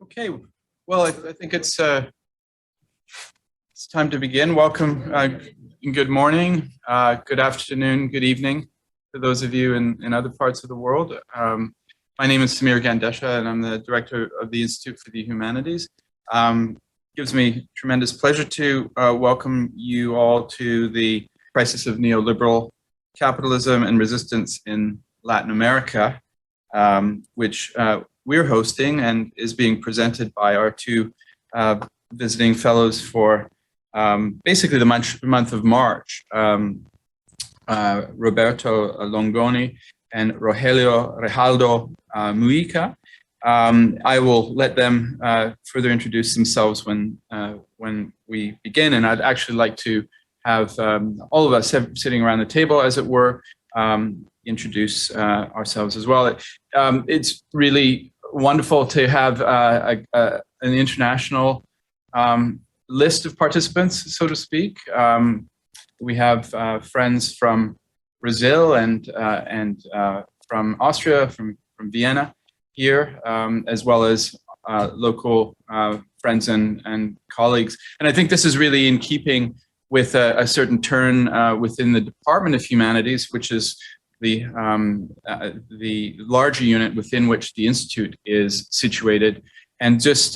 Okay, well, I think it's time to begin. Welcome, good morning, good afternoon, good evening to those of you in other parts of the world. My name is Samir Gandesha, and I'm the director of the Institute for the Humanities. Gives me tremendous pleasure to welcome you all to the Crisis of Neoliberal Capitalism and Resistance in Latin America, which we're hosting and is being presented by our two visiting fellows for basically the month of March, Roberto Longoni and Regalado Mujica. I will let them further introduce themselves when we begin, and I'd actually like to have all of us sitting around the table, as it were, introduce ourselves as well. It's really wonderful to have an international list of participants, so to speak. We have friends from Brazil and from Austria, from Vienna here, as well as local friends and colleagues. And I think this is really in keeping with a certain turn within the Department of Humanities, which is the larger unit within which the Institute is situated. And just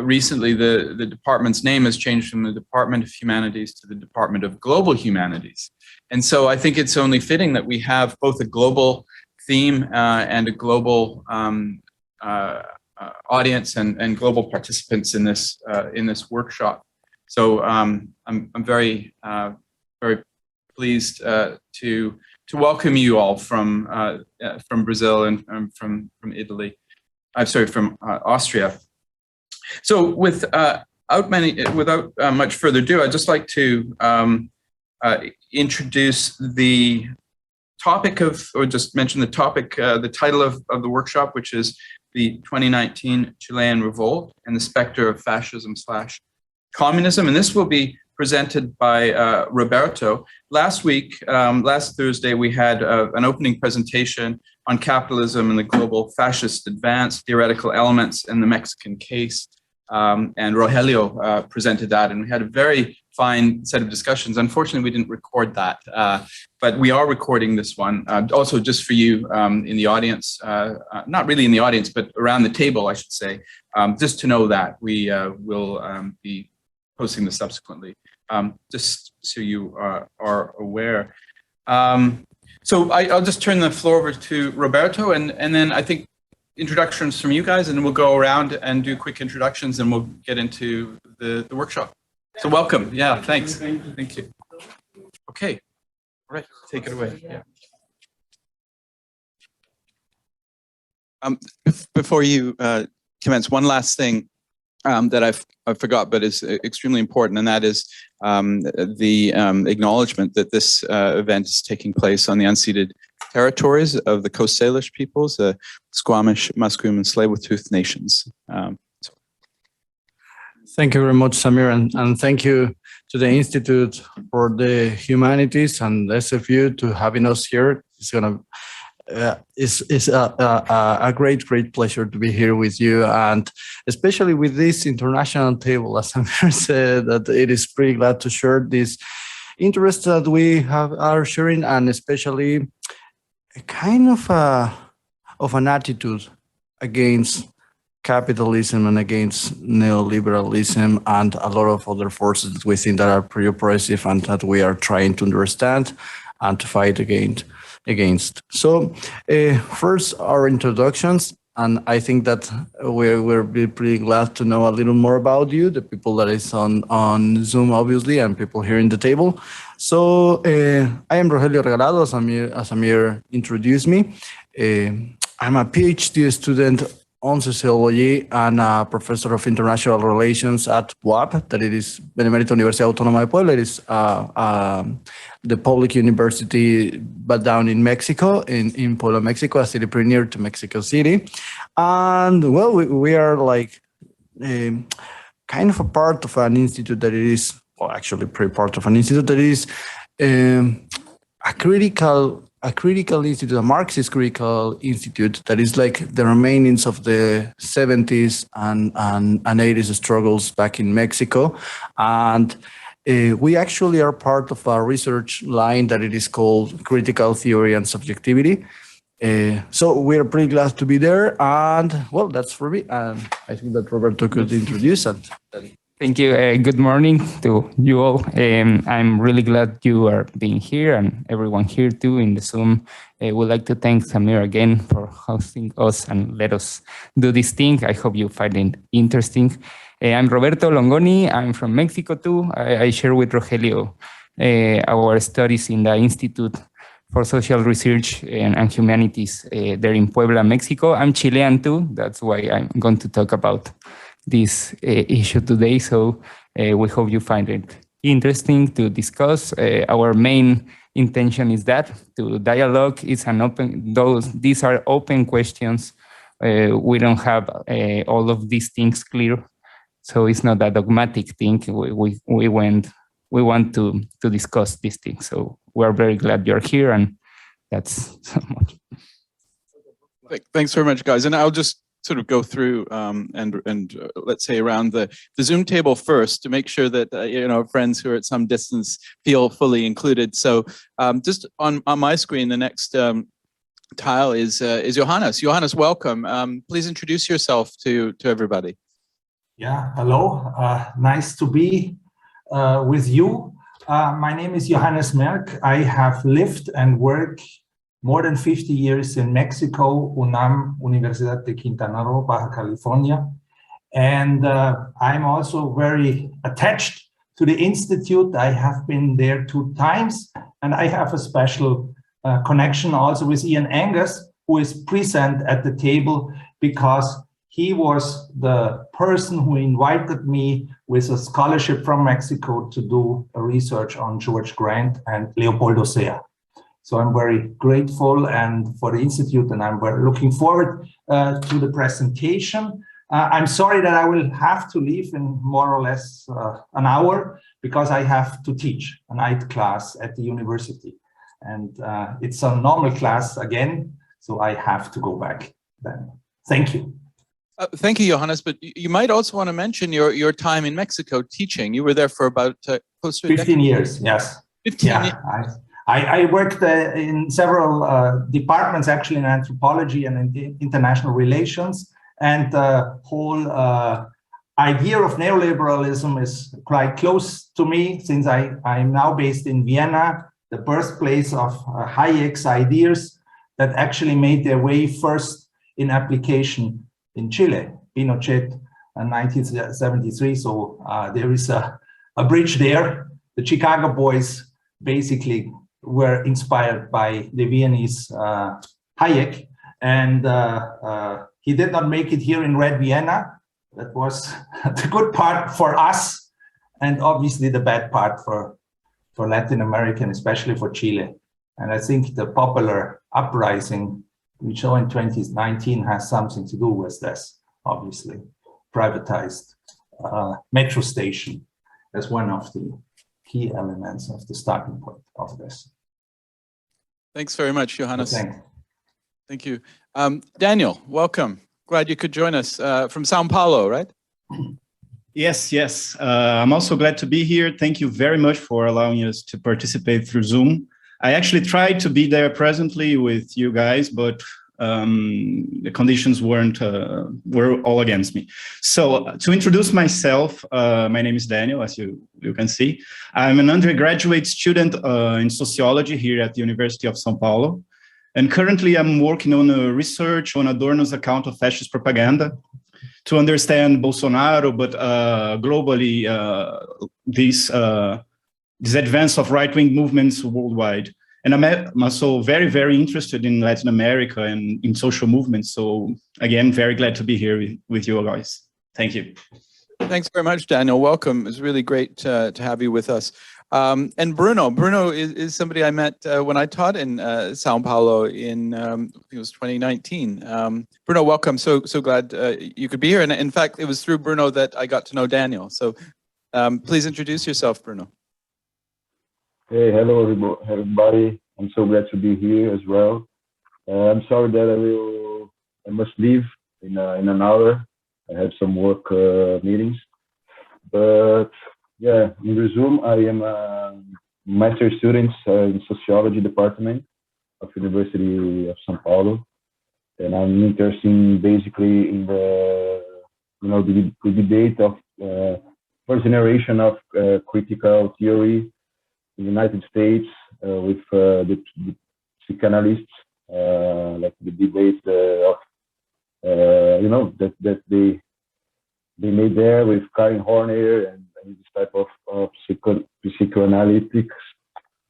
recently, the department's name has changed from the Department of Humanities to the Department of Global Humanities. And so I think it's only fitting that we have both a global theme and a global audience and global participants in this workshop. So I'm very pleased to welcome you all from Brazil and from Italy. I'm sorry, from Austria. So without much further ado, I'd just like to introduce the topic or just mention the topic, the title of the workshop, which is the 2019 Chilean Revolt and the Spectre of Fascism / Communism. And this will be presented by Roberto. Last Thursday, we had an opening presentation on capitalism and the global fascist advance, theoretical elements in the Mexican case. And Rogelio presented that, and we had a very fine set of discussions. Unfortunately, we didn't record that, but we are recording this one. Also, just for you in the audience, not really in the audience, but around the table, I should say, just to know that we will be posting this subsequently, just so you are aware. So I'll just turn the floor over to Roberto, and then I think introductions from you guys, and we'll go around and do quick introductions, and we'll get into the workshop. So welcome. Yeah, thanks. Thank you. Okay. All right, take it away. Yeah. Before you commence, one last thing that I forgot, but is extremely important, and that is the acknowledgement that this event is taking place on the unceded territories of the Coast Salish peoples, the Squamish, Musqueam, and Tsleil-Waututh nations. Thank you very much, Samir, and thank you to the Institute for the Humanities and SFU to having us here. It's a great pleasure to be here with you, and especially with this international table. As Samir said, that it is pretty glad to share this interest that we are sharing, and especially a kind of an attitude against capitalism and against neoliberalism and a lot of other forces that we think that are pretty oppressive and that we are trying to understand and to fight against. So first, our introductions, and I think that we'll be pretty glad to know a little more about you, the people that is on Zoom, obviously, and people here in the table. So I am Rogelio Regalado, as Amir introduced me. I'm a PhD student on sociology and a professor of international relations at UAP, that it is Benemérita Universidad Autónoma de Puebla. It is the public university, but down in Mexico, in Puebla, Mexico, a city pretty near to Mexico City. And well, we are like kind of a part of an institute that it is, well, actually pretty part of an institute that is a a critical institute, a Marxist critical institute that is like the remainings of the 70s and 80s struggles back in Mexico. And we actually are part of a research line that it is called Critical Theory and Subjectivity. So we're pretty glad to be there. And well, that's for me. And I think that Roberto could introduce it. Thank you. Good morning to you all. I'm really glad you are being here and everyone here too in the Zoom. We'd like to thank Samir again for hosting us and let us do this thing. I hope you find it interesting. I'm Roberto Longoni. I'm from Mexico too. I share with Rogelio our studies in the Institute for Social Research and Humanities there in Puebla, Mexico. I'm Chilean too. That's why I'm going to talk about this issue today. So we hope you find it interesting to discuss. Our main intention is that to dialogue is an open, these are open questions. We don't have all of these things clear. So it's not a dogmatic thing. We want to discuss these things. So we're very glad you're here, and that's so much. Thanks very much, guys. And I'll just sort of go through and let's say around the Zoom table first to make sure that friends who are at some distance feel fully included. So just on my screen, the next tile is Johannes. Johannes, welcome. Please introduce yourself to everybody. Yeah, hello. Nice to be with you. My name is Johannes Merk. I have lived and worked more than 50 years in Mexico, UNAM, Universidad de Quintana Roo, Baja California. And I'm also very attached to the Institute. I have been there 2 times, and I have a special connection also with Ian Angus, who is present at the table because he was the person who invited me with a scholarship from Mexico to do a research on George Grant and Leopoldo Sea. So I'm very grateful and for the Institute, and I'm very looking forward to the presentation. I'm sorry that I will have to leave in more or less an hour because I have to teach a night class at the university. And it's a normal class again, so I have to go back then. Thank you. Thank you, Johannes, but you might also want to mention your time in Mexico teaching. You were there for about close to 15 years, yes. 15 yeah, years. I worked in several departments, actually in anthropology and in international relations. And the whole idea of neoliberalism is quite close to me since I'm now based in Vienna, the birthplace of Hayek's ideas that actually made their way first in application in Chile, Pinochet in 1973. So there is a bridge there. The Chicago boys basically were inspired by the Viennese Hayek, and he did not make it here in Red Vienna. That was the good part for us, and obviously the bad part for Latin America, and especially for Chile. And I think the popular uprising we saw in 2019 has something to do with this, obviously. Privatized metro station as one of the key elements of the starting point of this. Thanks very much, Johannes. Thanks. Thank you. Daniel, welcome. Glad you could join us from Sao Paulo, right? Yes. I'm also glad to be here. Thank you very much for allowing us to participate through Zoom. I actually tried to be there presently with you guys, but the conditions were all against me. So to introduce myself, my name is Daniel, as you can see. I'm an undergraduate student in sociology here at the University of São Paulo. And currently I'm working on a research on Adorno's account of fascist propaganda to understand Bolsonaro, but globally this advance of right-wing movements worldwide. And I'm also very, very interested in Latin America and in social movements. So again, very glad to be here with you guys. Thank you. Thanks very much, Daniel. Welcome. It's really great to have you with us. And Bruno is somebody I met when I taught in Sao Paulo in it was 2019. Bruno, welcome. So glad you could be here. And in fact, it was through Bruno that I got to know Daniel. So please introduce yourself, Bruno. Hey, hello everybody. I'm so glad to be here as well. I'm sorry that I must leave in an hour. I have some work meetings, but yeah, in resume, I am a master student in sociology department of University of São Paulo, and I'm interested basically in the debate of first generation of critical theory in the United States with the psychanalysts, like the debate of that they made there with Karen Horner and this type of psychoanalytics.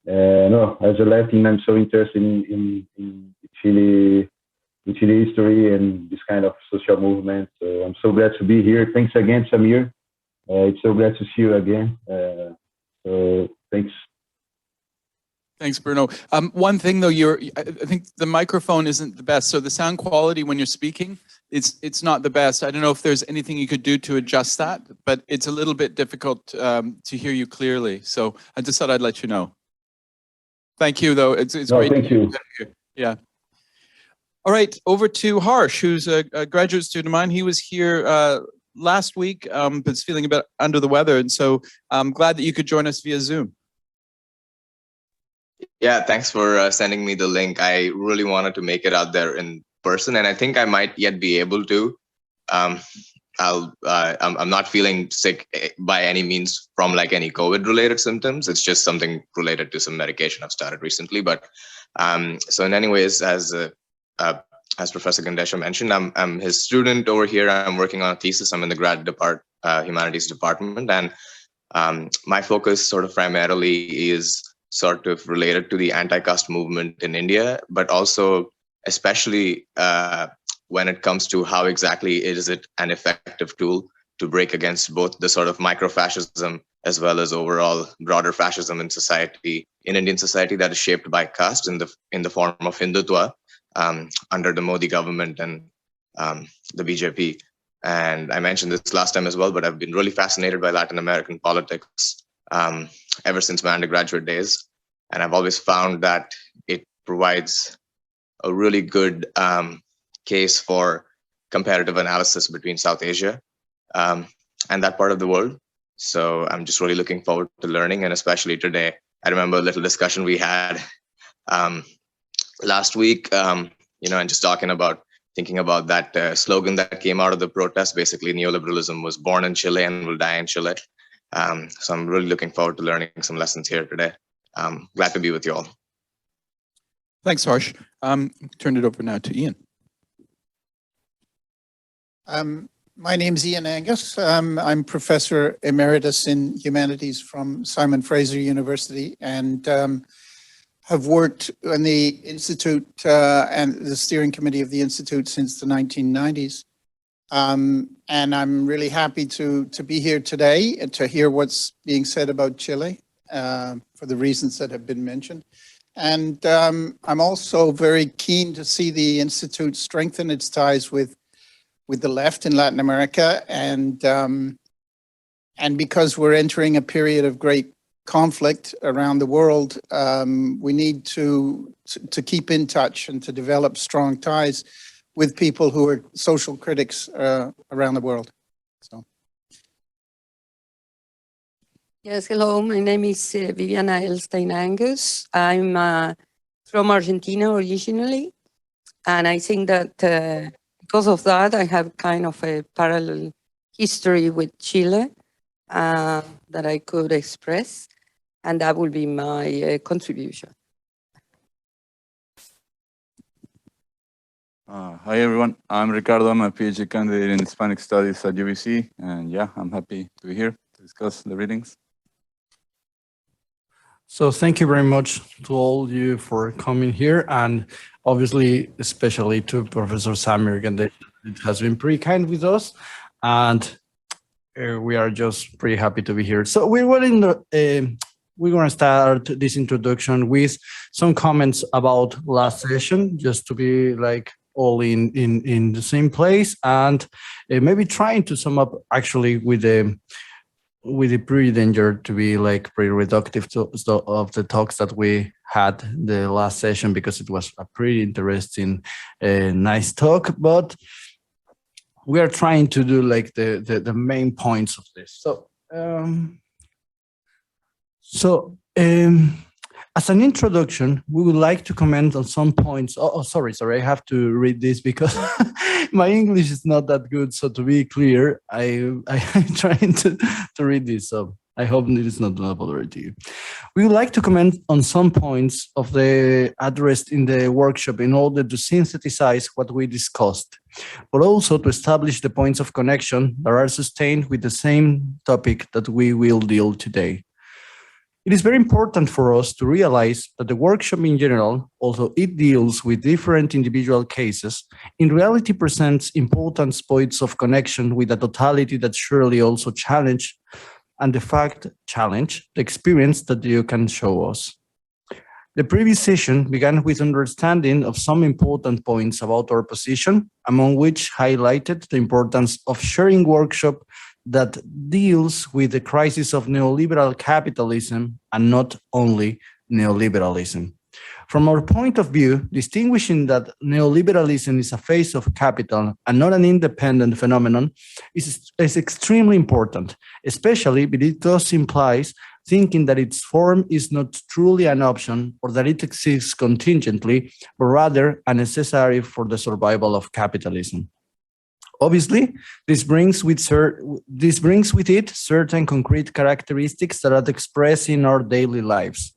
No, as a Latin, I'm so interested in Chile history and this kind of social movement. I'm so glad to be here. Thanks again, Samir. It's so glad to see you again. So thanks. Thanks, Bruno. One thing though, I think the microphone isn't the best. So the sound quality when you're speaking, it's not the best. I don't know if there's anything you could do to adjust that, but it's a little bit difficult to hear you clearly. So I just thought I'd let you know. Thank you though. It's No, great. thank you. Yeah. All right, over to Harsh, who's a graduate student of mine. He was here last week, but is feeling a bit under the weather. And so I'm glad that you could join us via Zoom. Yeah, thanks for sending me the link. I really wanted to make it out there in person, and I think I might yet be able to. I'm not feeling sick by any means from like any COVID-related symptoms. It's just something related to some medication I've started recently. But so in any ways, as Professor Gandesha mentioned, I'm his student over here. I'm working on a thesis. I'm in the Humanities department, and my focus sort of primarily is sort of related to the anti-caste movement in India, but also especially when it comes to how exactly is it an effective tool to break against both the sort of micro-fascism as well as overall broader fascism in society, in Indian society, that is shaped by caste in the form of Hindutva under the Modi government and the BJP. And I mentioned this last time as well, but I've been really fascinated by Latin American politics ever since my undergraduate days. And I've always found that it provides a really good case for comparative analysis between South Asia and that part of the world. So I'm just really looking forward to learning, and especially today. I remember a little discussion we had last week, and just thinking about that slogan that came out of the protest. Basically, neoliberalism was born in Chile and will die in Chile. So I'm really looking forward to learning some lessons here today. Glad to be with you all. Thanks, Harsh. Turn it over now to Ian. My name's Ian Angus. I'm Professor Emeritus in Humanities from Simon Fraser University, and have worked in the Institute and the steering committee of the Institute since the 1990s. And I'm really happy to be here today and to hear what's being said about Chile for the reasons that have been mentioned. And I'm also very keen to see the Institute strengthen its ties with the left in Latin America, and because we're entering a period of great conflict around the world, we need to keep in touch and to develop strong ties with people who are social critics around the world. So. Yes, hello, my name is Viviana Elstein Angus. I'm from Argentina originally, and I think that because of that, I have kind of a parallel history with Chile that I could express, and that will be my contribution. Hi everyone, I'm Ricardo. I'm a PhD candidate in Hispanic Studies at UBC, and yeah, I'm happy to be here to discuss the readings. So thank you very much to all you for coming here, and obviously, especially to Professor Samir Gandesha. It has been pretty kind with us, and we are just pretty happy to be here. So we're going to start this introduction with some comments about last session, just to be like all in the same place, and maybe trying to sum up actually with with the pretty danger to be like pretty reductive of the talks that we had the last session, because it was a pretty interesting, nice talk, but we are trying to do like the main points of this. As an introduction, we would like to comment on some points. Sorry, I have to read this because my English is not that good. So to be clear, I'm trying to read this. So I hope it is not a bother to you. We would like to comment on some points of the addressed in the workshop in order to synthesize what we discussed, but also to establish the points of connection that are sustained with the same topic that we will deal today. It is very important for us to realize that the workshop in general, although it deals with different individual cases, in reality presents important points of connection with a totality that surely also challenge the experience that you can show us. The previous session began with understanding of some important points about our position, among which highlighted the importance of sharing workshop that deals with the crisis of neoliberal capitalism and not only neoliberalism. From our point of view, distinguishing that neoliberalism is a phase of capital and not an independent phenomenon is extremely important, especially because it implies thinking that its form is not truly an option or that it exists contingently, but rather a necessary for the survival of capitalism. Obviously, this brings with it certain concrete characteristics that are expressed in our daily lives.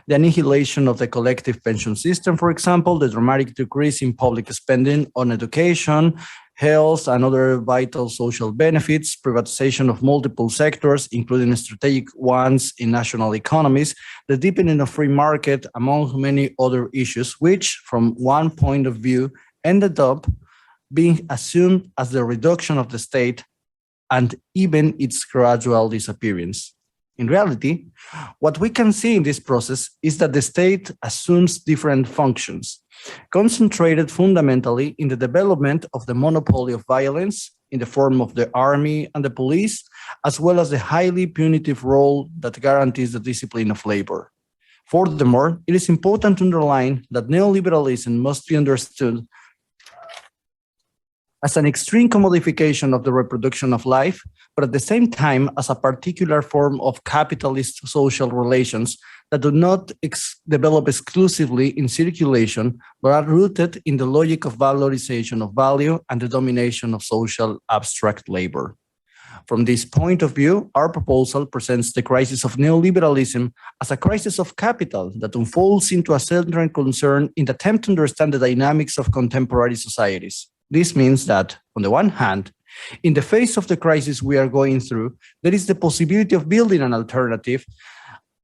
The annihilation of the collective pension system, for example, the dramatic decrease in public spending on education, health, and other vital social benefits, privatization of multiple sectors, including strategic ones in national economies, the deepening of free market, among many other issues, which, from one point of view, ended up being assumed as the reduction of the state and even its gradual disappearance. In reality, what we can see in this process is that the state assumes different functions, concentrated fundamentally in the development of the monopoly of violence in the form of the army and the police, as well as the highly punitive role that guarantees the discipline of labor. Furthermore, it is important to underline that neoliberalism must be understood as an extreme commodification of the reproduction of life, but at the same time as a particular form of capitalist social relations that do not develop exclusively in circulation, but are rooted in the logic of valorization of value and the domination of social abstract labor. From this point of view, our proposal presents the crisis of neoliberalism as a crisis of capital that unfolds into a central concern in the attempt to understand the dynamics of contemporary societies. This means that, on the one hand, in the face of the crisis we are going through, there is the possibility of building an alternative,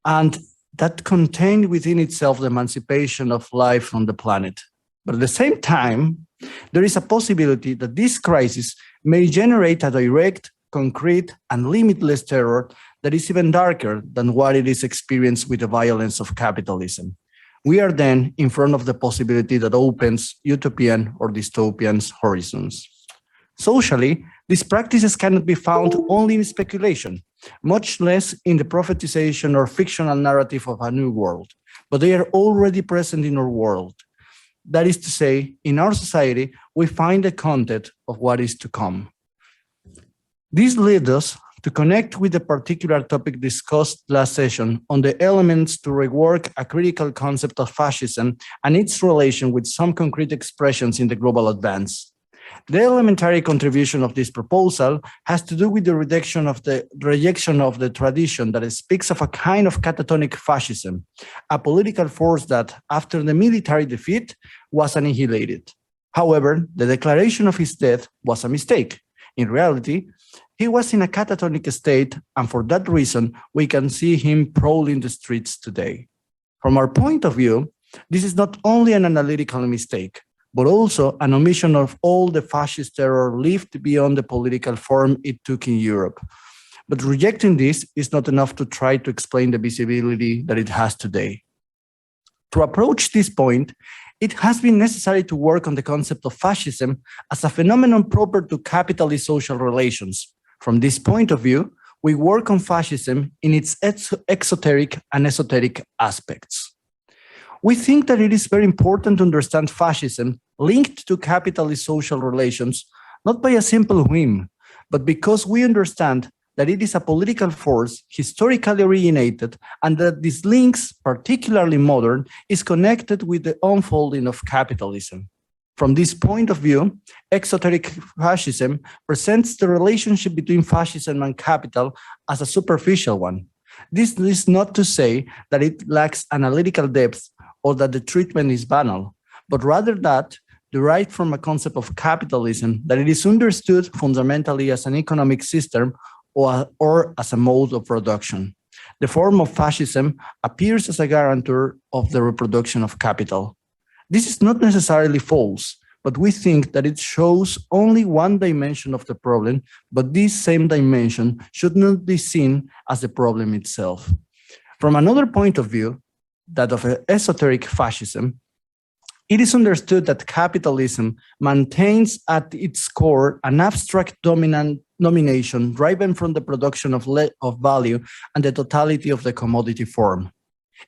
and that contained within itself the emancipation of life on the planet. But at the same time, there is a possibility that this crisis may generate a direct, concrete, and limitless terror that is even darker than what it is experienced with the violence of capitalism. We are then in front of the possibility that opens utopian or dystopian horizons. Socially, these practices cannot be found only in speculation, much less in the prophetization or fictional narrative of a new world, but they are already present in our world. That is to say, in our society, we find the content of what is to come. This leads us to connect with the particular topic discussed last session on the elements to rework a critical concept of fascism and its relation with some concrete expressions in the global advance. The elementary contribution of this proposal has to do with the rejection of the tradition that speaks of a kind of catatonic fascism, a political force that, after the military defeat, was annihilated. However, the declaration of his death was a mistake. In reality, he was in a catatonic state, and for that reason, we can see him prowling the streets today. From our point of view, this is not only an analytical mistake, but also an omission of all the fascist terror lived beyond the political form it took in Europe. But rejecting this is not enough to try to explain the visibility that it has today. To approach this point, it has been necessary to work on the concept of fascism as a phenomenon proper to capitalist social relations. From this point of view, we work on fascism in its exoteric and esoteric aspects. We think that it is very important to understand fascism linked to capitalist social relations, not by a simple whim, but because we understand that it is a political force historically originated and that these links, particularly modern, is connected with the unfolding of capitalism. From this point of view, exoteric fascism presents the relationship between fascism and capital as a superficial one. This is not to say that it lacks analytical depth or that the treatment is banal, but rather that, derived from a concept of capitalism, that it is understood fundamentally as an economic system or as a mode of production. The form of fascism appears as a guarantor of the reproduction of capital. This is not necessarily false, but we think that it shows only one dimension of the problem, but this same dimension should not be seen as the problem itself. From another point of view, that of esoteric fascism, it is understood that capitalism maintains at its core an abstract domination driven from the production of value and the totality of the commodity form.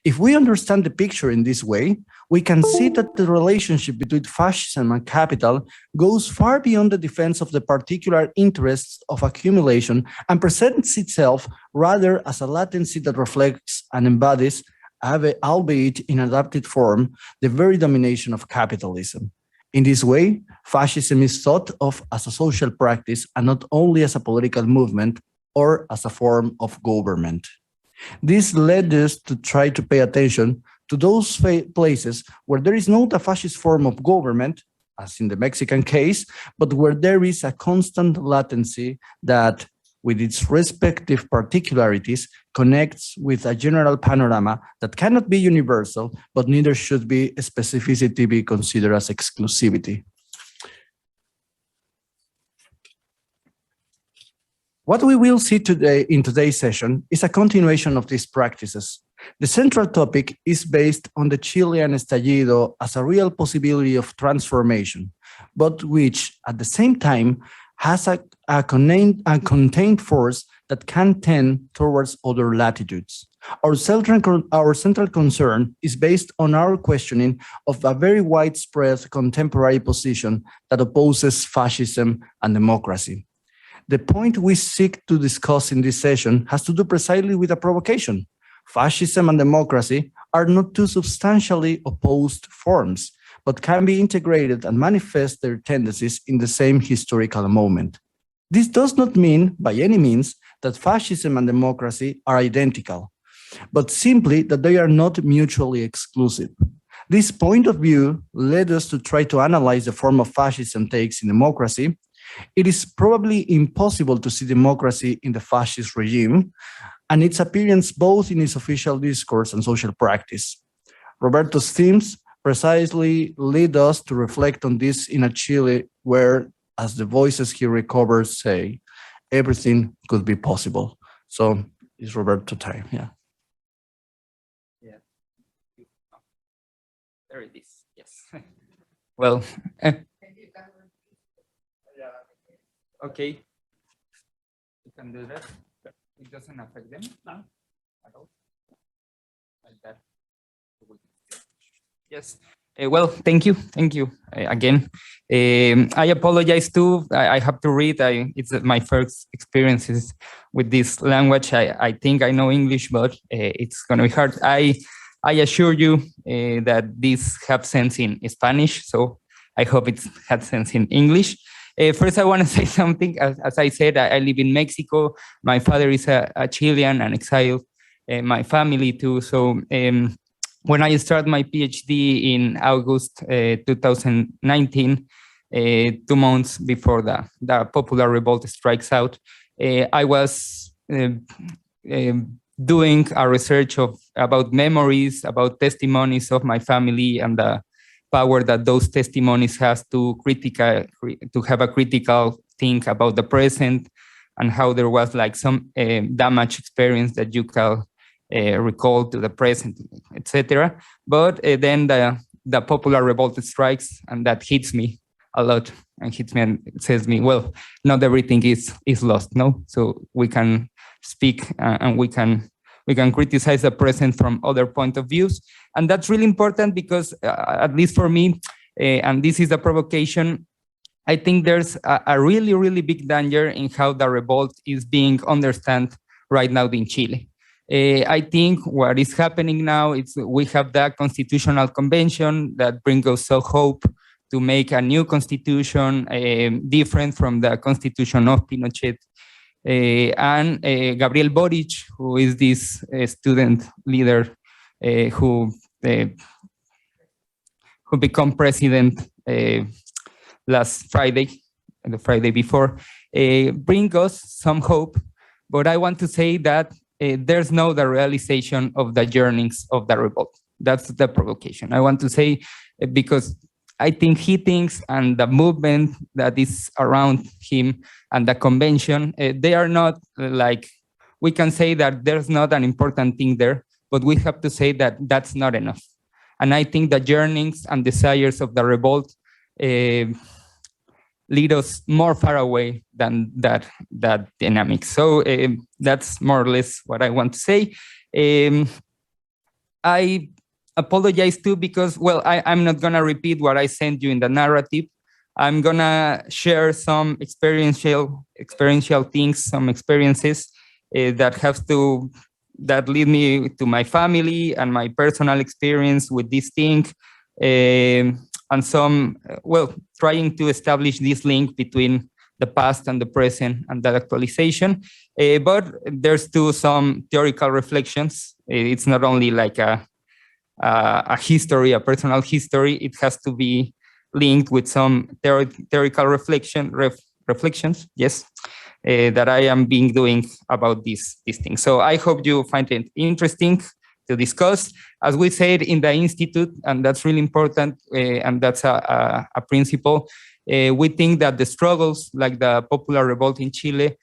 If we understand the picture in this way, we can see that the relationship between fascism and capital goes far beyond the defense of the particular interests of accumulation and presents itself rather as a latency that reflects and embodies, albeit in adapted form, the very domination of capitalism. In this way, fascism is thought of as a social practice and not only as a political movement or as a form of government. This led us to try to pay attention to those places where there is not a fascist form of government, as in the Mexican case, but where there is a constant latency that, with its respective particularities, connects with a general panorama that cannot be universal, but neither should be specificity be considered as exclusivity. What we will see today in today's session is a continuation of these practices. The central topic is based on the Chilean estallido as a real possibility of transformation, but which at the same time has a contained force that can tend towards other latitudes. Our central concern is based on our questioning of a very widespread contemporary position that opposes fascism and democracy. The point we seek to discuss in this session has to do precisely with a provocation. Fascism and democracy are not two substantially opposed forms, but can be integrated and manifest their tendencies in the same historical moment. This does not mean, by any means, that fascism and democracy are identical, but simply that they are not mutually exclusive. This point of view led us to try to analyze the form of fascism takes in democracy. It is probably impossible to see democracy in the fascist regime, and its appearance both in its official discourse and social practice. Roberto's themes precisely lead us to reflect on this in a Chile where, as the voices he recovers say, everything could be possible. So it's Roberto time, yeah. Yeah. There it is, yes. Well, okay. You can do that. It doesn't affect them, no? At all. Like that. Yes. Well, thank you again. I apologize too. I have to read. It's my first experiences with this language. I think I know English, but it's going to be hard. I assure you that this has sense in Spanish, so I hope it had sense in English. First, I want to say something. As I said, I live in Mexico. My father is a Chilean, an exile. My family too. So when I started my PhD in August 2019, 2 months before the popular revolt strikes out, I was doing a research about memories, about testimonies of my family and the power that those testimonies has to have a critical think about the present and how there was like some damage experience that you can recall to the present, etc. But then the popular revolt strikes, and that hits me a lot, and hits me and says me, well, not everything is lost, no? So we can speak and we can criticize the present from other point of views. And that's really important because, at least for me, and this is a provocation, I think there's a really, really big danger in how the revolt is being understood right now in Chile. I think what is happening now is we have the Constitutional Convention that brings us so hope to make a new constitution different from the constitution of Pinochet. And Gabriel Boric, who is this student leader who became president last Friday, and the Friday before, bring us some hope. But I want to say that there's no the realization of the yearnings of the revolt. That's the provocation. I want to say, because I think he thinks, and the movement that is around him and the convention, they are not like, we can say that there's not an important thing there, but we have to say that that's not enough. And I think the yearnings and desires of the revolt lead us more far away than that dynamic. So that's more or less what I want to say. I apologize too because, well, I'm not gonna repeat what I sent you in the narrative. I'm gonna share some experiential things, some experiences that lead me to my family and my personal experience with this thing. And some, well, trying to establish this link between the past and the present and that actualization. But there's too some theoretical reflections. It's not only like a history, a personal history. It has to be linked with some theoretical reflections, yes, that I am doing about this thing. So I hope you find it interesting to discuss. As we said in the Institute, and that's really important, and that's a principle, we think that the struggles like the popular revolt in Chile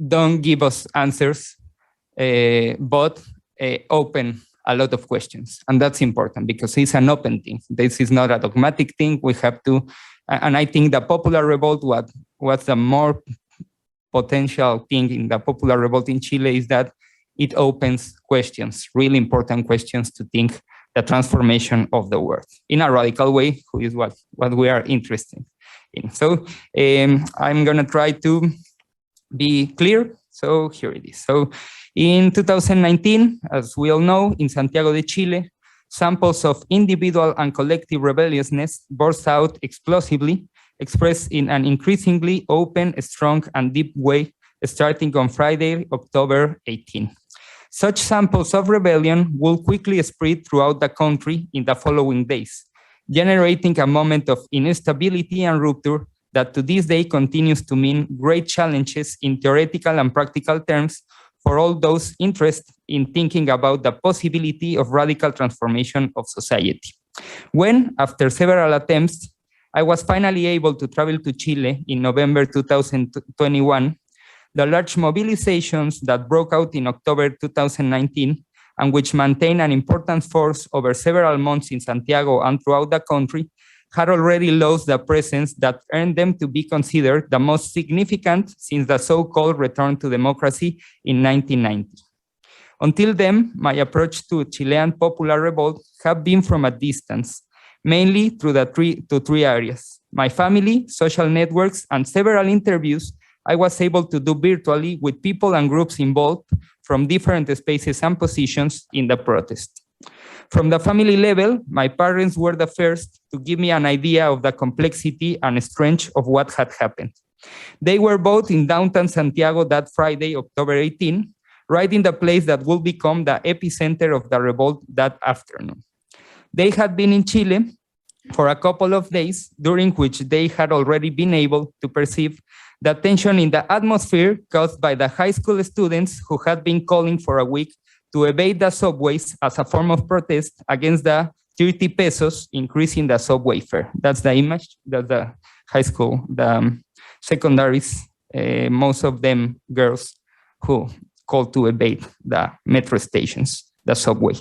don't give us answers, but open a lot of questions. And that's important because it's an open thing. This is not a dogmatic thing. We have to, and I think the popular revolt, what's the more potential thing in the popular revolt in Chile is that it opens questions, really important questions to think the transformation of the world in a radical way, who is what we are interested in. So I'm gonna try to be clear. So here it is. So in 2019, as we all know, in Santiago de Chile, samples of individual and collective rebelliousness burst out explosively, expressed in an increasingly open, strong, and deep way, starting on Friday, October 18. Such samples of rebellion will quickly spread throughout the country in the following days, generating a moment of instability and rupture that to this day continues to mean great challenges in theoretical and practical terms for all those interested in thinking about the possibility of radical transformation of society. When, after several attempts, I was finally able to travel to Chile in November 2021, the large mobilizations that broke out in October 2019 and which maintained an important force over several months in Santiago and throughout the country had already lost the presence that earned them to be considered the most significant since the so-called return to democracy in 1990. Until then, my approach to Chilean popular revolt have been from a distance, mainly through three areas: my family, social networks, and several interviews I was able to do virtually with people and groups involved from different spaces and positions in the protest. From the family level, my parents were the first to give me an idea of the complexity and strength of what had happened. They were both in downtown Santiago that Friday, October 18, right in the place that will become the epicenter of the revolt that afternoon. They had been in Chile for a couple of days, during which they had already been able to perceive the tension in the atmosphere caused by the high school students who had been calling for a week to evade the subways as a form of protest against the 30 pesos increase in the subway fare. That's the image, that's the high school, the secondaries, most of them girls who called to evade the metro stations, the subway.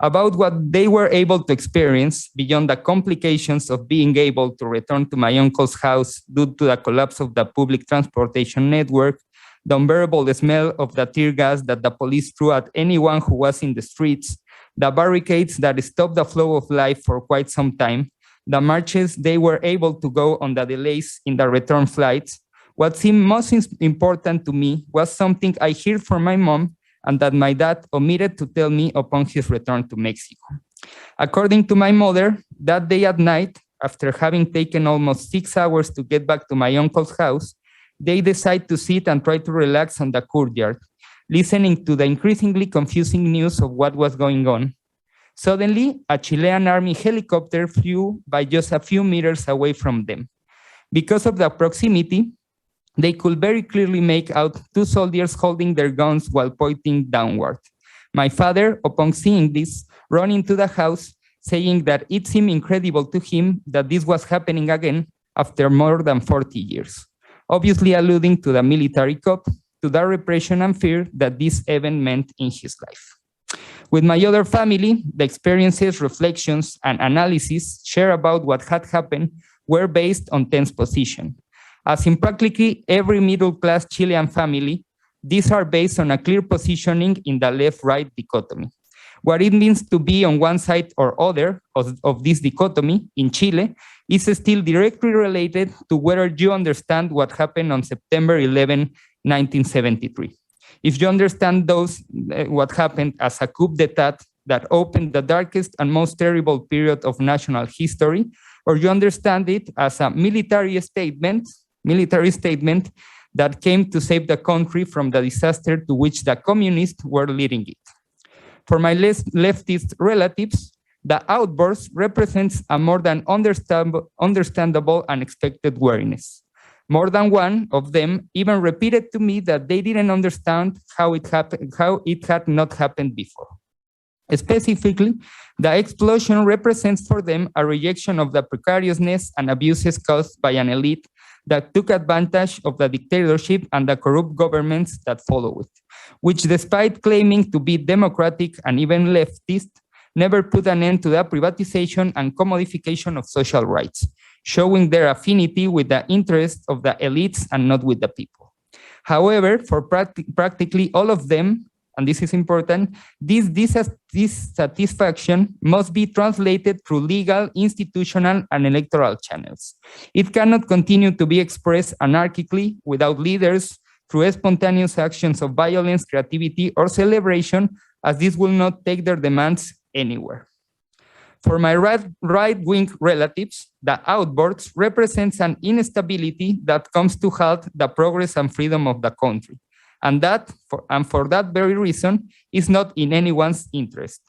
About what they were able to experience beyond the complications of being able to return to my uncle's house due to the collapse of the public transportation network, the unbearable smell of the tear gas that the police threw at anyone who was in the streets, the barricades that stopped the flow of life for quite some time, the marches they were able to go on, the delays in the return flights. What seemed most important to me was something I heard from my mom and that my dad omitted to tell me upon his return to Mexico. According to my mother, that day at night, after having taken almost 6 hours to get back to my uncle's house, they decided to sit and try to relax on the courtyard, listening to the increasingly confusing news of what was going on. Suddenly, a Chilean army helicopter flew by just a few meters away from them. Because of the proximity, they could very clearly make out 2 soldiers holding their guns while pointing downward. My father, upon seeing this, ran into the house, saying that it seemed incredible to him that this was happening again after more than 40 years, obviously alluding to the military coup, to the repression and fear that this event meant in his life. With my other family, the experiences, reflections, and analyses shared about what had happened were based on tense position. As in practically every middle-class Chilean family, these are based on a clear positioning in the left-right dichotomy. What it means to be on one side or other of this dichotomy in Chile is still directly related to whether you understand what happened on September 11, 1973. If you understand what happened as a coup d'etat that opened the darkest and most terrible period of national history, or you understand it as a military statement that came to save the country from the disaster to which the communists were leading it. For my leftist relatives, the outburst represents a more than understandable and expected wariness. More than one of them even repeated to me that they didn't understand how it had not happened before. Specifically, the explosion represents for them a rejection of the precariousness and abuses caused by an elite that took advantage of the dictatorship and the corrupt governments that follow it, which, despite claiming to be democratic and even leftist, never put an end to the privatization and commodification of social rights, showing their affinity with the interests of the elites and not with the people. However, for practically all of them, and this is important, this dissatisfaction must be translated through legal, institutional, and electoral channels. It cannot continue to be expressed anarchically without leaders through spontaneous actions of violence, creativity, or celebration, as this will not take their demands anywhere. For my right-wing relatives, the outburst represents an instability that comes to halt the progress and freedom of the country. And for that very reason, is not in anyone's interest.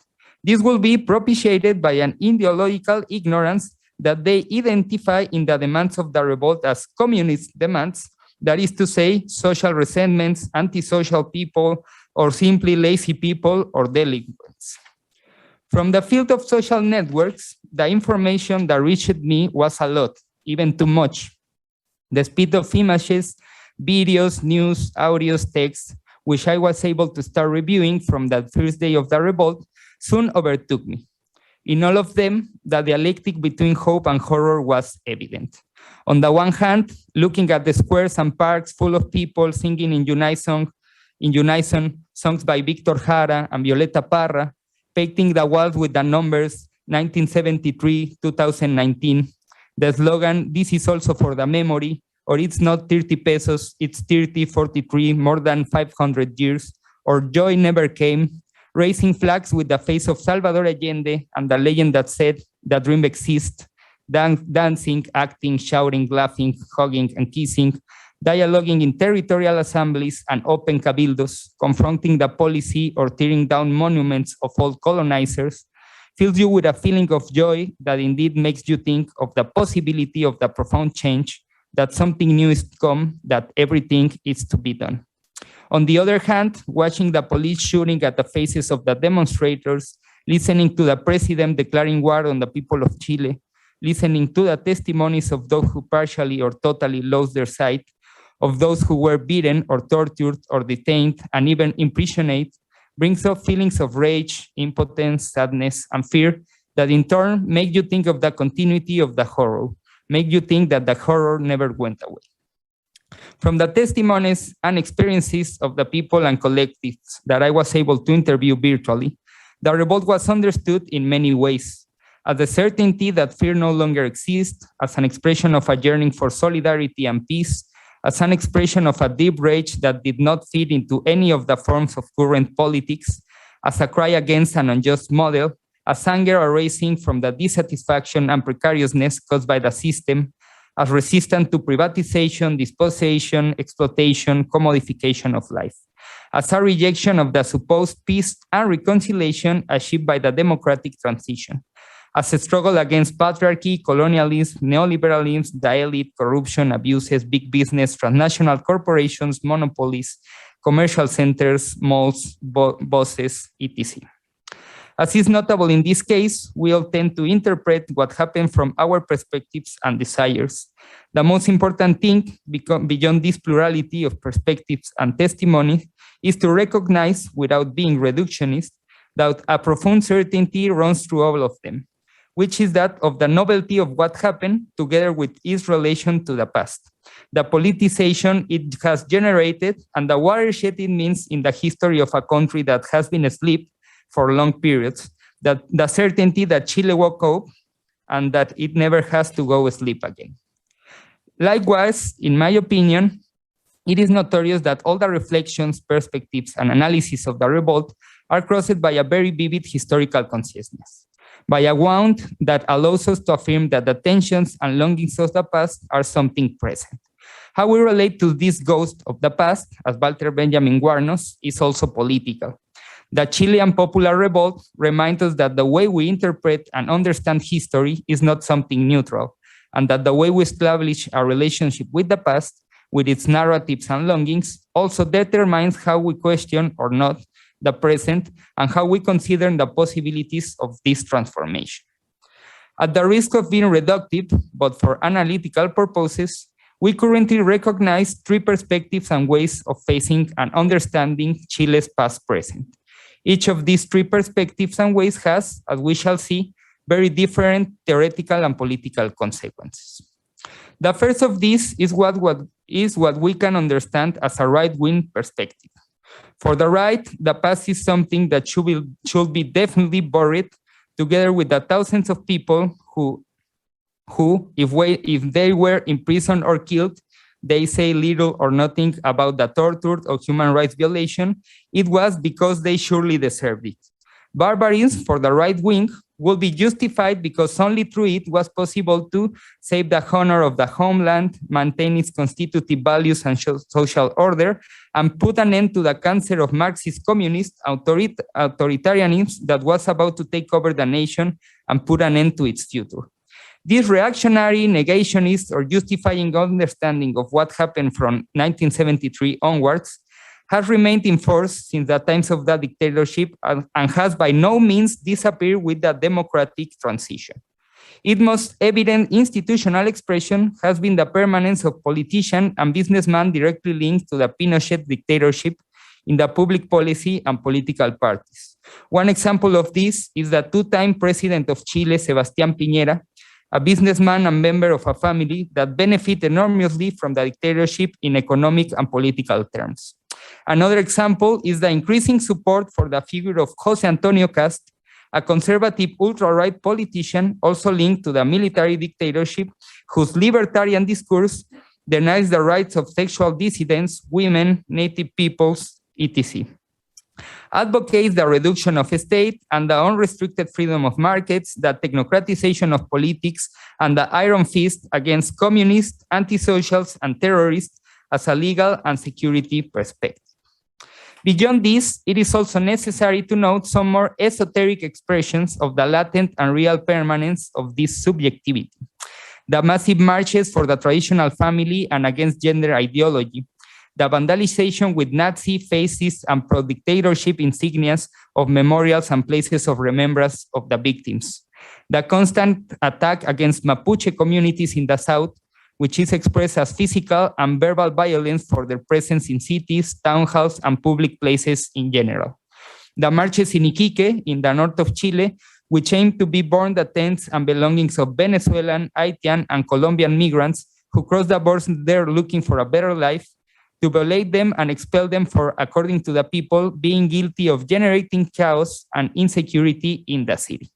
This will be propitiated by an ideological ignorance that they identify in the demands of the revolt as communist demands, that is to say, social resentments, antisocial people, or simply lazy people or delinquents. From the field of social networks, the information that reached me was a lot, even too much. The speed of images, videos, news, audios, texts, which I was able to start reviewing from the first day of the revolt, soon overtook me. In all of them, the dialectic between hope and horror was evident. On the one hand, looking at the squares and parks full of people singing in unison songs by Victor Jara and Violeta Parra, painting the walls with the numbers 1973, 2019, the slogan, "This is also for the memory," or "It's not 30 pesos, it's 30, 43, more than 500 years," or "Joy never came," raising flags with the face of Salvador Allende and the legend that said the dream exists, dancing, acting, shouting, laughing, hugging, and kissing, dialoguing in territorial assemblies and open cabildos, confronting the policy or tearing down monuments of old colonizers, fills you with a feeling of joy that indeed makes you think of the possibility of the profound change, that something new is to come, that everything is to be done. On the other hand, watching the police shooting at the faces of the demonstrators, listening to the president declaring war on the people of Chile, listening to the testimonies of those who partially or totally lost their sight, of those who were beaten or tortured or detained and even imprisoned, brings up feelings of rage, impotence, sadness, and fear that in turn make you think of the continuity of the horror, make you think that the horror never went away. From the testimonies and experiences of the people and collectives that I was able to interview virtually, the revolt was understood in many ways, as the certainty that fear no longer exists, as an expression of a yearning for solidarity and peace, as an expression of a deep rage that did not fit into any of the forms of current politics, as a cry against an unjust model, as anger arising from the dissatisfaction and precariousness caused by the system, as resistance to privatization, dispossession, exploitation, commodification of life, as a rejection of the supposed peace and reconciliation achieved by the democratic transition, as a struggle against patriarchy, colonialism, neoliberalism, the elite, corruption, abuses, big business, transnational corporations, monopolies, commercial centers, malls, bosses, etc. As is notable in this case, we all tend to interpret what happened from our perspectives and desires. The most important thing, beyond this plurality of perspectives and testimony, is to recognize, without being reductionist, that a profound certainty runs through all of them, which is that of the novelty of what happened together with its relation to the past, the politicization it has generated, and the watershed it means in the history of a country that has been asleep for long periods, that the certainty that Chile woke up and that it never has to go asleep again. Likewise, in my opinion, it is notorious that all the reflections, perspectives, and analysis of the revolt are crossed by a very vivid historical consciousness, by a wound that allows us to affirm that the tensions and longings of the past are something present. How we relate to this ghost of the past, as Walter Benjamin warns us, is also political. The Chilean Popular Revolt reminds us that the way we interpret and understand history is not something neutral, and that the way we establish a relationship with the past, with its narratives and longings, also determines how we question or not the present and how we consider the possibilities of this transformation. At the risk of being reductive, but for analytical purposes, we currently recognize three perspectives and ways of facing and understanding Chile's past-present. Each of these three perspectives and ways has, as we shall see, very different theoretical and political consequences. The first of these is what we can understand as a right-wing perspective. For the right, the past is something that should be definitely buried, together with the thousands of people who if they were imprisoned or killed, they say little or nothing about the torture or human rights violation. It was because they surely deserved it. Barbarism for the right wing will be justified because only through it was possible to save the honor of the homeland, maintain its constitutive values and social order, and put an end to the cancer of Marxist communist authoritarianism that was about to take over the nation and put an end to its future. This reactionary, negationist, or justifying understanding of what happened from 1973 onwards has remained in force since the times of the dictatorship and has by no means disappeared with the democratic transition. Its most evident institutional expression has been the permanence of politicians and businessmen directly linked to the Pinochet dictatorship in the public policy and political parties. One example of this is the two-time president of Chile, Sebastián Piñera, a businessman and member of a family that benefit enormously from the dictatorship in economic and political terms. Another example is the increasing support for the figure of José Antonio Cast, a conservative ultra-right politician also linked to the military dictatorship, whose libertarian discourse denies the rights of sexual dissidents, women, native peoples, etc. Advocates the reduction of state and the unrestricted freedom of markets, the technocratization of politics, and the iron fist against communists, anti-socials, and terrorists as a legal and security perspective. Beyond this, it is also necessary to note some more esoteric expressions of the latent and real permanence of this subjectivity. The massive marches for the traditional family and against gender ideology, the vandalization with Nazi, fascist, and pro-dictatorship insignias of memorials and places of remembrance of the victims, the constant attack against Mapuche communities in the South, which is expressed as physical and verbal violence for their presence in cities, townhouses, and public places in general. The marches in Iquique, in the north of Chile, which aim to be burn the tents and belongings of Venezuelan, Haitian, and Colombian migrants who cross the borders there looking for a better life, to violate them and expel them for, according to the people, being guilty of generating chaos and insecurity in the city.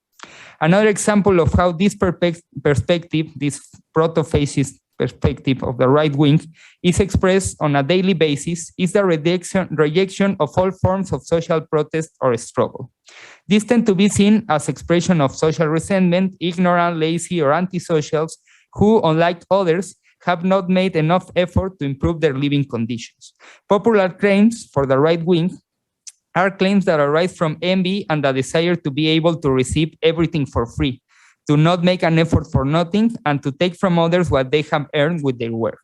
Another example of how this perspective, this proto-fascist perspective of the right wing, is expressed on a daily basis is the rejection of all forms of social protest or struggle. These tend to be seen as expression of social resentment, ignorant, lazy, or antisocials who, unlike others, have not made enough effort to improve their living conditions. Popular claims for the right wing are claims that arise from envy and the desire to be able to receive everything for free, to not make an effort for nothing, and to take from others what they have earned with their work.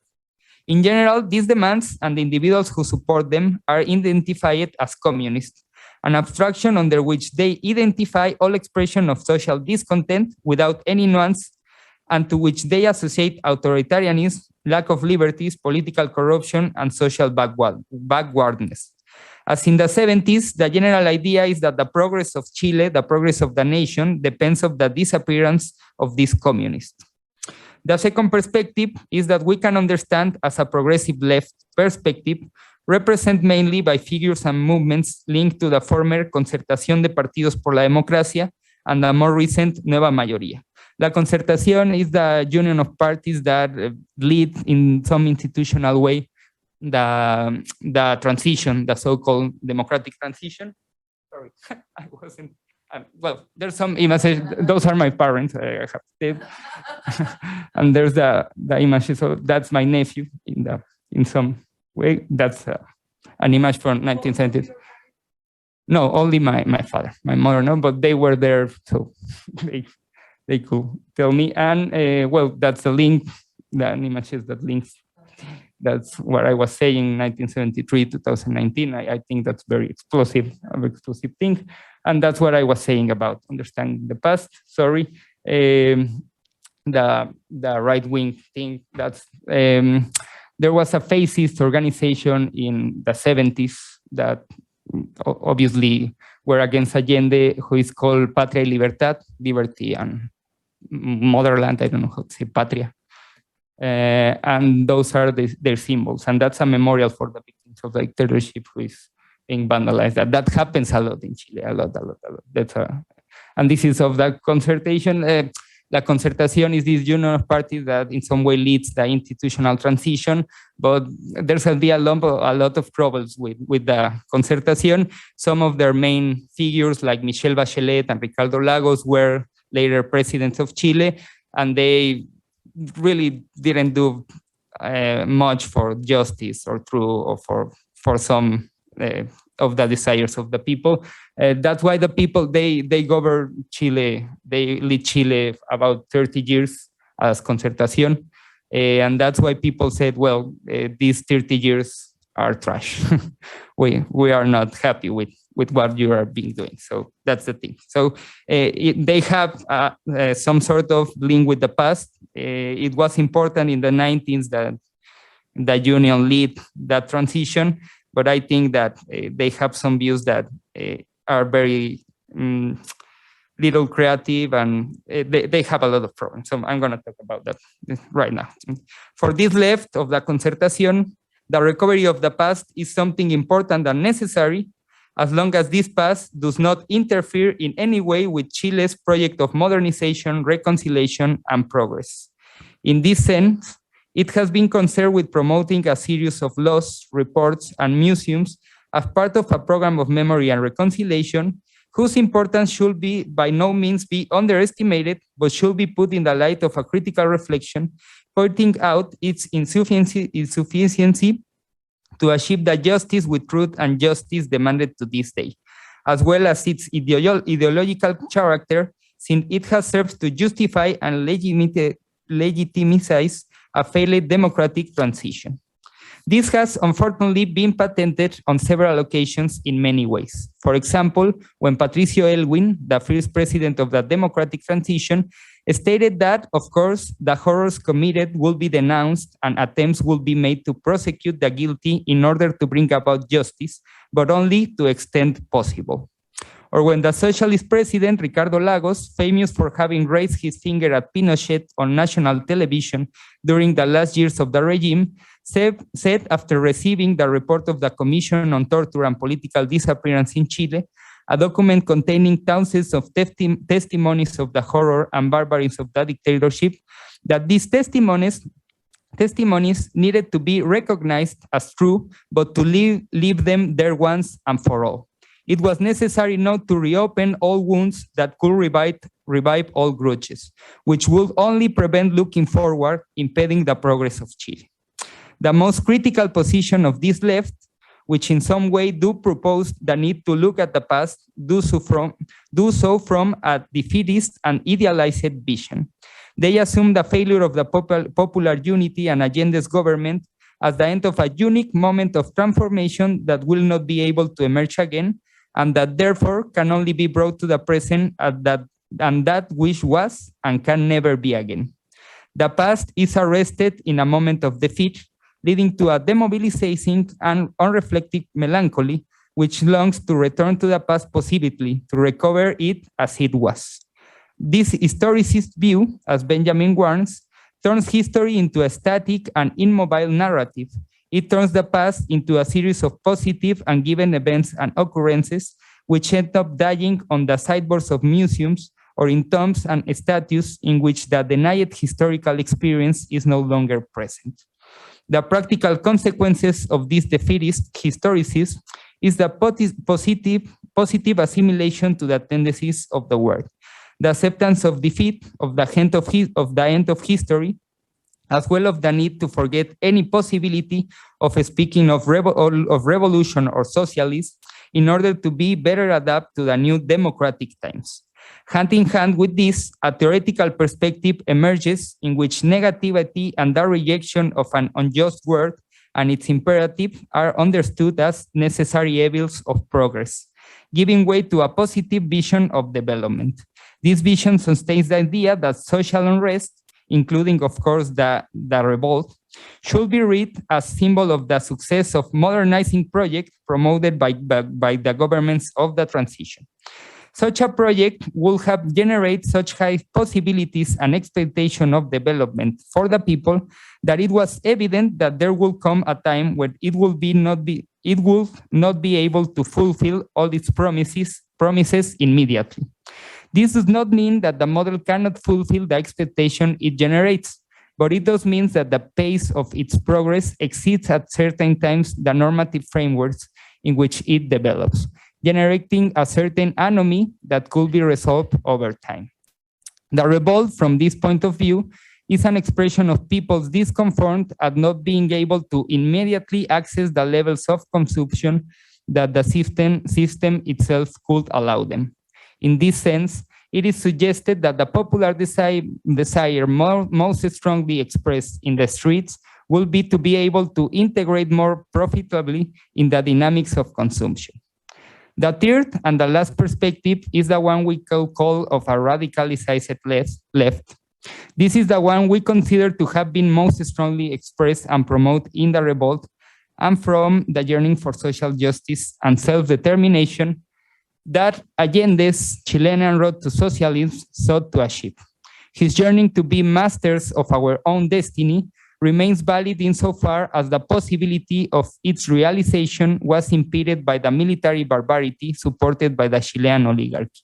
In general, these demands and the individuals who support them are identified as communists, an abstraction under which they identify all expression of social discontent without any nuance, and to which they associate authoritarianism, lack of liberties, political corruption, and social backwardness. As in the 70s, the general idea is that the progress of Chile, the progress of the nation, depends on the disappearance of these communists. The second perspective is that we can understand as a progressive left perspective, represented mainly by figures and movements linked to the former Concertación de Partidos por la Democracia and the more recent Nueva Mayoría. La Concertación is the union of parties that lead in some institutional way the transition, the so-called democratic transition. Sorry, I wasn't. Well, there's some images. Those are my parents. I have to and there's the image. So that's my nephew in some way. That's an image from 1970s. No, only my father, my mother, no, but they were there, so they could tell me. And well, that's a link. The image is that links. That's what I was saying, 1973, 2019. I think that's very explosive thing. And that's what I was saying about understanding the past. Sorry. The right-wing thing, that's there was a fascist organization in the 70s that obviously were against Allende, who is called Patria y Libertad, liberty and motherland, I don't know how to say, patria. And those are their symbols, and that's a memorial for the victims of the dictatorship who is being vandalized. That happens a lot in Chile, a lot. That's and this is of the concertation. La Concertación is this union of parties that in some way leads the institutional transition, but there's going to be a lot of troubles with the Concertación. Some of their main figures like Michelle Bachelet and Ricardo Lagos were later presidents of Chile, and they really didn't do much for justice or for some of the desires of the people. That's why the people, they govern Chile, they lead Chile about 30 years as Concertación. And that's why people said, well, these 30 years are trash. we are not happy with what you are being doing. So that's the thing. So they have some sort of link with the past. It was important in the 90s that the union lead that transition, but I think that they have some views that are very little creative, and they have a lot of problems. So I'm going to talk about that right now. For this left of the Concertación, the recovery of the past is something important and necessary, as long as this past does not interfere in any way with Chile's project of modernization, reconciliation, and progress. In this sense, it has been concerned with promoting a series of laws, reports, and museums as part of a program of memory and reconciliation, whose importance should be by no means be underestimated, but should be put in the light of a critical reflection, pointing out its insufficiency to achieve the justice with truth and justice demanded to this day, as well as its ideological character, since it has served to justify and legitimize a failed democratic transition. This has unfortunately been patented on several occasions in many ways. For example, when Patricio Elwin, the first president of the democratic transition, stated that, of course, the horrors committed will be denounced and attempts will be made to prosecute the guilty in order to bring about justice, but only to extent possible. or when the socialist president, Ricardo Lagos, famous for having raised his finger at Pinochet on national television during the last years of the regime, said after receiving the report of the Commission on Torture and Political Disappearance in Chile, a document containing thousands of testimonies of the horror and barbarism of the dictatorship, that these testimonies needed to be recognized as true, but to leave them there once and for all. It was necessary not to reopen all wounds that could revive all grudges, which would only prevent looking forward, impeding the progress of Chile. The most critical position of this left, which in some way do propose the need to look at the past, do so from a defeatist and idealized vision. They assume the failure of the popular unity and Allende's government as the end of a unique moment of transformation that will not be able to emerge again, and that therefore can only be brought to the present and that which was and can never be again. The past is arrested in a moment of defeat, leading to a demobilizing and unreflective melancholy, which longs to return to the past positively, to recover it as it was. This historicist view, as Benjamin warns, turns history into a static and immobile narrative. It turns the past into a series of positive and given events and occurrences which end up dying on the sideboards of museums or in tombs and statues in which the denied historical experience is no longer present. The practical consequences of this defeatist historicism is the positive assimilation to the tendencies of the world, the acceptance of defeat, of the end of history, as well as the need to forget any possibility of speaking of revolution or socialism in order to be better adapted to the new democratic times. Hand in hand with this, a theoretical perspective emerges in which negativity and the rejection of an unjust world and its imperative are understood as necessary evils of progress, giving way to a positive vision of development. This vision sustains the idea that social unrest, including, of course, the revolt, should be read as symbol of the success of modernizing projects promoted by the governments of the transition. Such a project will have generate such high possibilities and expectation of development for the people that it was evident that there will come a time when it will not be able to fulfill all its promises immediately. This does not mean that the model cannot fulfill the expectation it generates, but it does mean that the pace of its progress exceeds at certain times the normative frameworks in which it develops, generating a certain anomy that could be resolved over time. The revolt, from this point of view, is an expression of people's discomfort at not being able to immediately access the levels of consumption that the system itself could allow them. In this sense, it is suggested that the popular desire most strongly expressed in the streets will be to be able to integrate more profitably in the dynamics of consumption. The third and the last perspective is the one we call of a radicalized left. This is the one we consider to have been most strongly expressed and promoted in the revolt and from the yearning for social justice and self-determination that Allende's Chilean road to socialism sought to achieve. His yearning to be masters of our own destiny remains valid insofar as the possibility of its realization was impeded by the military barbarity supported by the Chilean oligarchy.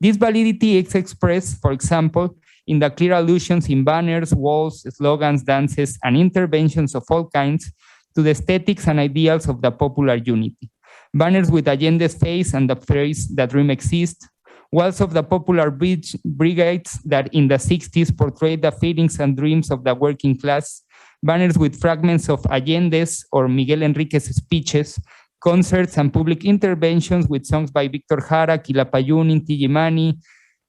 This validity is expressed, for example, in the clear allusions in banners, walls, slogans, dances, and interventions of all kinds to the aesthetics and ideals of the popular unity. Banners with Allende's face and the phrase "that dream exists," walls of the popular brigades that in the 60s portrayed the feelings and dreams of the working class, banners with fragments of Allende's or Miguel Enrique's speeches, concerts and public interventions with songs by Víctor Jara, Quilapayún, Inti Illimani,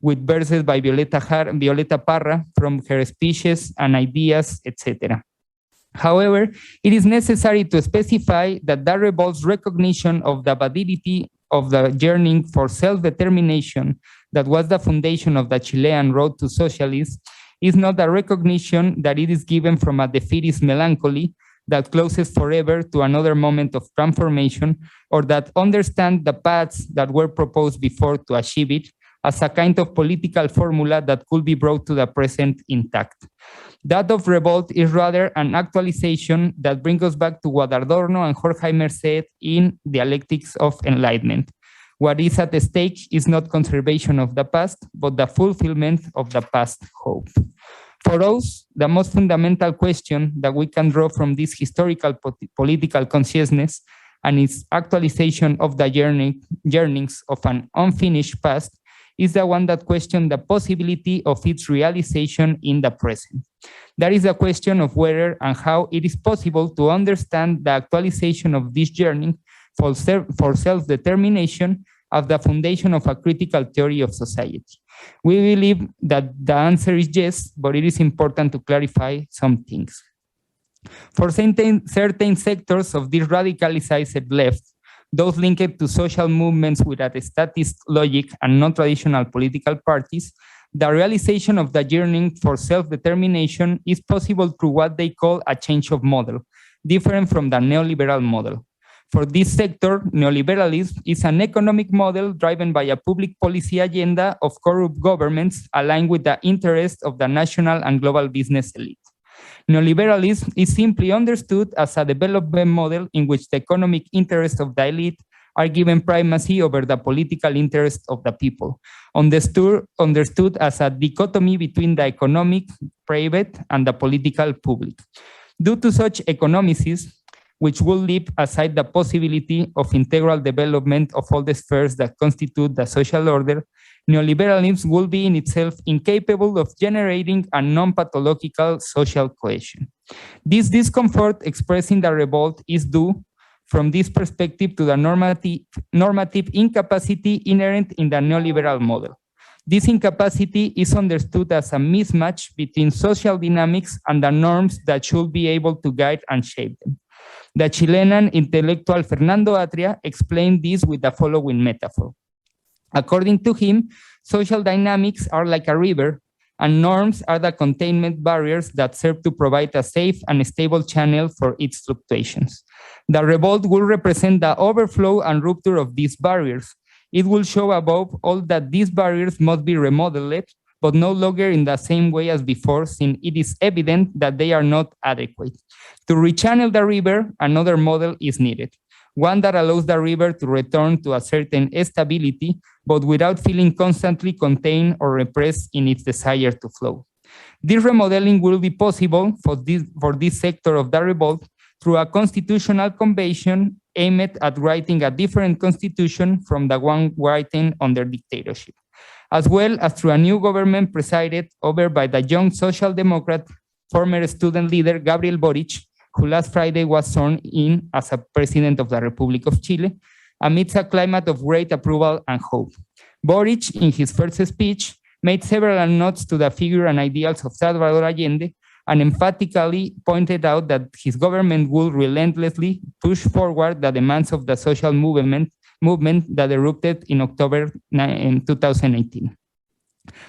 with verses by Violeta Parra from her speeches and ideas, etc. However, it is necessary to specify that the revolt's recognition of the validity of the yearning for self-determination that was the foundation of the Chilean road to socialism is not a recognition that it is given from a defeatist melancholy, that closes forever to another moment of transformation, or that understand the paths that were proposed before to achieve it as a kind of political formula that could be brought to the present intact. That of revolt is rather an actualization that brings us back to what Adorno and Horkheimer said in Dialectics of Enlightenment. What is at stake is not conservation of the past, but the fulfillment of the past hope. For us, the most fundamental question that we can draw from this historical political consciousness and its actualization of the yearnings of an unfinished past is the one that questions the possibility of its realization in the present. That is the question of whether and how it is possible to understand the actualization of this yearning for self-determination as the foundation of a critical theory of society. We believe that the answer is yes, but it is important to clarify some things. For certain sectors of this radicalized left, those linked to social movements with a statist logic and non-traditional political parties, the realization of the yearning for self-determination is possible through what they call a change of model, different from the neoliberal model. For this sector, neoliberalism is an economic model driven by a public policy agenda of corrupt governments aligned with the interests of the national and global business elite. Neoliberalism is simply understood as a development model in which the economic interests of the elite are given primacy over the political interests of the people, understood as a dichotomy between the economic, private, and the political public. Due to such economicism, which will leave aside the possibility of integral development of all the spheres that constitute the social order, neoliberalism will be in itself incapable of generating a non-pathological social cohesion. This discomfort expressed in the revolt is due, from this perspective, to the normative incapacity inherent in the neoliberal model. This incapacity is understood as a mismatch between social dynamics and the norms that should be able to guide and shape them. The Chilean intellectual Fernando Atria explained this with the following metaphor. According to him, social dynamics are like a river, and norms are the containment barriers that serve to provide a safe and stable channel for its fluctuations. The revolt will represent the overflow and rupture of these barriers. It will show above all that these barriers must be remodeled, but no longer in the same way as before, since it is evident that they are not adequate. To rechannel the river, another model is needed, one that allows the river to return to a certain stability, but without feeling constantly contained or repressed in its desire to flow. This remodeling will be possible for this sector of the revolt through a constitutional convention aimed at writing a different constitution from the one written under dictatorship, as well as through a new government presided over by the young social democrat, former student leader Gabriel Boric, who last Friday was sworn in as a president of the Republic of Chile, amidst a climate of great approval and hope. Boric, in his first speech, made several nods to the figure and ideals of Salvador Allende, and emphatically pointed out that his government will relentlessly push forward the demands of the social movement that erupted in October 2018.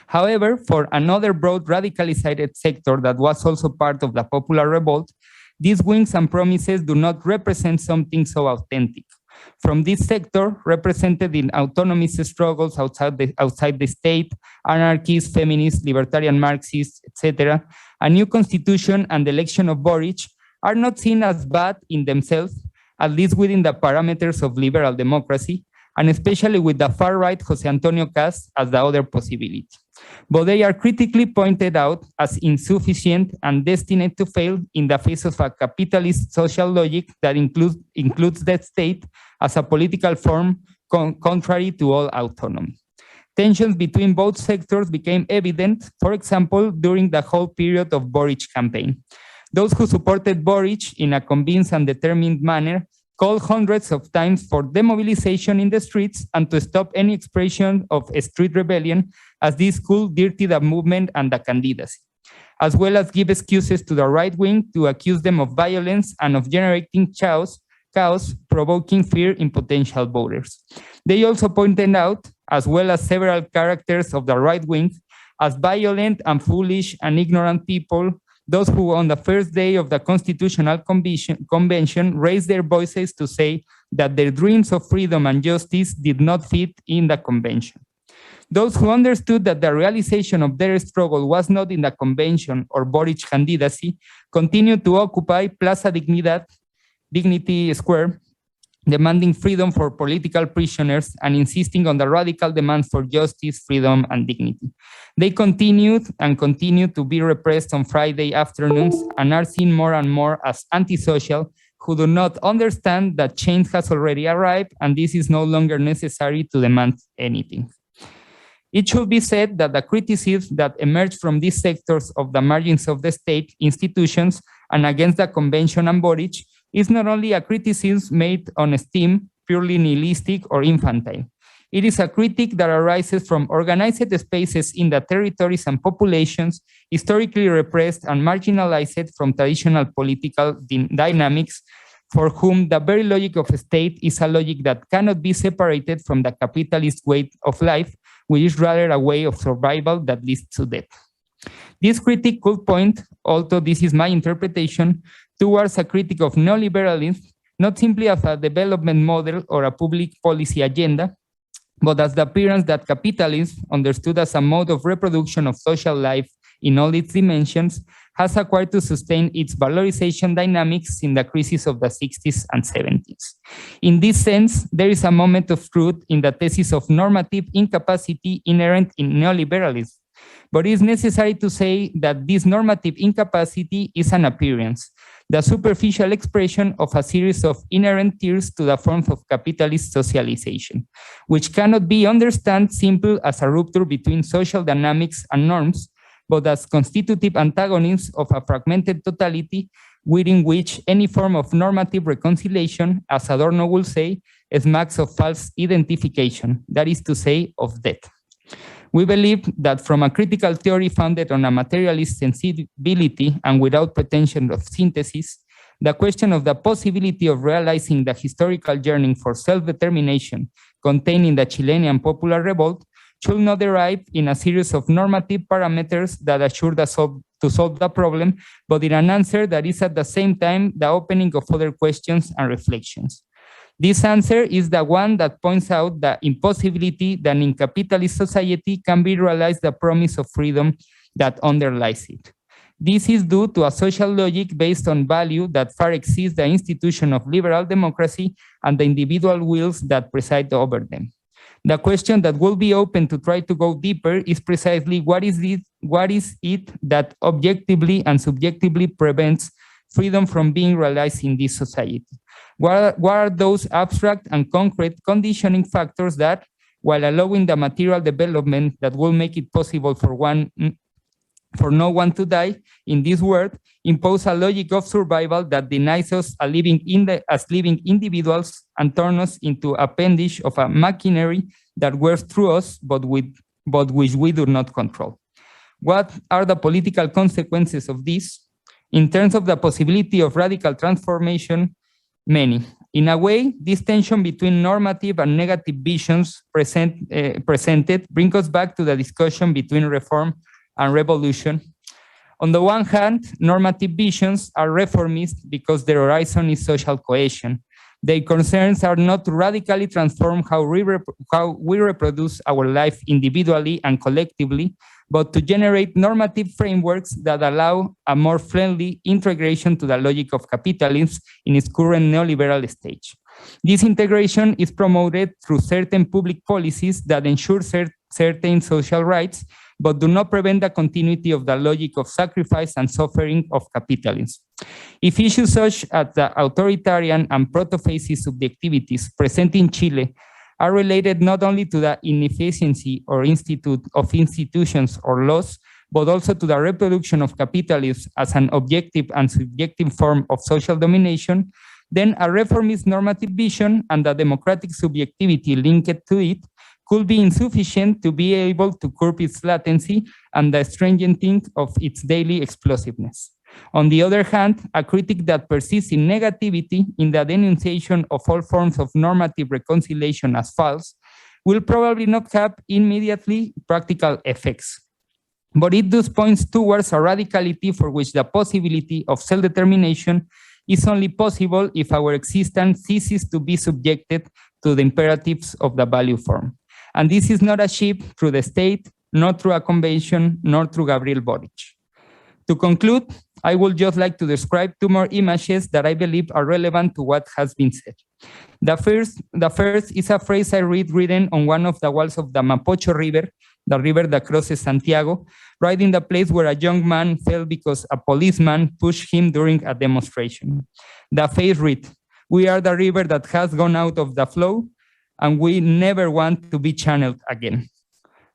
However, for another broad radicalized sector that was also part of the popular revolt, these wings and promises do not represent something so authentic. From this sector, represented in autonomist struggles outside the state, anarchists, feminists, libertarian Marxists, etc., a new constitution and the election of Boric are not seen as bad in themselves, at least within the parameters of liberal democracy, and especially with the far-right José Antonio Cast as the other possibility. But they are critically pointed out as insufficient and destined to fail in the face of a capitalist social logic that includes the state as a political form contrary to all autonomy. Tensions between both sectors became evident, for example, during the whole period of Boric's campaign. Those who supported Boric in a convinced and determined manner called hundreds of times for demobilization in the streets and to stop any expression of a street rebellion, as this could dirty the movement and the candidacy, as well as give excuses to the right wing to accuse them of violence and of generating chaos, provoking fear in potential voters. They also pointed out, as well as several characters of the right wing, as violent and foolish and ignorant people those who on the first day of the Constitutional Convention raised their voices to say that their dreams of freedom and justice did not fit in the convention. Those who understood that the realization of their struggle was not in the convention or Boric candidacy continued to occupy Plaza Dignity Square, demanding freedom for political prisoners and insisting on the radical demands for justice, freedom, and dignity. They continued and continue to be repressed on Friday afternoons and are seen more and more as antisocial, who do not understand that change has already arrived and this is no longer necessary to demand anything. It should be said that the criticism that emerged from these sectors of the margins of the state institutions and against the convention and Boric is not only a criticism made on esteem, purely nihilistic or infantile. It is a critique that arises from organized spaces in the territories and populations historically repressed and marginalized from traditional political dynamics, for whom the very logic of a state is a logic that cannot be separated from the capitalist way of life, which is rather a way of survival that leads to death. This critique could point, although this is my interpretation, towards a critique of neoliberalism, not simply as a development model or a public policy agenda, but as the appearance that capitalism, understood as a mode of reproduction of social life in all its dimensions, has acquired to sustain its valorization dynamics in the crisis of the 60s and 70s. In this sense, there is a moment of truth in the thesis of normative incapacity inherent in neoliberalism. But it is necessary to say that this normative incapacity is an appearance, the superficial expression of a series of inherent tiers to the forms of capitalist socialization, which cannot be understood simply as a rupture between social dynamics and norms, but as constitutive antagonists of a fragmented totality within which any form of normative reconciliation, as Adorno will say, smacks of false identification, that is to say, of death. We believe that from a critical theory founded on a materialist sensibility and without pretension of synthesis, the question of the possibility of realizing the historical yearning for self-determination contained in the Chilean Popular Revolt should not derive in a series of normative parameters that assure to solve the problem, but in an answer that is at the same time the opening of other questions and reflections. This answer is the one that points out the impossibility that in capitalist society can be realized the promise of freedom that underlies it. This is due to a social logic based on value that far exceeds the institution of liberal democracy and the individual wills that preside over them. The question that will be open to try to go deeper is precisely what is it that objectively and subjectively prevents freedom from being realized in this society? What are those abstract and concrete conditioning factors that, while allowing the material development that will make it possible for no one to die in this world, impose a logic of survival that denies us as living individuals and turns us into appendage of a machinery that works through us, but which we do not control. What are the political consequences of this? In terms of the possibility of radical transformation, many. In a way, this tension between normative and negative visions presented brings us back to the discussion between reform and revolution. On the one hand, normative visions are reformist because their horizon is social cohesion. Their concerns are not to radically transform how we reproduce our life individually and collectively, but to generate normative frameworks that allow a more friendly integration to the logic of capitalism in its current neoliberal stage. This integration is promoted through certain public policies that ensure certain social rights, but do not prevent the continuity of the logic of sacrifice and suffering of capitalism. If issues such as the authoritarian and proto-fascist subjectivities present in Chile are related not only to the inefficiency or institutions or laws, but also to the reproduction of capitalism as an objective and subjective form of social domination, then a reformist normative vision and the democratic subjectivity linked to it could be insufficient to be able to curb its latency and the stringency of its daily explosiveness. On the other hand, a critic that persists in negativity in the denunciation of all forms of normative reconciliation as false will probably not have immediately practical effects. but it thus points towards a radicality for which the possibility of self-determination is only possible if our existence ceases to be subjected to the imperatives of the value form. And this is not achieved through the state, not through a convention, nor through Gabriel Boric. To conclude, I would just like to describe two more images that I believe are relevant to what has been said. The first is a phrase I read written on one of the walls of the Mapocho River, the river that crosses Santiago, right in the place where a young man fell because a policeman pushed him during a demonstration. The phrase read, "We are the river that has gone out of the flow, and we never want to be channeled again."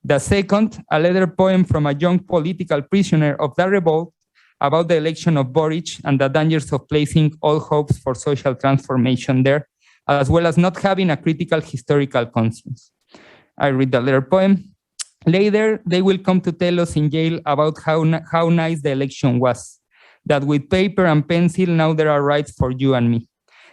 The second, a letter poem from a young political prisoner of the revolt about the election of Boric and the dangers of placing all hopes for social transformation there, as well as not having a critical historical conscience. I read the letter poem. Later, they will come to tell us in jail about how nice the election was, that with paper and pencil, now there are rights for you and me.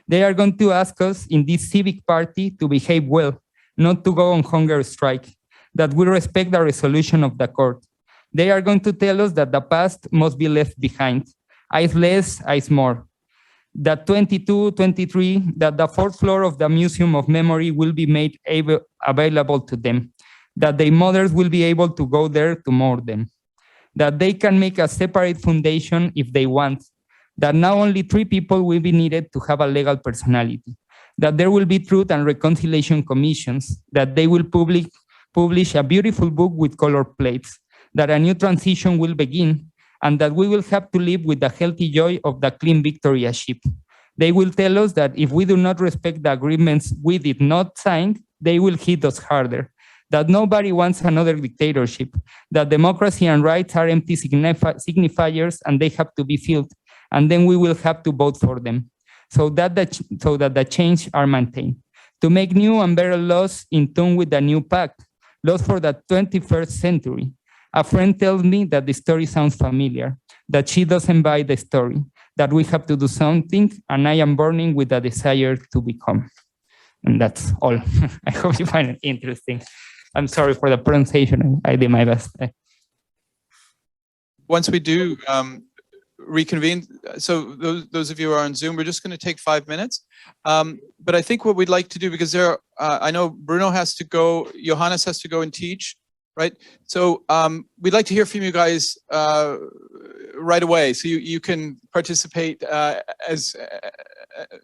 They are going to ask us in this civic party to behave well, not to go on hunger strike, that we respect the resolution of the court. They are going to tell us that the past must be left behind. Ice less, ice more. That 22, 23, that the fourth floor of the Museum of Memory will be made available to them. That their mothers will be able to go there to mourn them. That they can make a separate foundation if they want. That now only 3 people will be needed to have a legal personality. That there will be truth and reconciliation commissions. That they will publish a beautiful book with color plates. That a new transition will begin, and that we will have to live with the healthy joy of the clean victory achieved. They will tell us that if we do not respect the agreements we did not sign, they will hit us harder. That nobody wants another dictatorship, that democracy and rights are empty signifiers and they have to be filled, and then we will have to vote for them, so that the change are maintained. To make new and better laws in tune with the new pact, laws for the 21st century. A friend tells me that the story sounds familiar, that she doesn't buy the story, that we have to do something, and I am burning with a desire to become. And that's all. I hope you find it interesting. I'm sorry for the pronunciation. I did my best. Once we do reconvene, so those of you who are on Zoom, we're just going to take 5 minutes. But I think what we'd like to do, because there are, I know Bruno has to go, Johannes has to go and teach, right? So we'd like to hear from you guys right away, so you can participate as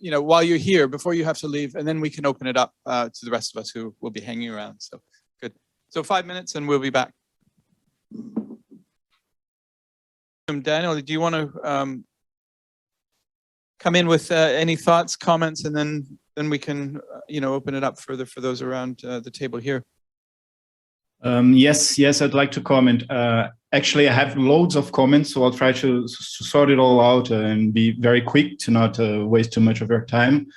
you know, while you're here, before you have to leave, and then we can open it up to the rest of us who will be hanging around. So good. So 5 minutes, and we'll be back. Daniel, do you want to come in with any thoughts, comments, and then we can you know, open it up further for those around the table here. Yes, I'd like to comment. Actually, I have loads of comments, so I'll try to sort it all out and be very quick to not waste too much of your time.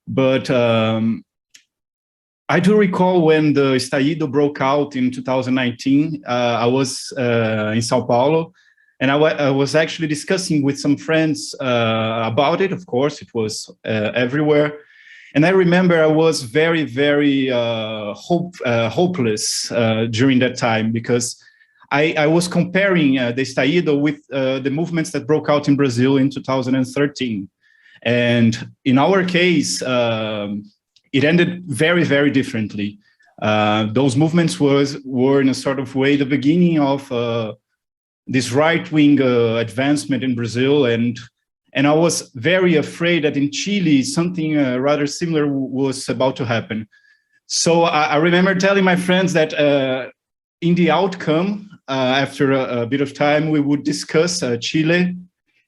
But I do recall when the estallido broke out in 2019, I was in Sao Paulo, and I was actually discussing with some friends about it. Of course, it was everywhere. And I remember I was very, very hopeless during that time, because I was comparing the estallido with the movements that broke out in Brazil in 2013. And in our case, it ended very, very differently. Those movements were in a sort of way the beginning of this right-wing advancement in Brazil, and I was very afraid that in Chile something rather similar was about to happen. So I remember telling my friends that in the outcome, after a bit of time, we would discuss Chile,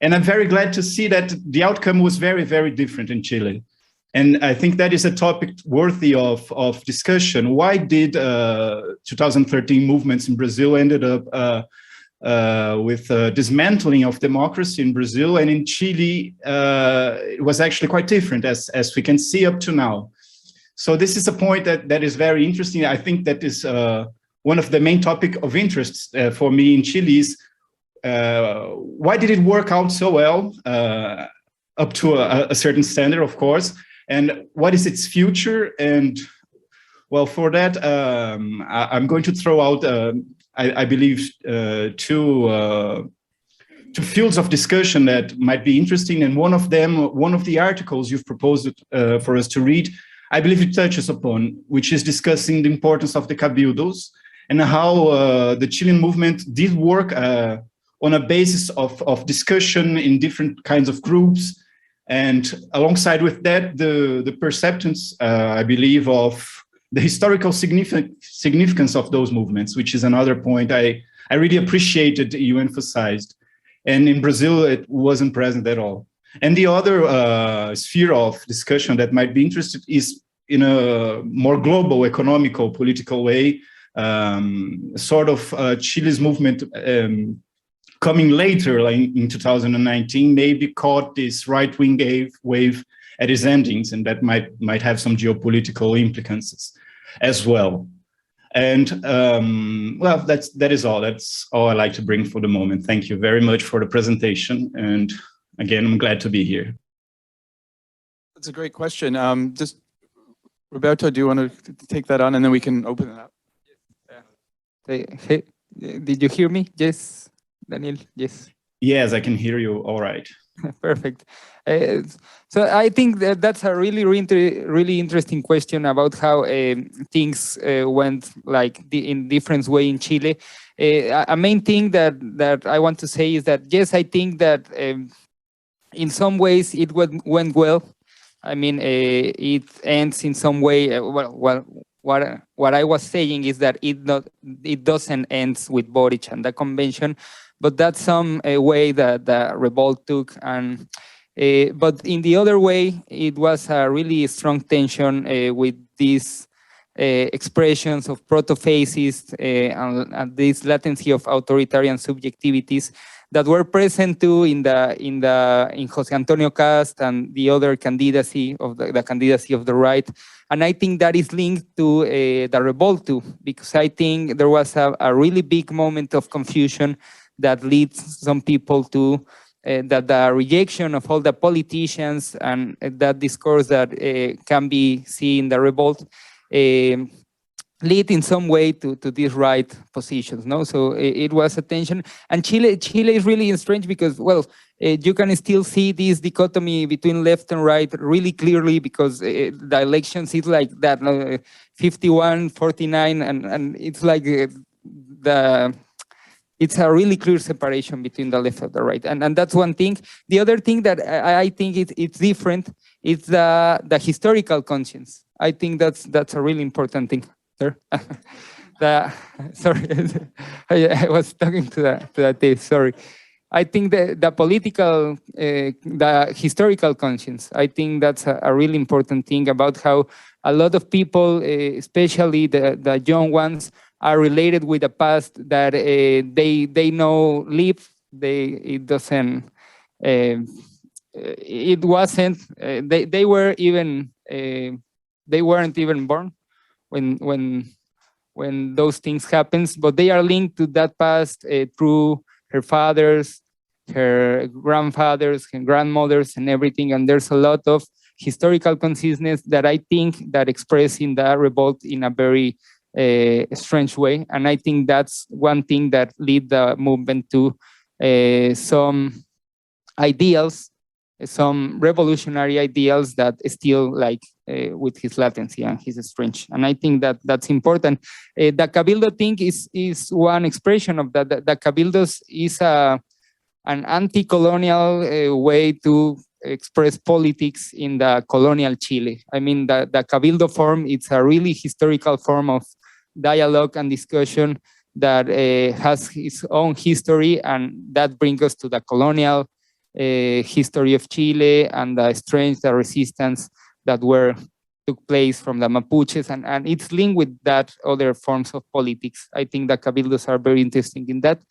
and I'm very glad to see that the outcome was very, very different in Chile. And I think that is a topic worthy of discussion. Why did 2013 movements in Brazil ended up with dismantling of democracy in Brazil, and in Chile it was actually quite different, as we can see up to now. So this is a point that is very interesting. I think that is one of the main topic of interest for me in Chile is why did it work out so well up to a certain standard, of course, and what is its future? And well, for that I'm going to throw out I believe, two fields of discussion that might be interesting. And one of them, one of the articles you've proposed for us to read, I believe it touches upon, which is discussing the importance of the cabildos and how the Chilean movement did work on a basis of discussion in different kinds of groups. And alongside with that, the perceptions, I believe, of the historical significance of those movements, which is another point I really appreciated you emphasized. And in Brazil, it wasn't present at all. And the other sphere of discussion that might be interested is in a more global, economical, political way, sort of Chile's movement coming later, like in 2019, maybe caught this right-wing wave at its endings, and that might have some geopolitical implications as well. And well, that is all. That's all I like to bring for the moment. Thank you very much for the presentation. And again, I'm glad to be here. That's a great question. Just Roberto, do you want to take that on, and then we can open it up? Hey, did you hear me? Yes, Daniel. Yes. Yes, I can hear you. All right. Perfect. So I think that's a really interesting question about how things went like in different way in Chile. A main thing that I want to say is that yes, I think that in some ways it went well. I mean, it ends in some way. Well, what I was saying is that it doesn't end with Boric and the convention, but that's some way that the revolt took. And but in the other way, it was a really strong tension with these expressions of proto-fascist and this latency of authoritarian subjectivities that were present too in Jose Antonio Cast and the other candidacy of the candidacy of the right. And I think that is linked to the revolt too, because I think there was a really big moment of confusion that leads some people to that the rejection of all the politicians and that discourse that can be seen in the revolt lead in some way to these right positions. No, so it was a tension, and Chile is really strange because, well, you can still see this dichotomy between left and right really clearly, because the elections is like that, 51-49, and it's like it's a really clear separation between the left and the right, and that's one thing. The other thing that I think it's different is the historical conscience. I think that's a really important thing. Sir, sorry, I was talking to that tape. Sorry. I think the political, the historical conscience, I think that's a really important thing about how a lot of people, especially the young ones, are related with the past that they know live. It doesn't. It wasn't. They were even. They weren't even born when those things happens, but they are linked to that past through her fathers, her grandfathers, her grandmothers, and everything. And there's a lot of historical consciousness that I think that expressed in the revolt in a very strange way. And I think that's one thing that lead the movement to some ideals, some revolutionary ideals that still like with his latency and his strange. And I think that that's important. The Cabildo thing is one expression of that. The Cabildos is an anti-colonial way to express politics in the colonial Chile. I mean, the Cabildo form, it's a really historical form of dialogue and discussion that has its own history, and that brings us to the colonial history of Chile and the strength, the resistance that took place from the Mapuches, and it's linked with that other forms of politics. I think the Cabildos are very interesting in that.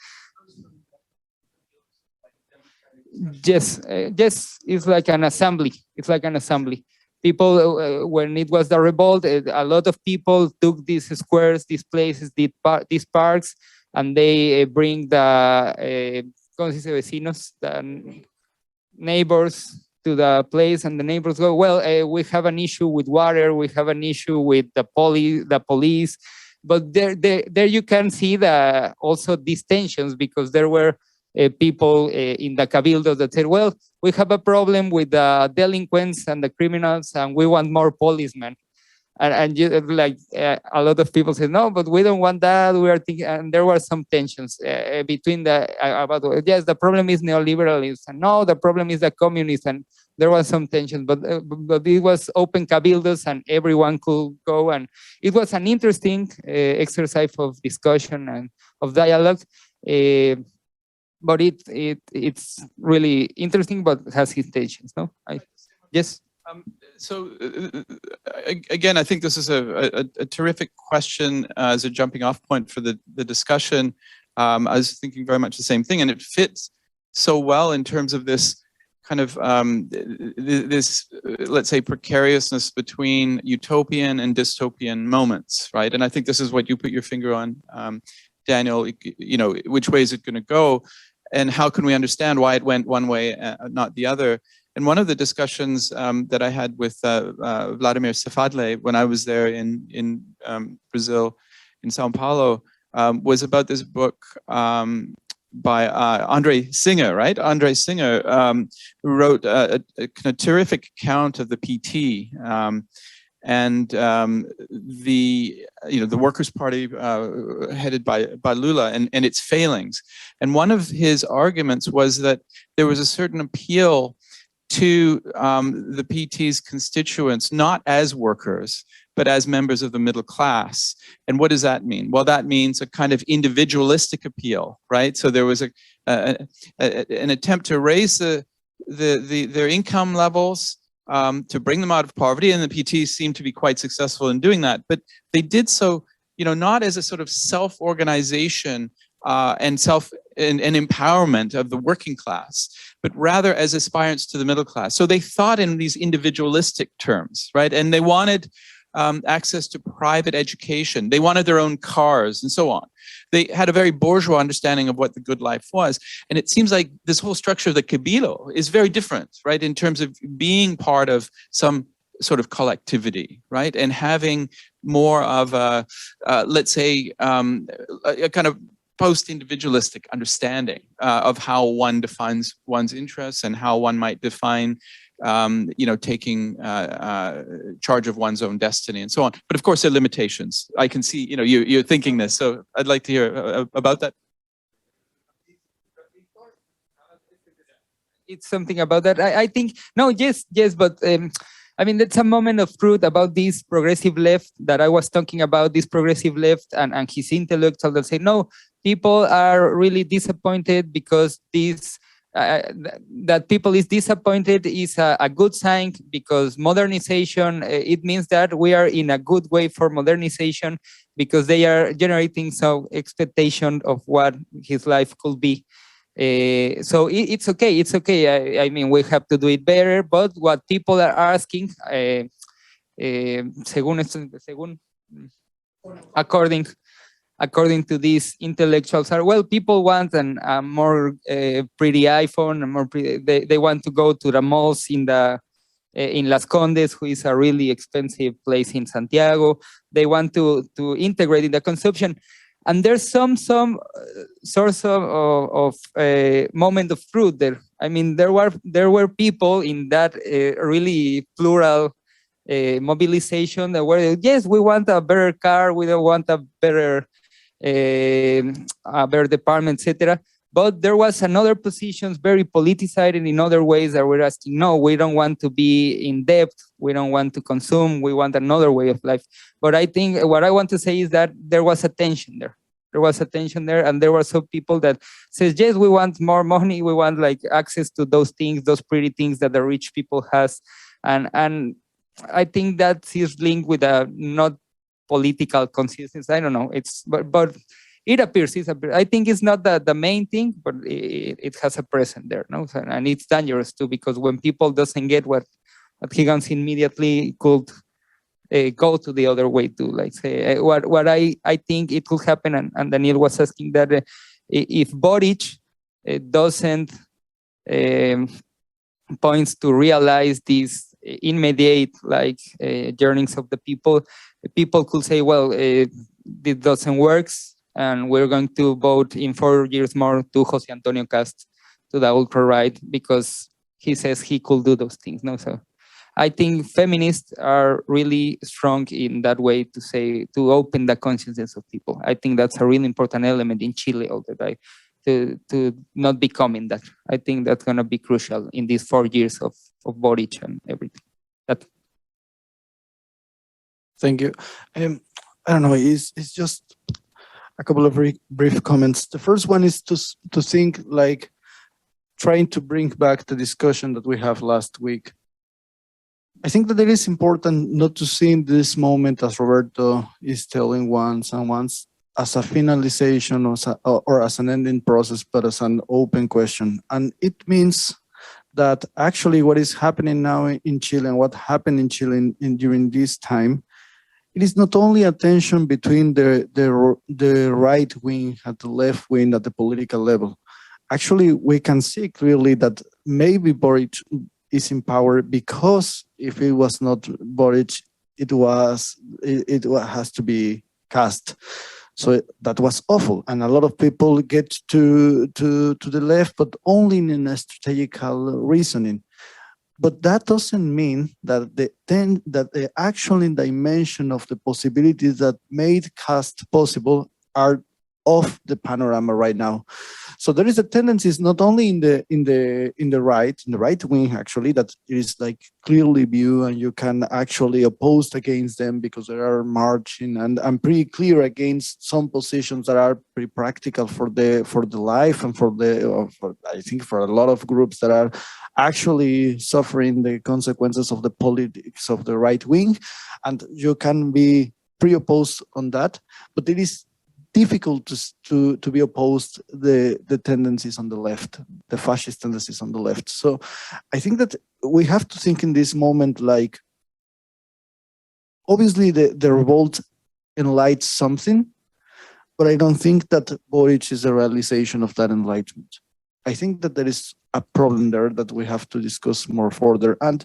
Yes, it's like an assembly. It's like an assembly. People, when it was the revolt, a lot of people took these squares, these places, these parks, and they bring the ¿cómo se dice vecinos? The neighbors to the place, and the neighbors go, well, we have an issue with water, we have an issue with the police, But there you can see also these tensions, because there were people in the cabildo that said, well, we have a problem with the delinquents and the criminals, and we want more policemen. And you, like a lot of people said, no, but we don't want that. We are thinking, and there were some tensions between about, yes, the problem is neoliberalism. No, the problem is the communism. And there was some tension, but it was open cabildos and everyone could go. And it was an interesting exercise of discussion and of dialogue. But it's really interesting, but has its tensions, no? Yes. So again, I think this is a terrific question as a jumping off point for the discussion. I was thinking very much the same thing, and it fits so well in terms of this kind of this, let's say, precariousness between utopian and dystopian moments, right? And I think this is what you put your finger on, Daniel. You know, which way is it going to go, and how can we understand why it went one way, not the other? And one of the discussions that I had with Vladimir Safadle when I was there in Brazil, in Sao Paulo, was about this book by Andre Singer, right? Andre Singer, who wrote a kind of terrific account of the PT and the Workers' Party headed by Lula and its failings. And one of his arguments was that there was a certain appeal to the PT's constituents, not as workers, but as members of the middle class. And what does that mean? Well, that means a kind of individualistic appeal, right? So there was an attempt to raise their income levels, to bring them out of poverty, and the PTs seemed to be quite successful in doing that. But they did so, not as a sort of self-organization and empowerment of the working class, but rather as aspirants to the middle class. So they thought in these individualistic terms, right? And they wanted access to private education. They wanted their own cars and so on. They had a very bourgeois understanding of what the good life was. And it seems like this whole structure of the Cabildo is very different, right? In terms of being part of some sort of collectivity, right? And having more of a, let's say, a kind of post-individualistic understanding of how one defines one's interests and how one might define, taking charge of one's own destiny and so on. But of course, there are limitations. I can see, you're thinking this, so I'd like to hear about that. It's something about that. I think, no, yes, but I mean, that's a moment of truth about this progressive left that I was talking about, this progressive left and his intellectual that say, no, people are really disappointed because this, that people is disappointed is a good sign, because modernization, it means that we are in a good way for modernization, because they are generating some expectation of what his life could be. So it's okay. I mean, we have to do it better. But what people are asking, according to these intellectuals, are, well, people want a more pretty iPhone, and more they want to go to the malls in Las Condes, who is a really expensive place in Santiago. They want to integrate in the consumption. And there's some source of moment of truth there. I mean, there were people in that really plural mobilization that were, yes, we want a better car, we don't want a better department, etc. But there was another positions very politicized in other ways that were asking, no, we don't want to be in debt, we don't want to consume, we want another way of life. But I think what I want to say is that there was a tension there. There was a tension there, and there were some people that says, yes, we want more money, we want like access to those things, those pretty things that the rich people has. And I think that is linked with a not political consistency. I don't know. But it appears. I think it's not the main thing, but it has a present there, no? And it's dangerous too, because when people doesn't get what he wants immediately, could go to the other way too. Like say what I think it could happen, and Daniel was asking that if Boric doesn't points to realize these immediate like yearnings of the people could say, well, this doesn't work, and we're going to vote in 4 years more to Jose Antonio Cast, to the ultra-right, because he says he could do those things. No, so I think feminists are really strong in that way to say, to open the consciousness of people. I think that's a really important element in Chile all the time, to not becoming that. I think that's going to be crucial in these 4 years of Boric and everything. Thank you. I don't know, it's just a couple of brief comments. The first one is to think like trying to bring back the discussion that we have last week. I think that it is important not to see in this moment, as Roberto is telling once, as a finalization or as an ending process, but as an open question. And it means that actually what is happening now in Chile and what happened in Chile during this time, it is not only a tension between the right wing and the left wing at the political level. Actually, we can see clearly that maybe Boric is in power because if it was not Boric, it has to be Cast. So that was awful, and a lot of people get to the left, but only in a strategical reasoning. But that doesn't mean that the actual dimension of the possibilities that made Cast possible are off the panorama right now. So there is a tendency, not only in the right wing actually, that it is like clearly viewed and you can actually oppose against them because they are marching and pretty clear against some positions that are pretty practical for the life and for I think for a lot of groups that are actually suffering the consequences of the politics of the right wing, and you can be pre-opposed on that, but it is difficult to be opposed the tendencies on the left, the fascist tendencies on the left. So I think that we have to think in this moment, like, obviously the revolt enlightens something, but I don't think that Boric is a realization of that enlightenment. I think that there is a problem there that we have to discuss more further. And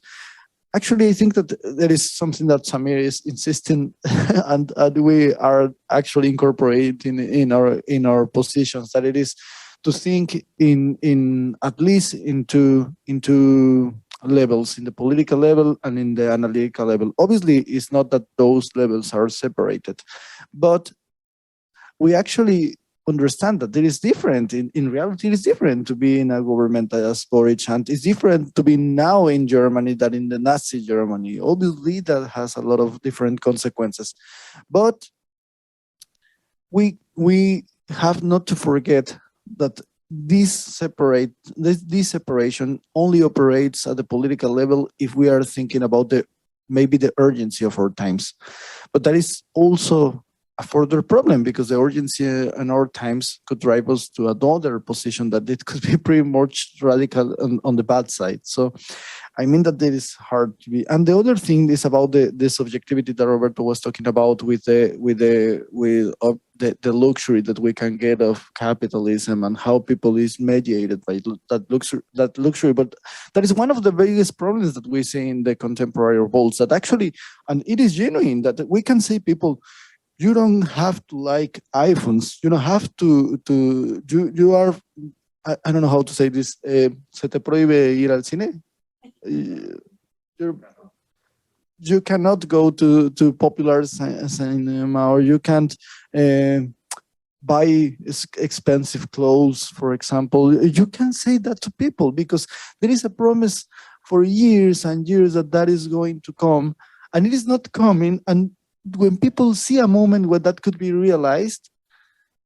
actually, I think that there is something that Samir is insisting, and we are actually incorporating in our positions, that it is to think in at least into levels, in the political level and in the analytical level. Obviously, it's not that those levels are separated, but we actually understand that there is different. In reality, it is different to be in a government as Boric, and it's different to be now in Germany than in the Nazi Germany. Obviously, that has a lot of different consequences. But we have not to forget that this separation only operates at the political level if we are thinking about maybe the urgency of our times. But that is also a further problem, because the urgency in our times could drive us to another position that it could be pretty much radical on the bad side. So I mean that it is hard to be. And the other thing is about the subjectivity that Roberto was talking about with the luxury that we can get of capitalism and how people is mediated by that luxury. But that is one of the biggest problems that we see in the contemporary revolts, that actually, and it is genuine, that we can see people, you don't have to like iPhones. You don't have to you are, I don't know how to say this, se te prohíbe ir al cine? You cannot go to popular cinema, or you can't buy expensive clothes, for example. You can say that to people because there is a promise for years and years that is going to come, and it is not coming. And when people see a moment where that could be realized,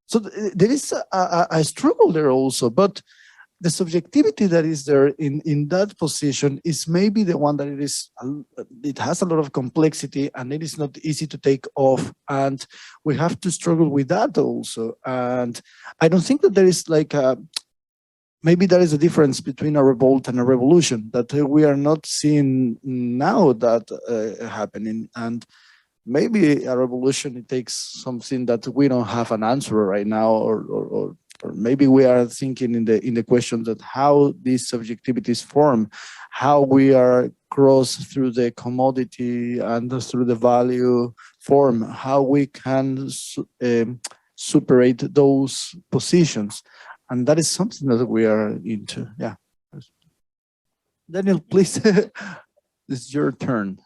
so there is a struggle there also. But the subjectivity that is there in that position is maybe the one that it has a lot of complexity, and it is not easy to take off, and we have to struggle with that also. And I don't think that there is like maybe there is a difference between a revolt and a revolution that we are not seeing now that happening. And maybe a revolution, it takes something that we don't have an answer right now, or maybe we are thinking in the question that how these subjectivities form, how we are crossed through the commodity and through the value form, how we can superate those positions. And that is something that we are into. Yeah. Daniel, please, it's your turn.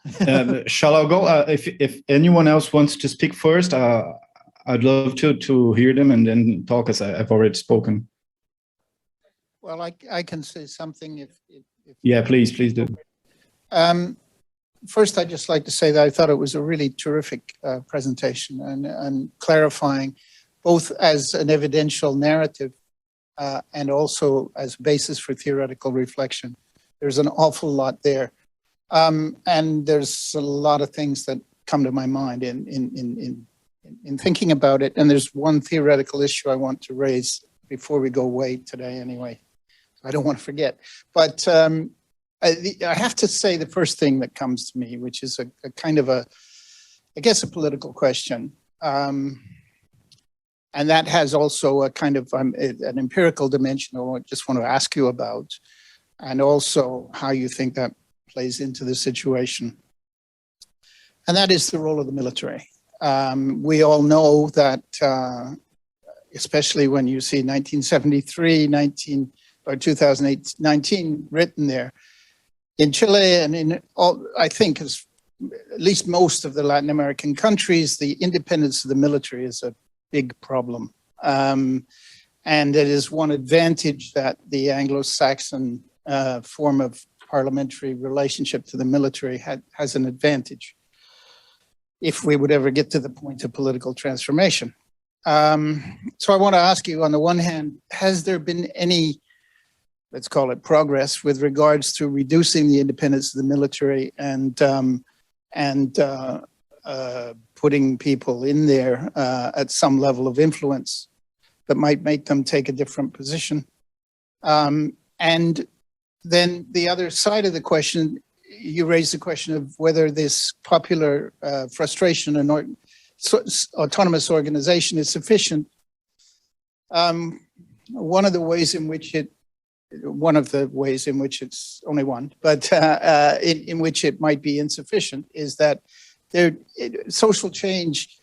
Shall I go? If anyone else wants to speak first, I'd love to hear them and then talk, as I've already spoken. Well, I can say something if Yeah, please do. First, I'd just like to say that I thought it was a really terrific presentation and clarifying, both as an evidential narrative and also as a basis for theoretical reflection. There's an awful lot there. And there's a lot of things that come to my mind in thinking about it. And there's one theoretical issue I want to raise before we go away today anyway. I don't want to forget. But I have to say the first thing that comes to me, which is a kind of I guess a political question. And that has also a kind of an empirical dimension I just want to ask you about, and also how you think that plays into the situation. And that is the role of the military. We all know that, especially when you see 1973, 2019 written there, in Chile and in all, I think, at least most of the Latin American countries, the independence of the military is a big problem. And it is one advantage that the Anglo-Saxon form of parliamentary relationship to the military has an advantage, if we would ever get to the point of political transformation. So I want to ask you, on the one hand, has there been any, let's call it progress, with regards to reducing the independence of the military and putting people in there at some level of influence that might make them take a different position? And then the other side of the question, you raised the question of whether this popular frustration and autonomous organization is sufficient. One of the ways in which it's only one, but in which it might be insufficient, is that social change,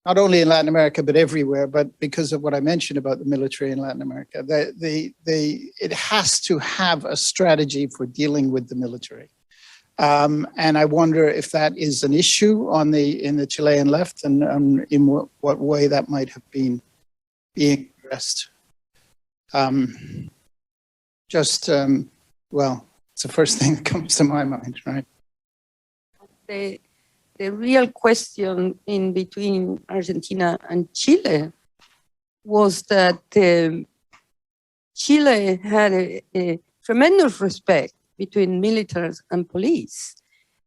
not only in Latin America, but everywhere, but because of what I mentioned about the military in Latin America, it has to have a strategy for dealing with the military. And I wonder if that is an issue in the Chilean left, and in what way that might have been being addressed. Well, it's the first thing that comes to my mind, right? The real question in between Argentina and Chile was that Chile had a tremendous respect between militaries and police.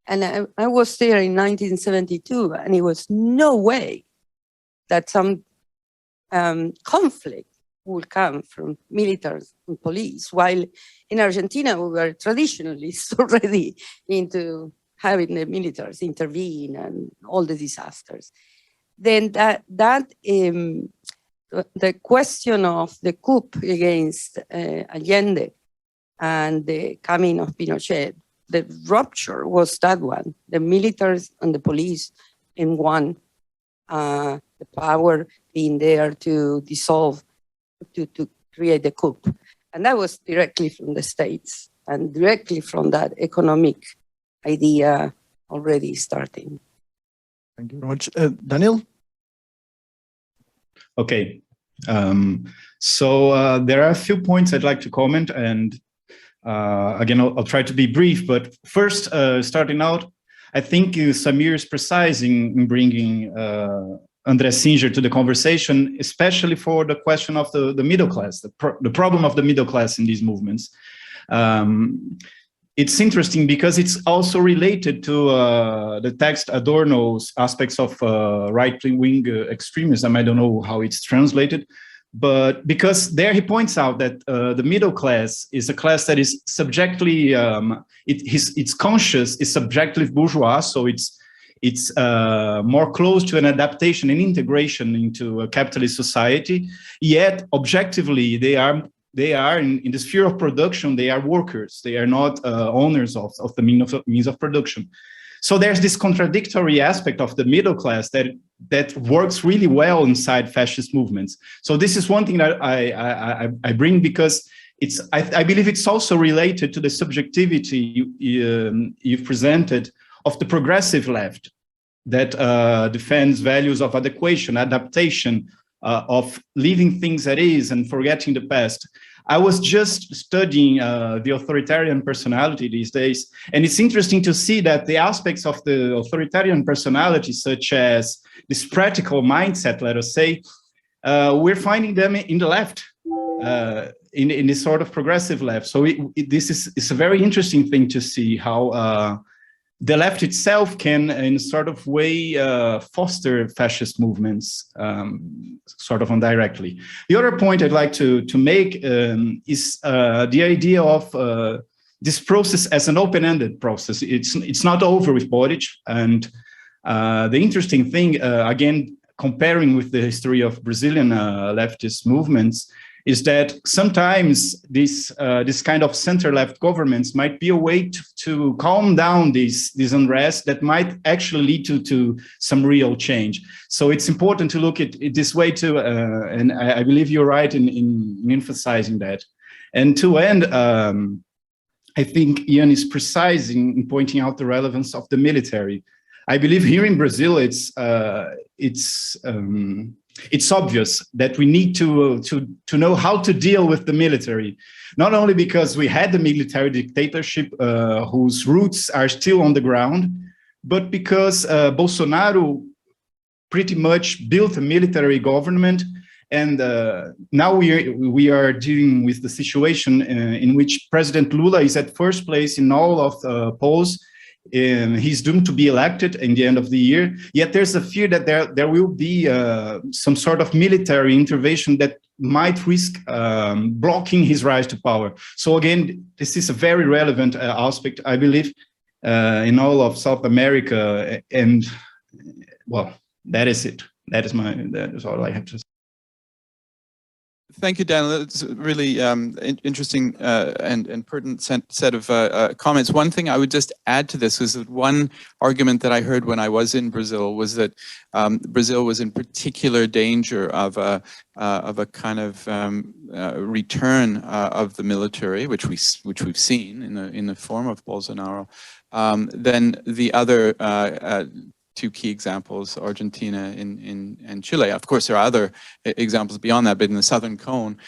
And I was there in 1972, and it was no way that some conflict would come from militaries and police, while in Argentina we were traditionalists already into having the militaries intervene and all the disasters. Then the question of the coup against Allende and the coming of Pinochet, the rupture was that one, the militaries and the police in one, the power being there to dissolve, to create the coup. And that was directly from the States and directly from that economic idea already starting. Thank you very much. Daniel? Okay. So there are a few points I'd like to comment, and again, I'll try to be brief, but first, starting out, I think Samir is precise in bringing André Singer to the conversation, especially for the question of the middle class, the problem of the middle class in these movements. It's interesting because it's also related to the text Adorno's aspects of right-wing extremism. I don't know how it's translated, but because there he points out that the middle class is a class that is subjectively, its conscious is subjectively bourgeois, so it's more close to an adaptation and integration into a capitalist society, yet objectively they are in the sphere of production, they are workers, they are not owners of the means of production. So there's this contradictory aspect of the middle class that works really well inside fascist movements. So this is one thing that I bring because I believe it's also related to the subjectivity you've presented of the progressive left that defends values of adequation, adaptation, of leaving things at ease and forgetting the past. I was just studying the authoritarian personality these days, and it's interesting to see that the aspects of the authoritarian personality, such as this practical mindset, let us say, we're finding them in the left, in this sort of progressive left. So it's a very interesting thing to see how the left itself can, in a sort of way, foster fascist movements, sort of indirectly. The other point I'd like to make is the idea of this process as an open-ended process. It's not over with Boric, and the interesting thing, again, comparing with the history of Brazilian leftist movements, is that sometimes this kind of center-left governments might be a way to calm down this unrest that might actually lead to some real change. So it's important to look at it this way too, and I believe you're right in emphasizing that. And to end, I think Ian is precise in pointing out the relevance of the military. I believe here in Brazil, it's obvious that we need to know how to deal with the military, not only because we had the military dictatorship whose roots are still on the ground, but because Bolsonaro pretty much built a military government, and now we are dealing with the situation in which President Lula is at first place in all of polls. He's doomed to be elected in the end of the year. Yet there's a fear that there will be some sort of military intervention that might risk blocking his rise to power. So again, this is a very relevant aspect, I believe, in all of South America. And well, that is it. That is all I have to say. Thank you, Dan. That's a really interesting and pertinent set of comments. One thing I would just add to this is that one argument that I heard when I was in Brazil was that Brazil was in particular danger of a kind of return of the military, which we've seen in the form of Bolsonaro. Then the other two key examples, Argentina and Chile. Of course, there are other examples beyond that, but in the Southern Cone,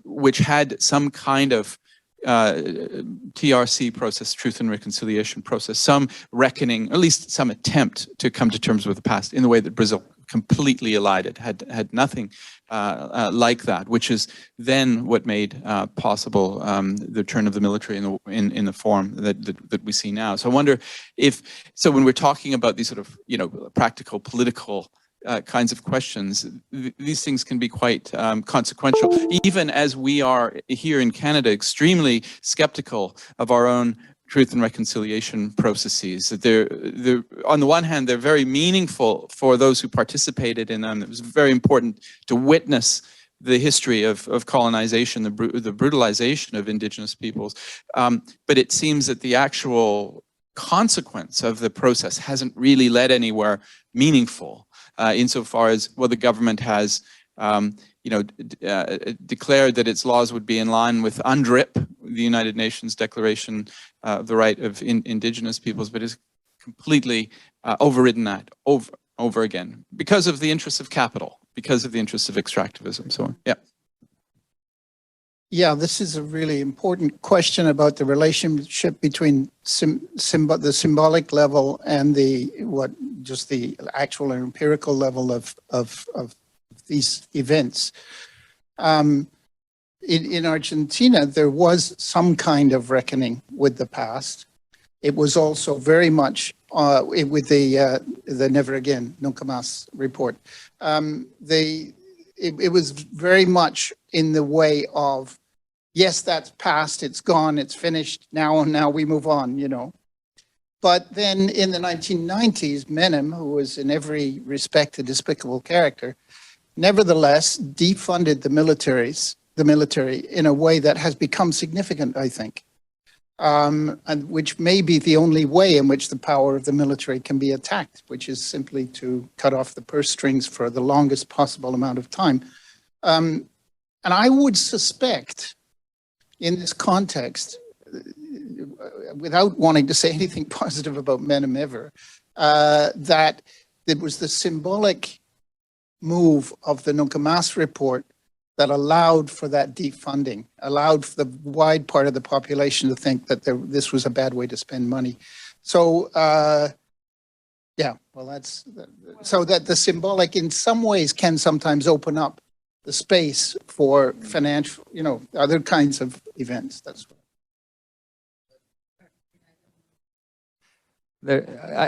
which had some kind of TRC process, truth and reconciliation process, some reckoning, at least some attempt to come to terms with the past in the way that Brazil completely elided, had nothing like that, which is then what made possible the return of the military in the form that we see now. So I wonder so when we're talking about these sort of practical political kinds of questions, these things can be quite consequential, even as we are here in Canada extremely skeptical of our own truth and reconciliation processes. They're, on the one hand, they're very meaningful for those who participated in them. It was very important to witness the history of colonization, the brutalization of indigenous peoples. But it seems that the actual consequence of the process hasn't really led anywhere meaningful, insofar as, well, the government has declared that its laws would be in line with UNDRIP, the United Nations Declaration of the Right of Indigenous Peoples, but has completely overridden that over again because of the interests of capital, because of the interests of extractivism. So, yeah. Yeah, this is a really important question about the relationship between the symbolic level and just the actual and empirical level of these events. In Argentina, there was some kind of reckoning with the past. It was also very much with the Never Again, Nunca Más report. It was very much in the way of, yes, that's past, it's gone, it's finished, now we move on, But then in the 1990s, Menem, who was in every respect a despicable character, nevertheless defunded the military in a way that has become significant, I think. and which may be the only way in which the power of the military can be attacked, which is simply to cut off the purse strings for the longest possible amount of time. And I would suspect in this context, without wanting to say anything positive about Menem ever, that it was the symbolic move of the Nunca Mas report that allowed for that defunding, allowed for the wide part of the population to think that this was a bad way to spend money. So, yeah, well, that's, so that the symbolic in some ways can sometimes open up the space for financial, you know, other kinds of events. That's what.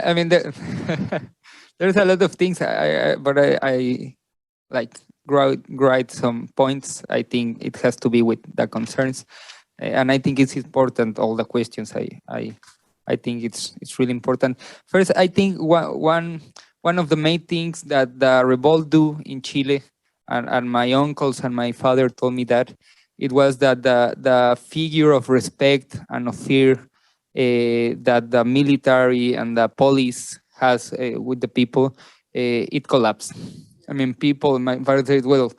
I mean, there's a lot of things, but I like write some points. I think it has to be with the concerns, and I think it's important. All the questions, I think it's really important. First, I think one of the main things that the revolt do in Chile, and my uncles and my father told me that it was that the figure of respect and of fear that the military and the police has with the people, it collapsed. I mean, people, my father said, well,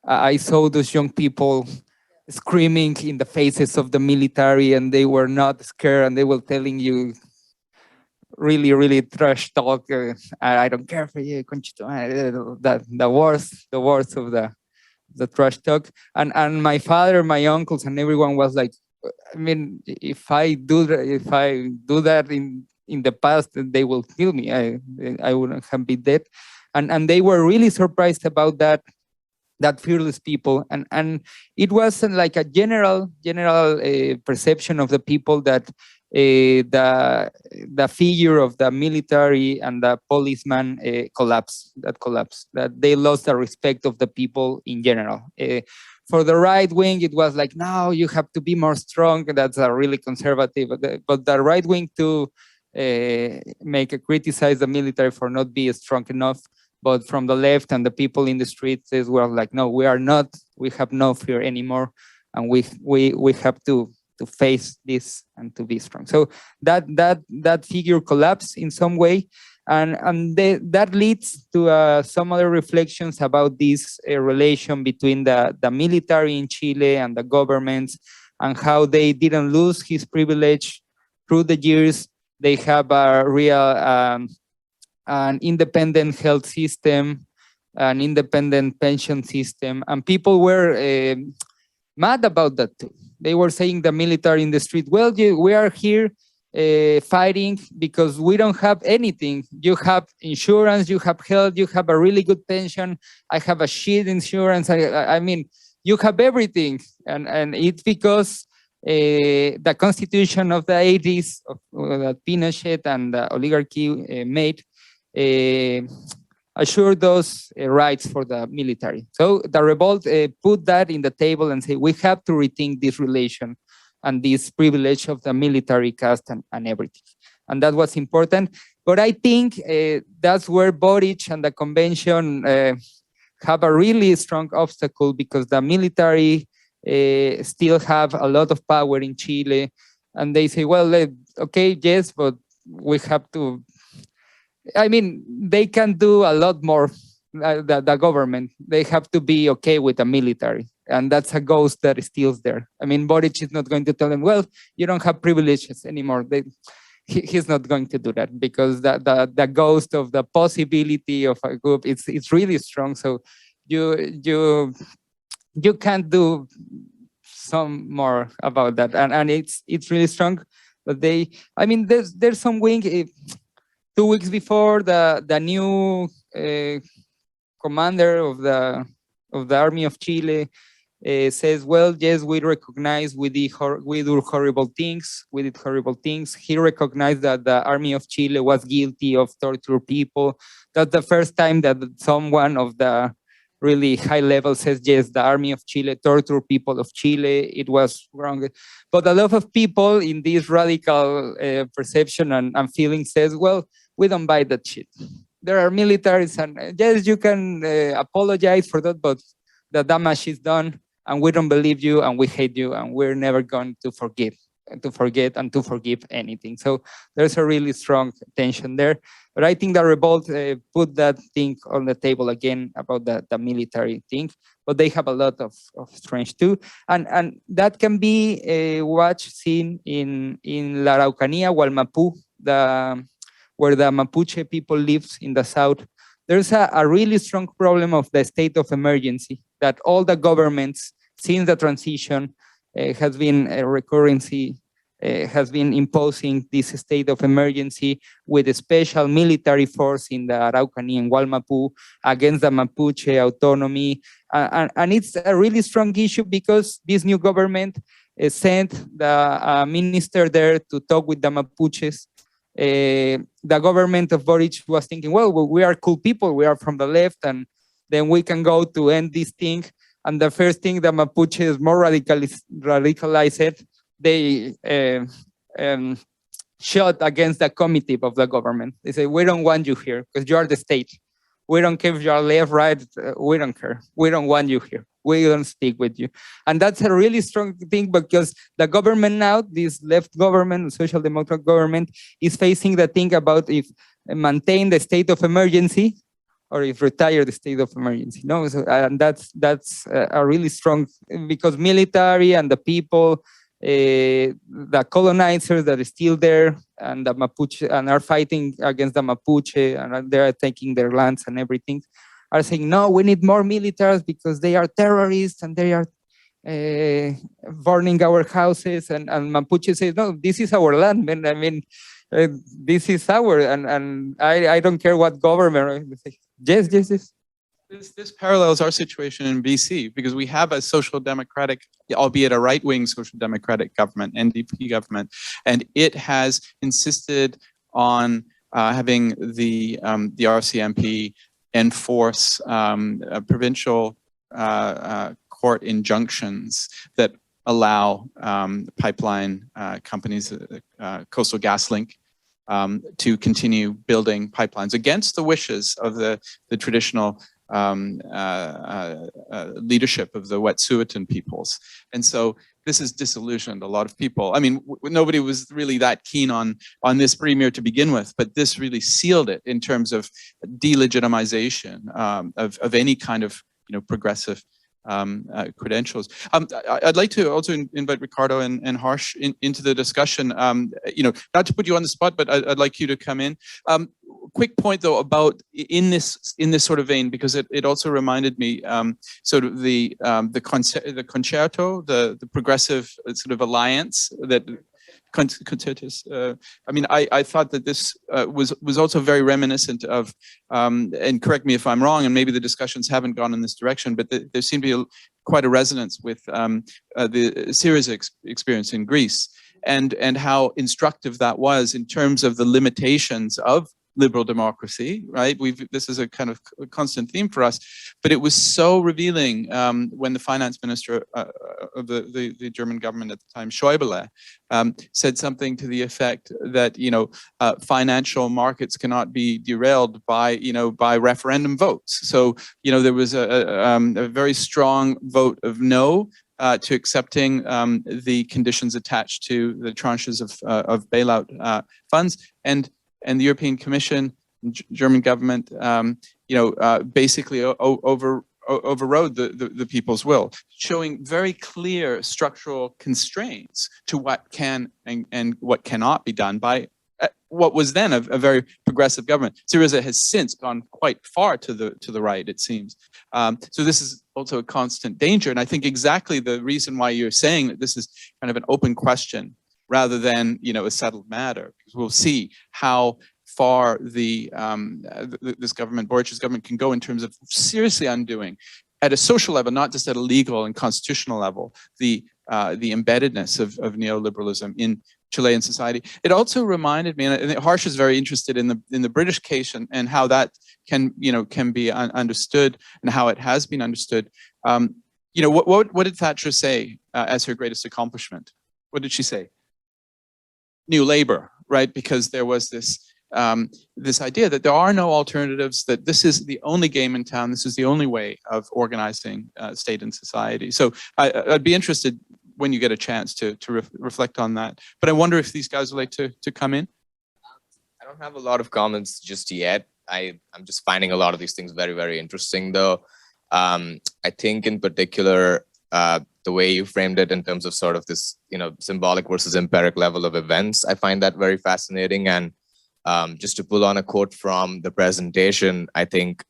I saw those young people screaming in the faces of the military and they were not scared and they were telling you really, really trash talk. I don't care for you, Conchito. The worst of the trash talk. And my father, my uncles, and everyone was like, I mean, if I do that in the past, they will kill me. I wouldn't have been dead. And they were really surprised about that fearless people. And it wasn't like a general perception of the people that the figure of the military and the policeman collapsed, that they lost the respect of the people in general. For the right wing, it was like, no, you have to be more strong. That's a really conservative. But the right wing to criticize the military for not being strong enough. But from the left and the people in the streets, they were like, no, we are not. We have no fear anymore, and we have to face this and to be strong. So that figure collapsed in some way. And that leads to some other reflections about this relation between the military in Chile and the governments, and how they didn't lose his privilege through the years. They have a real an independent health system, an independent pension system, and people were mad about that too. They were saying the military in the street, well, we are here fighting because we don't have anything. You have insurance, you have health, you have a really good pension. I have a shit insurance. I mean, you have everything. And it's because the constitution of the 80s that Pinochet and the oligarchy made assure those rights for the military. So the revolt put that in the table and say, we have to rethink this relation and this privilege of the military caste and everything. And that was important. But I think that's where Boric and the convention have a really strong obstacle, because the military still have a lot of power in Chile. And they say, well, okay, yes, but we have to, I mean, they can do a lot more, the government. They have to be okay with the military. And that's a ghost that is still there. I mean, Boric is not going to tell them, well, you don't have privileges anymore. He's not going to do that, because the ghost of the possibility of a group, it's really strong. So you can't do some more about that. And it's really strong. But I mean, there's some wing. 2 weeks before, the new commander of the Army of Chile says, well, yes, we recognize we do horrible things. We did horrible things. He recognized that the Army of Chile was guilty of torture people. That's the first time that someone of the really high level says, yes, the Army of Chile tortured people of Chile. It was wrong. But a lot of people in this radical perception and feeling says, well, we don't buy that shit. There are militaries, and yes, you can apologize for that, but the damage is done, and we don't believe you, and we hate you, and we're never going to forgive. to forget and to forgive anything. So there's a really strong tension there. But I think the revolt put that thing on the table again about the military thing. But they have a lot of strength too, and that can be seen in La Araucanía, Gualmapu, where the Mapuche people lives in the south. There's a really strong problem of the state of emergency that all the governments since the transition has been a recurrency, has been imposing this state of emergency with a special military force in the Araucanía and Gualmapu against the Mapuche autonomy. And it's a really strong issue because this new government sent the minister there to talk with the Mapuches. The government of Boric was thinking, well, we are cool people, we are from the left, and then we can go to end this thing. And the first thing the Mapuches more radicalized, they shot against the committee of the government. They say, we don't want you here because you are the state. We don't care if you are left, right, we don't care. We don't want you here. We don't speak with you. And that's a really strong thing because the government now, this left government, social democrat government, is facing the thing about if maintain the state of emergency or if retire the state of emergency. No, so, and that's a really strong, because military and the people, the colonizers that are still there and the Mapuche and are fighting against the Mapuche and they're taking their lands and everything, are saying, no, we need more militaries because they are terrorists and they are burning our houses. And Mapuche says, no, this is our land, man. I mean, this is our, and I don't care what government. Yes. This parallels our situation in BC because we have a social democratic, albeit a right-wing social democratic government, NDP government, and it has insisted on having the RCMP enforce provincial court injunctions that allow pipeline companies, Coastal GasLink, to continue building pipelines against the wishes of the traditional leadership of the Wet'suwet'en peoples. And so this has disillusioned a lot of people. I mean, nobody was really that keen on this premier to begin with, but this really sealed it in terms of delegitimization of any kind of progressive credentials. I'd like to also invite Ricardo and Harsh into the discussion. Not to put you on the spot, but I'd like you to come in. Quick point though about in this sort of vein, because it also reminded me sort of the concerto, the progressive sort of alliance that concertus. I mean, I thought that this was also very reminiscent of, and correct me if I'm wrong, and maybe the discussions haven't gone in this direction, but there seemed to be quite a resonance with the Syriza experience in Greece, and how instructive that was in terms of the limitations of liberal democracy, right? This is a kind of constant theme for us, but it was so revealing when the finance minister of the German government at the time, Schäuble, said something to the effect that financial markets cannot be derailed by referendum votes. So there was a very strong vote of no to accepting the conditions attached to the tranches of bailout funds, and the European Commission, German government, basically overrode the people's will, showing very clear structural constraints to what can and what cannot be done by what was then a very progressive government. Syriza has since gone quite far to the right, it seems. So this is also a constant danger, and I think exactly the reason why you're saying that this is kind of an open question rather than a settled matter, because we'll see how far this government, Boric's government, can go in terms of seriously undoing, at a social level, not just at a legal and constitutional level, the embeddedness of neoliberalism in Chilean society. It also reminded me, and Harsh is very interested in the British case and how that can be understood and how it has been understood. What did Thatcher say as her greatest accomplishment? What did she say? New labor, right? Because there was this idea that there are no alternatives, that this is the only game in town, this is the only way of organizing state and society. So I'd be interested, when you get a chance to reflect on that. But I wonder if these guys would like to come in. I don't have a lot of comments just yet. I'm just finding a lot of these things very, very interesting, though. I think in particular, the way you framed it in terms of sort of this, symbolic versus empiric level of events, I find that very fascinating. And just to pull on a quote from the presentation, I think,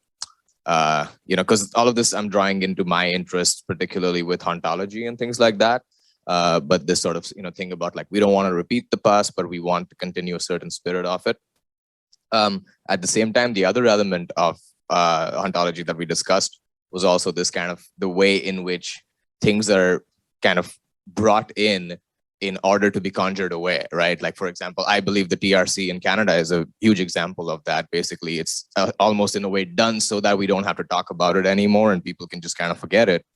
because all of this I'm drawing into my interest, particularly with ontology and things like that. But this sort of, thing about like, we don't want to repeat the past, but we want to continue a certain spirit of it. At the same time, the other element of ontology that we discussed was also this kind of the way in which things are kind of brought in order to be conjured away, right? Like, for example, I believe the TRC in Canada is a huge example of that. Basically, it's almost in a way done so that we don't have to talk about it anymore and people can just kind of forget it.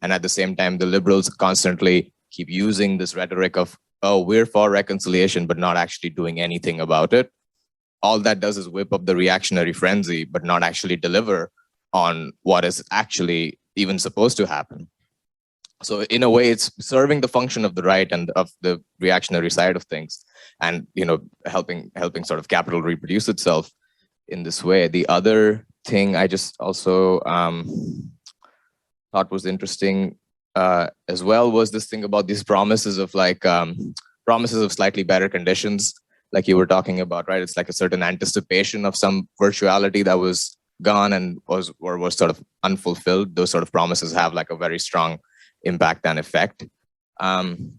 And at the same time, the liberals constantly keep using this rhetoric of, oh, we're for reconciliation, but not actually doing anything about it. All that does is whip up the reactionary frenzy, but not actually deliver on what is actually even supposed to happen. So in a way, it's serving the function of the right and of the reactionary side of things, and helping sort of capital reproduce itself in this way. The other thing I just also thought was interesting as well was this thing about these promises of like promises of slightly better conditions, like you were talking about, right? It's like a certain anticipation of some virtuality that was gone and was sort of unfulfilled. Those sort of promises have like a very strong impact and effect on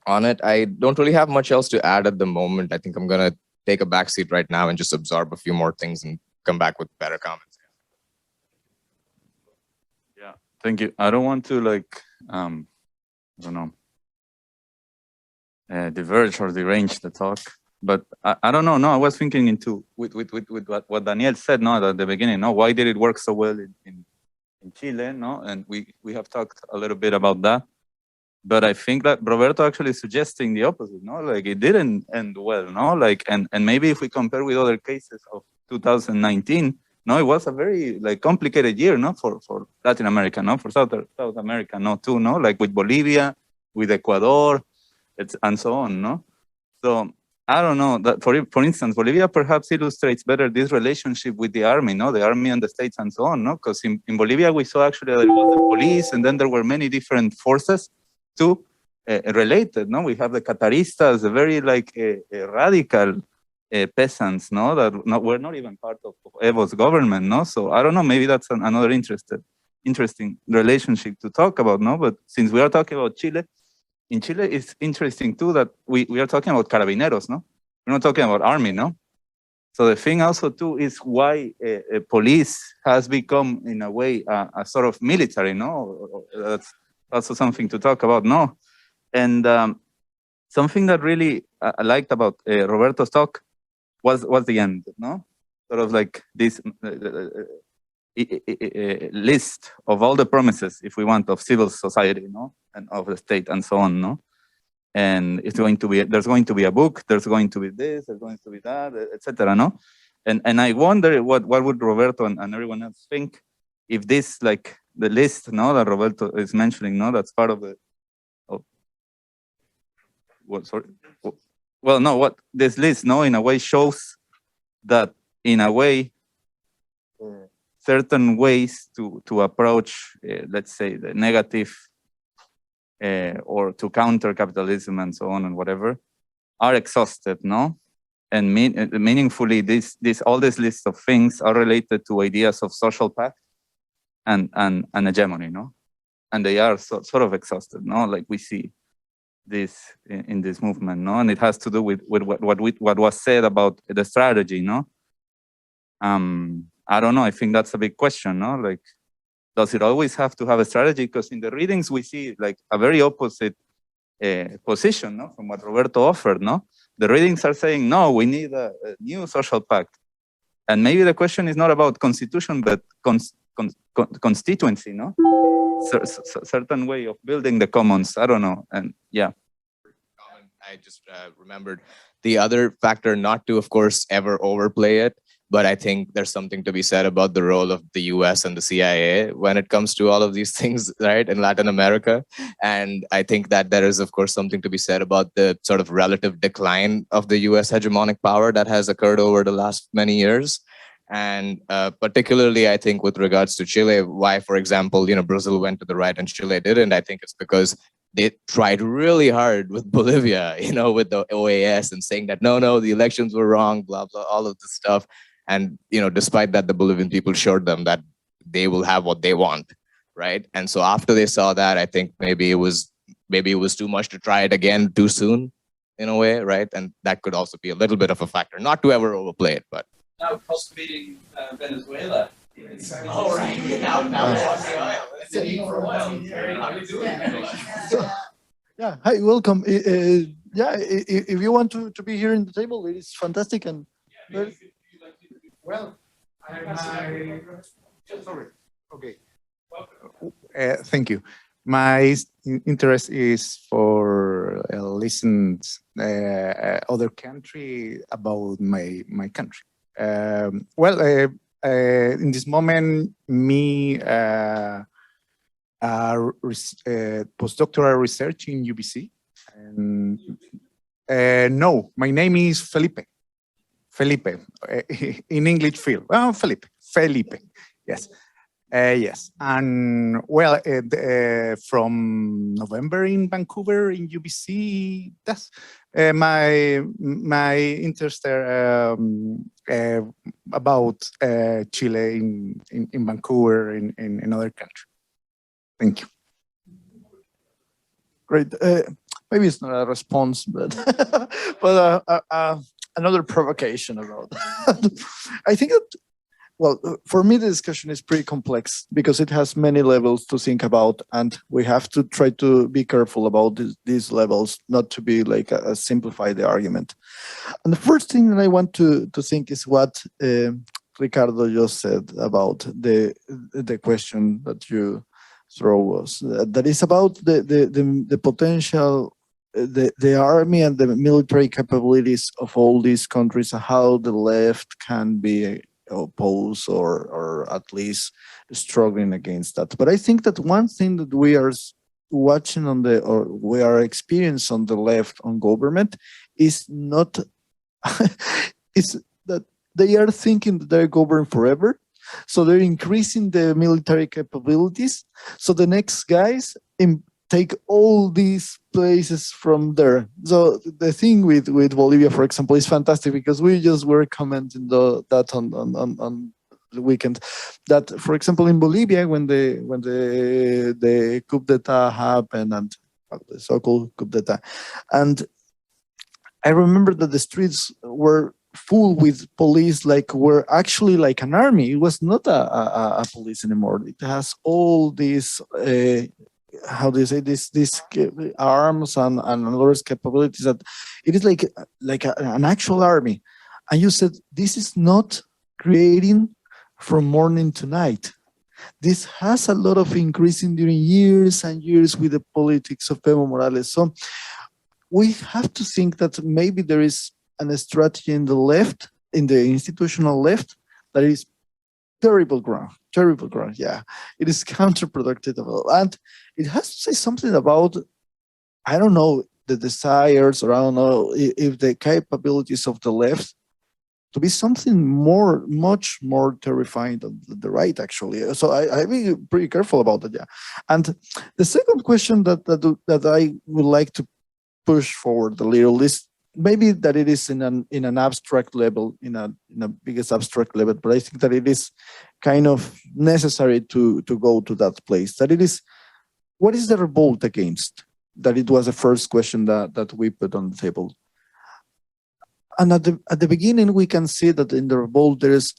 it. I don't really have much else to add at the moment. I think I'm going to take a back seat right now and just absorb a few more things and come back with better comments. Yeah, thank you. I don't want to diverge or derange the talk, but I don't know. No, I was thinking into with what Daniel said, at the beginning. Why did it work so well in Chile, and we have talked a little bit about that, but I think that Roberto actually is suggesting the opposite, like it didn't end well, and maybe if we compare with other cases of 2019, it was a very complicated year, for Latin America, for South America, too, like with Bolivia, with Ecuador, and so on, So I don't know that for instance, Bolivia perhaps illustrates better this relationship with the army, the army and the states and so on, because in Bolivia we saw actually there was the police and then there were many different forces too related. We have the Cataristas, the very radical peasants, that were not even part of Evo's government, So I don't know, maybe that's another interesting relationship to talk about, But since we are talking about Chile. In Chile, it's interesting too that we are talking about carabineros, We're not talking about army, So the thing also too is why police has become in a way a sort of military, That's also something to talk about, And something that really I liked about Roberto's talk was the end, Sort of like this list of all the promises, if we want, of civil society, and of the state and so on, And it's going to be, there's going to be a book, there's going to be this, there's going to be that, etc. And I wonder what would Roberto and everyone else think if this, the list, that Roberto is mentioning, that's part of the. What this list, in a way shows that, in a way, certain ways to approach, let's say, the negative or to counter capitalism and so on and whatever, are exhausted, And meaningfully, all this list of things are related to ideas of social pact and hegemony, And they are sort of exhausted, Like we see this in this movement, And it has to do with what was said about the strategy, I don't know. I think that's a big question, does it always have to have a strategy? Because in the readings we see a very opposite position, from what Roberto offered, The readings are saying, no, we need a new social pact. And maybe the question is not about constitution, but constituency, certain way of building the commons. I don't know. And yeah. I just remembered the other factor, not to, of course, ever overplay it, But I think there's something to be said about the role of the US and the CIA when it comes to all of these things, right, in Latin America. And I think that there is, of course, something to be said about the sort of relative decline of the US hegemonic power that has occurred over the last many years. And particularly, I think, with regards to Chile, why, for example, Brazil went to the right and Chile didn't, I think it's because they tried really hard with Bolivia, with the OAS and saying that, no, the elections were wrong, blah, blah, all of this stuff. And, despite that, the Bolivian people showed them that they will have what they want, right? And so after they saw that, I think maybe it was too much to try it again too soon, in a way, right? And that could also be a little bit of a factor, not to ever overplay it, but. Now cultivating Venezuela. Oh, right. Yeah, hi, welcome. If you want to be here in the table, it is fantastic. And well, sorry. Okay. Thank you. My interest is for listen other country about my country. In this moment, me postdoctoral research in UBC. And no, my name is Felipe. In English field. Well, Felipe, yes. Yes, and well, from November in Vancouver in UBC, that's my interest about Chile in Vancouver in another country. Thank you. great. Maybe it's not a response, but but another provocation about that. I think that. Well, for me, the discussion is pretty complex because it has many levels to think about, and we have to try to be careful about these levels, not to be like simplify the argument. And the first thing that I want to think is what Ricardo just said about the question that you throw us. That is about the potential, the army and the military capabilities of all these countries, and how the left can be oppose or at least struggling against that. But I think that one thing that we are watching or we are experiencing on the left on government is not is that they are thinking that they're governed forever. So they're increasing the military capabilities. So the next guys take all these places from there. So the thing with Bolivia, for example, is fantastic because we just were commenting that on the weekend. That, for example, in Bolivia, when the coup d'etat happened and the so-called coup d'etat, and I remember that the streets were full with police, like were actually like an army. It was not a police anymore. It has all these. How do you say these arms and other capabilities that it is like an actual army. And you said this is not creating from morning to night. This has a lot of increasing during years and years with the politics of Evo Morales. So we have to think that maybe there is a strategy in the left, in the institutional left, that is terrible ground. Yeah, it is counterproductive, and it has to say something about, I don't know, the desires, or I don't know if the capabilities of the left to be something much more terrifying than the right, actually. So I be pretty careful about that. Yeah, and the second question that I would like to push forward a little is maybe that it is in an abstract level, in a biggest abstract level, but I think that it is kind of necessary to go to that place. That it is, what is the revolt against? That it was the first question that we put on the table. And at the beginning, we can see that in the revolt there is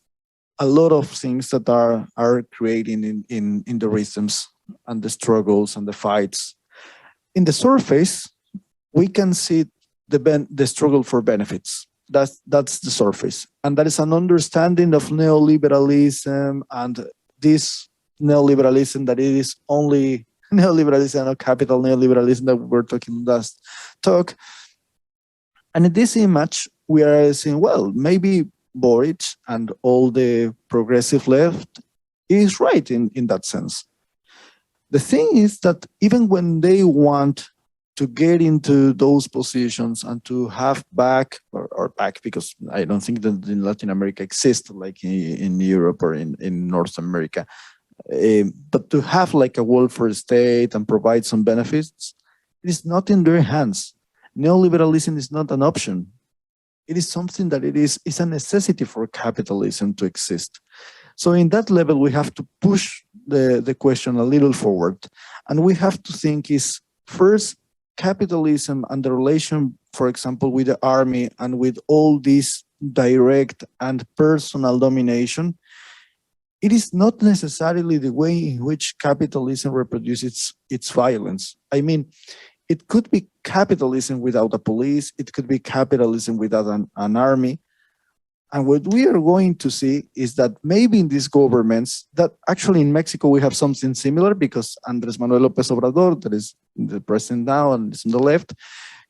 a lot of things that are creating in the rhythms and the struggles and the fights. In the surface, we can see the struggle for benefits. That's the surface. And that is an understanding of neoliberalism, and this neoliberalism, that it is only neoliberalism or capital neoliberalism that we were talking last talk. And in this image, we are saying, well, maybe Boric and all the progressive left is right in that sense. The thing is that even when they want to get into those positions and to have back, or back, because I don't think that in Latin America exists like in Europe or in North America, but to have like a welfare state and provide some benefits, it is not in their hands. Neoliberalism is not an option. It is something that is a necessity for capitalism to exist. So in that level, we have to push the question a little forward. And we have to think is first, capitalism and the relation, for example, with the army and with all this direct and personal domination, it is not necessarily the way in which capitalism reproduces its violence. I mean, it could be capitalism without a police, it could be capitalism without an army. And what we are going to see is that maybe in these governments, that actually in Mexico we have something similar, because Andrés Manuel López Obrador, that is the president now and is on the left,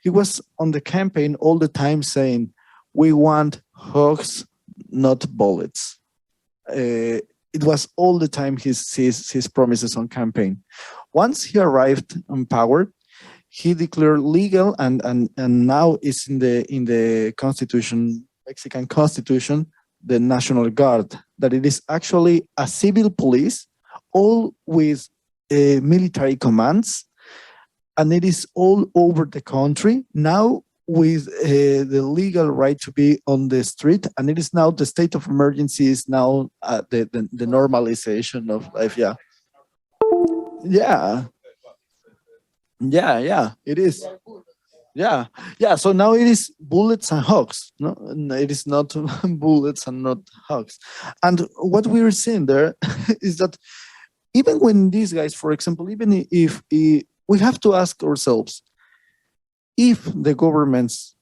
he was on the campaign all the time saying, we want hugs, not bullets. It was all the time his promises on campaign. Once he arrived on power, he declared legal and now is in the constitution, Mexican constitution, the National Guard, that it is actually a civil police, all with military commands, and it is all over the country now with the legal right to be on the street, and it is now the state of emergency is now the normalization of life. Yeah, it is. Yeah. So now it is bullets and hugs. No, it is not bullets and not hugs. And what we are seeing there is that even when these guys, for example, even if we have to ask ourselves, if the governments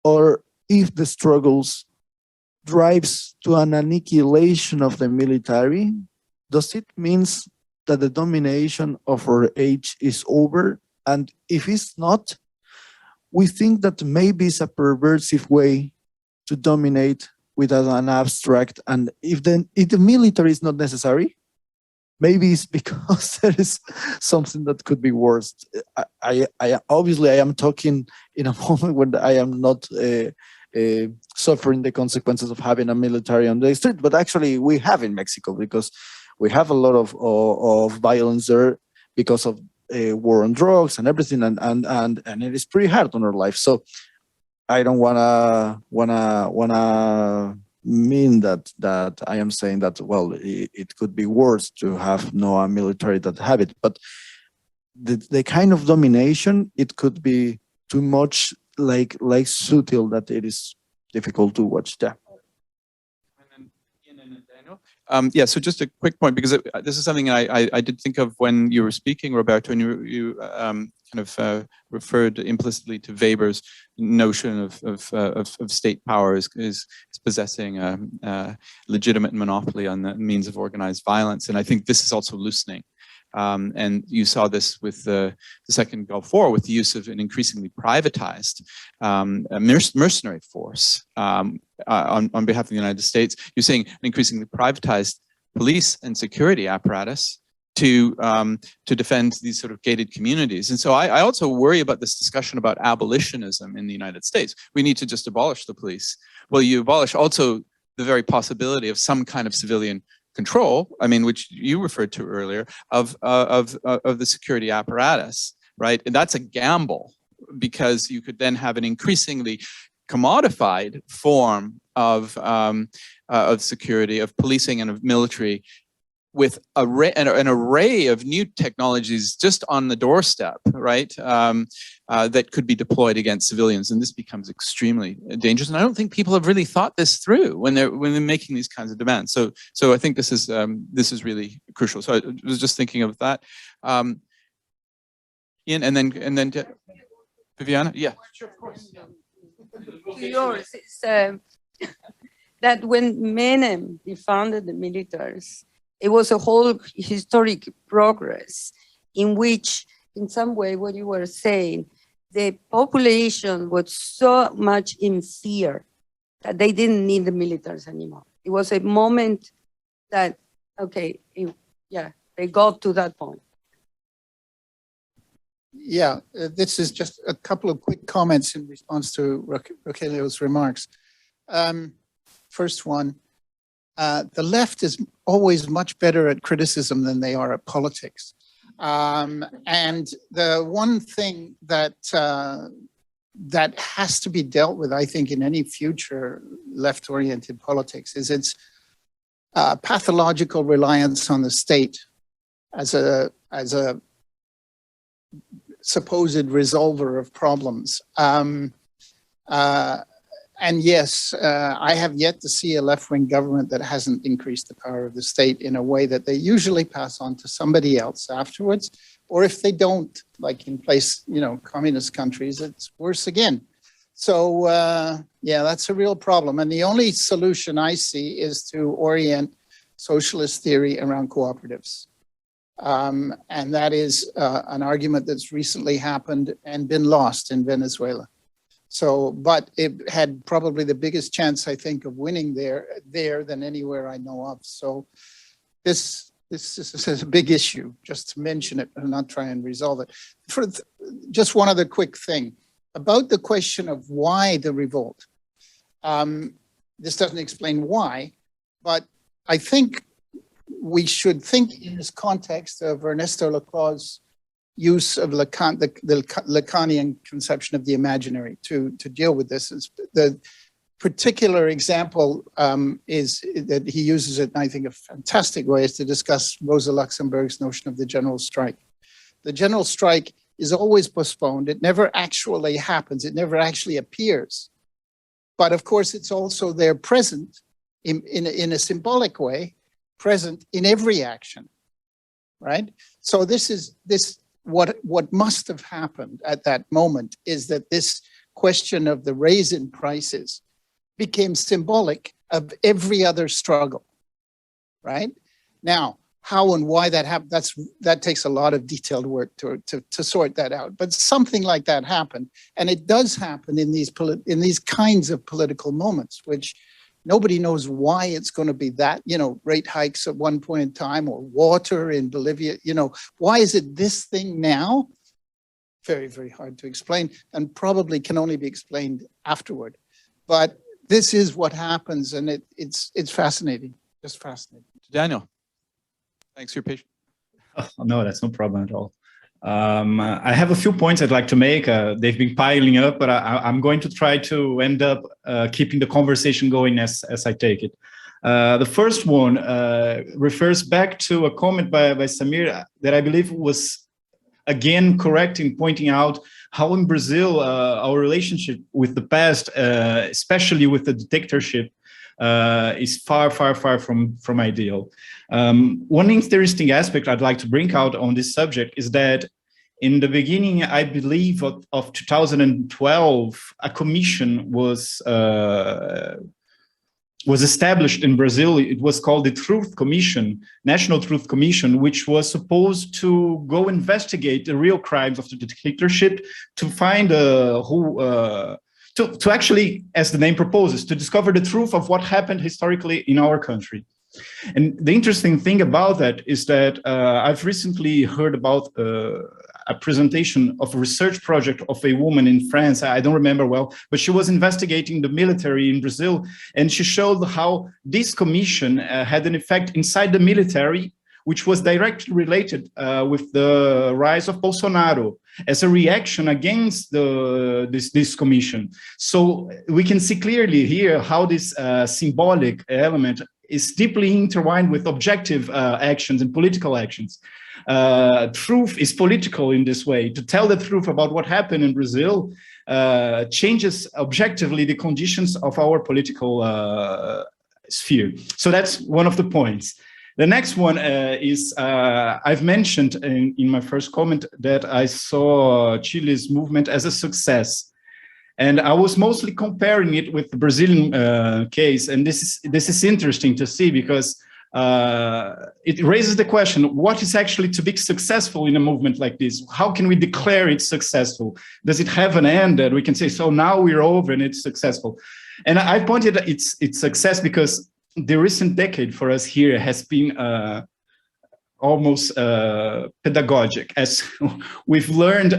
or if the struggles drives to an annihilation of the military, does it mean that the domination of our age is over? And if it's not, we think that maybe it's a perversive way to dominate without an abstract. And if the military is not necessary, maybe it's because there is something that could be worse. I obviously I am talking in a moment when I am not suffering the consequences of having a military on the street, but actually we have in Mexico, because we have a lot of violence there because of war on drugs and everything, and it is pretty hard on our life. So I don't wanna mean that I am saying that, well, it could be worse to have no military that have it, but the kind of domination, it could be too much like subtle that it is difficult to watch that. Yeah, so just a quick point, because this is something I did think of when you were speaking, Roberto, and you kind of referred implicitly to Weber's notion of state power is possessing a legitimate monopoly on the means of organized violence. And I think this is also loosening. And you saw this with the Second Gulf War, with the use of an increasingly privatized mercenary force on behalf of the United States. You're seeing an increasingly privatized police and security apparatus to defend these sort of gated communities. And so I also worry about this discussion about abolitionism in the United States. We need to just abolish the police. Well, you abolish also the very possibility of some kind of civilian control, I mean, which you referred to earlier, of the security apparatus, right? And that's a gamble, because you could then have an increasingly commodified form of security, of policing, and of military, with an array of new technologies just on the doorstep, right? That could be deployed against civilians, and this becomes extremely dangerous. And I don't think people have really thought this through when they're making these kinds of demands. So I think this is really crucial. So I was just thinking of that. Ian, and then Viviana, yeah, sure, of course. Yours is that when Menem defunded the militaries, it was a whole historic progress in which, in some way, what you were saying, the population was so much in fear that they didn't need the militaries anymore. It was a moment that, okay, they got to that point. Yeah, this is just a couple of quick comments in response to Rogelio's remarks. First one, the left is always much better at criticism than they are at politics. And the one thing that that has to be dealt with, I think, in any future left-oriented politics is its pathological reliance on the state as a supposed resolver of problems. And yes, I have yet to see a left-wing government that hasn't increased the power of the state in a way that they usually pass on to somebody else afterwards. Or if they don't, like in communist countries, it's worse again. So yeah, that's a real problem. And the only solution I see is to orient socialist theory around cooperatives. And that is an argument that's recently happened and been lost in Venezuela. So, but it had probably the biggest chance, I think, of winning there than anywhere I know of. So this is a big issue, just to mention it and not try and resolve it. Just one other quick thing about the question of why the revolt. This doesn't explain why, but I think we should think in this context of Ernesto Laclau's use of the Lacanian conception of the imaginary to deal with this. The particular example is that he uses it, and I think a fantastic way, is to discuss Rosa Luxemburg's notion of the general strike. The general strike is always postponed. It never actually happens. It never actually appears. But of course, it's also there present in a symbolic way, present in every action, right? So what must have happened at that moment is that this question of the raise in prices became symbolic of every other struggle, right? Now, how and why that happened, that takes a lot of detailed work to sort that out. But something like that happened, and it does happen in these kinds of political moments, which nobody knows why it's going to be that, rate hikes at one point in time, or water in Bolivia, why is it this thing now? Very, very hard to explain, and probably can only be explained afterward. But this is what happens, and it's fascinating, just fascinating. Daniel, thanks for your patience. Oh, no, that's no problem at all. I have a few points I'd like to make. They've been piling up, but I'm going to try to end up keeping the conversation going as I take it. The first one refers back to a comment by Samir that I believe was, again, correct in pointing out how in Brazil, our relationship with the past, especially with the dictatorship, is far, far, far from ideal. One interesting aspect I'd like to bring out on this subject is that in the beginning, I believe, of 2012, a commission was established in Brazil. It was called the Truth Commission, National Truth Commission, which was supposed to go investigate the real crimes of the dictatorship to find to actually, as the name proposes, to discover the truth of what happened historically in our country. And the interesting thing about that is that I've recently heard about a presentation of a research project of a woman in France. I don't remember well, but she was investigating the military in Brazil, and she showed how this commission had an effect inside the military, which was directly related with the rise of Bolsonaro as a reaction against this commission. So we can see clearly here how this symbolic element is deeply intertwined with objective actions and political actions. Truth is political in this way. To tell the truth about what happened in Brazil changes objectively the conditions of our political sphere. So that's one of the points. The next one is, I've mentioned in my first comment that I saw Chile's movement as a success. And I was mostly comparing it with the Brazilian case. And this is interesting to see because it raises the question, what is actually to be successful in a movement like this? How can we declare it successful? Does it have an end that we can say, so now we're over and it's successful? And I pointed its success because the recent decade for us here has been almost pedagogic, as we've learned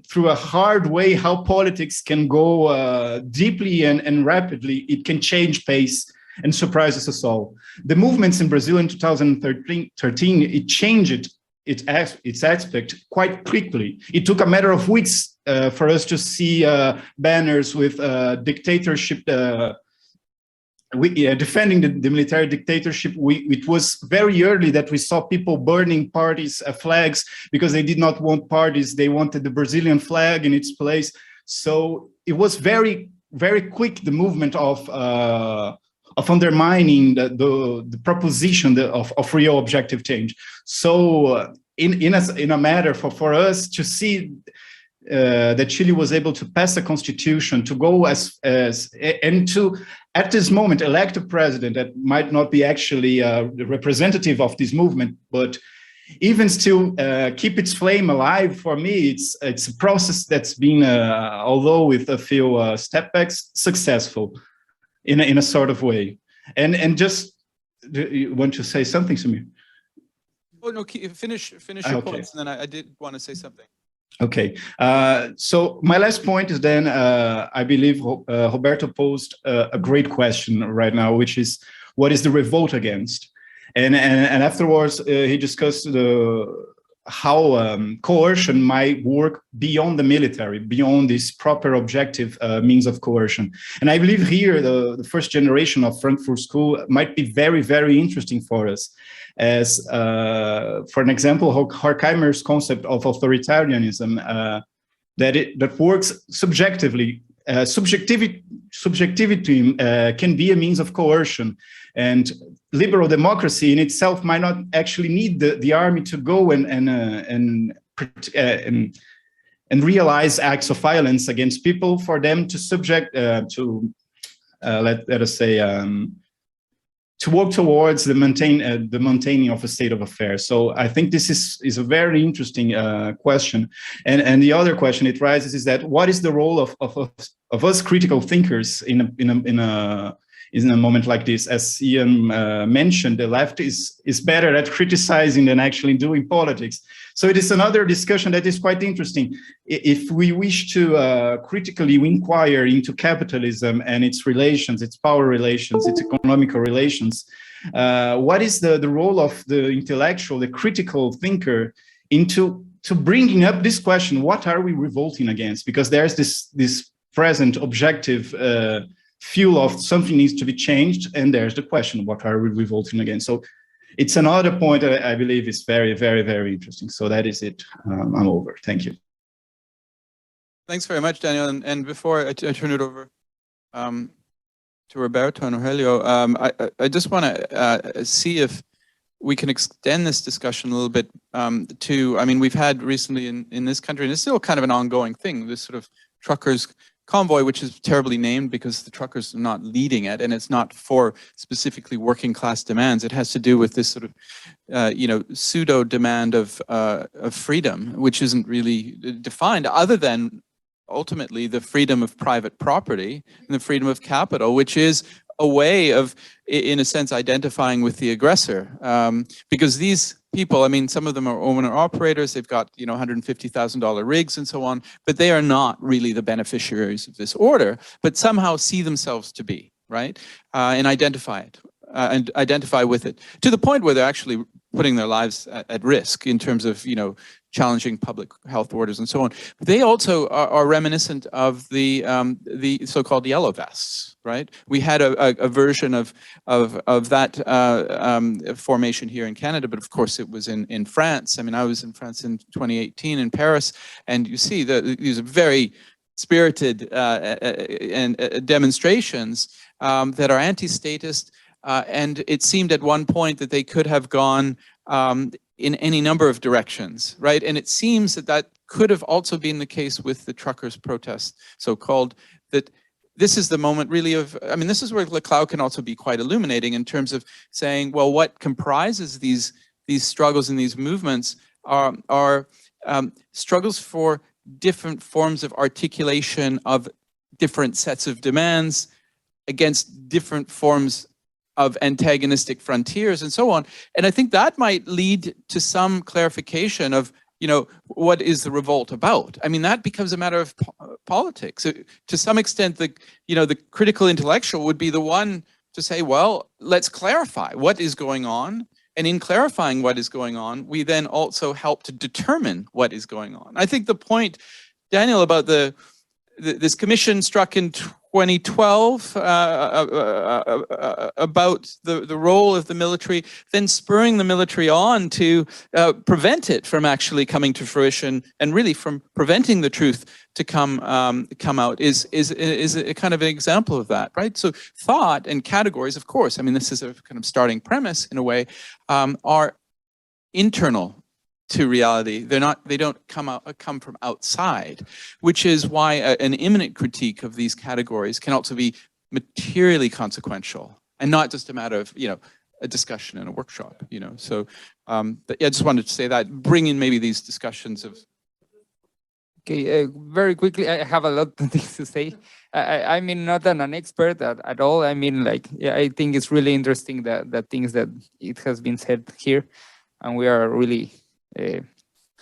through a hard way how politics can go deeply and rapidly. It can change pace and surprises us all. The movements in Brazil in 2013, it changed its aspect quite quickly. It took a matter of weeks for us to see banners with dictatorship, defending the military dictatorship. It was very early that we saw people burning parties' flags because they did not want parties. They wanted the Brazilian flag in its place. So it was very, very quick, the movement of undermining the proposition of real objective change. So in a matter for us to see that Chile was able to pass a constitution, to go and to, at this moment, elect a president that might not be actually the representative of this movement, but even still keep its flame alive. For me, it's a process that's been, although with a few step backs, successful in a sort of way. And just, you want to say something, Samir? Oh no, finish your points, and then I did want to say something. Okay, so my last point is then, I believe Roberto posed a great question right now, which is, what is the revolt against? And afterwards, he discussed how coercion might work beyond the military, beyond this proper objective means of coercion. And I believe here the first generation of Frankfurt School might be very, very interesting for us. As, for an example, Horkheimer's concept of authoritarianism, that works subjectively. Subjectivity can be a means of coercion, and liberal democracy in itself might not actually need the army to go and realize acts of violence against people for them to subject let us say to work towards the maintaining of a state of affairs. So I think this is a very interesting question. And the other question it raises is that what is the role of us critical thinkers in a moment like this? As Ian mentioned, the left is better at criticizing than actually doing politics. So it is another discussion that is quite interesting. If we wish to critically inquire into capitalism and its relations, its power relations, its economical relations, what is the role of the intellectual, the critical thinker into bringing up this question, what are we revolting against? Because there's this present objective fuel of something needs to be changed, and there's the question, what are we revolting against? So it's another point that I believe is very, very, very interesting. So that is it. I'm over. Thank you. Thanks very much, Daniel. And before I turn it over to Roberto and Rogelio, I just want to see if we can extend this discussion a little bit to, I mean, we've had recently in this country, and it's still kind of an ongoing thing, this sort of truckers convoy, which is terribly named because the truckers are not leading it, and it's not for specifically working class demands. It has to do with this sort of, pseudo demand of freedom, which isn't really defined other than ultimately the freedom of private property and the freedom of capital, which is a way of, in a sense, identifying with the aggressor. Because these people, I mean, some of them are owner-operators, they've got, $150,000 rigs and so on, but they are not really the beneficiaries of this order, but somehow see themselves to be, right? And identify it, and identify with it, to the point where they're actually putting their lives at risk in terms of, challenging public health orders and so on. They also are reminiscent of the so-called yellow vests, right? We had a version of that formation here in Canada, but of course it was in France. I mean, I was in France in 2018 in Paris, and you see that these are very spirited demonstrations that are anti-statist, and it seemed at one point that they could have gone in any number of directions, right? And it seems that could have also been the case with the truckers' protest, so-called, that this is the moment really of, I mean, this is where Leclerc can also be quite illuminating in terms of saying, well, what comprises these struggles and these movements are struggles for different forms of articulation of different sets of demands, against different forms of antagonistic frontiers and so on. And I think that might lead to some clarification of, what is the revolt about? I mean, that becomes a matter of politics. To some extent, the critical intellectual would be the one to say, well, let's clarify what is going on. And in clarifying what is going on, we then also help to determine what is going on. I think the point, Daniel, about this commission struck in 2012 about the role of the military, then spurring the military on to prevent it from actually coming to fruition, and really from preventing the truth to come out is a kind of an example of that, right? So thought and categories, of course, I mean, this is a kind of starting premise in a way, are internal to reality. They don't come from outside, which is why an imminent critique of these categories can also be materially consequential and not just a matter of, a discussion in a workshop, So but yeah, I just wanted to say that, bring in maybe these discussions of. Okay, very quickly, I have a lot of things to say. I mean, not an expert at all. I mean, I think it's really interesting the things that it has been said here, and we are really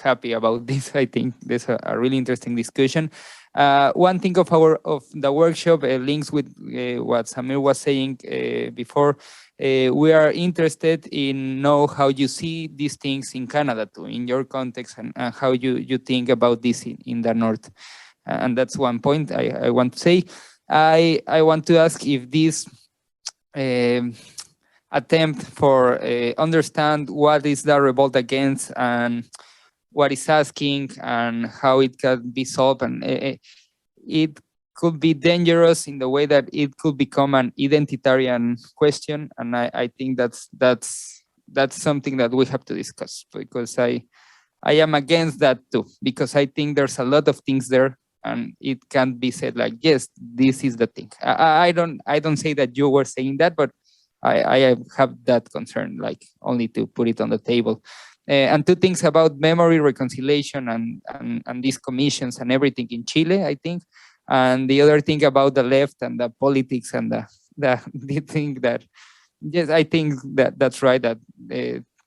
happy about this. I think there's a really interesting discussion. One thing of the workshop links with what Samir was saying before. We are interested in know how you see these things in Canada too, in your context, and how you think about this in the North. And that's one point I want to say. I want to ask if this attempt for understand what is the revolt against and what is asking and how it can be solved, and it could be dangerous in the way that it could become an identitarian question, and I think that's something that we have to discuss, because I am against that too, because I think there's a lot of things there, and it can't be said like, yes, this is the thing. I don't say that you were saying that, but I have that concern, like, only to put it on the table. And two things about memory reconciliation and these commissions and everything in Chile, I think. And the other thing about the left and the politics and the thing that, yes, I think that's right, that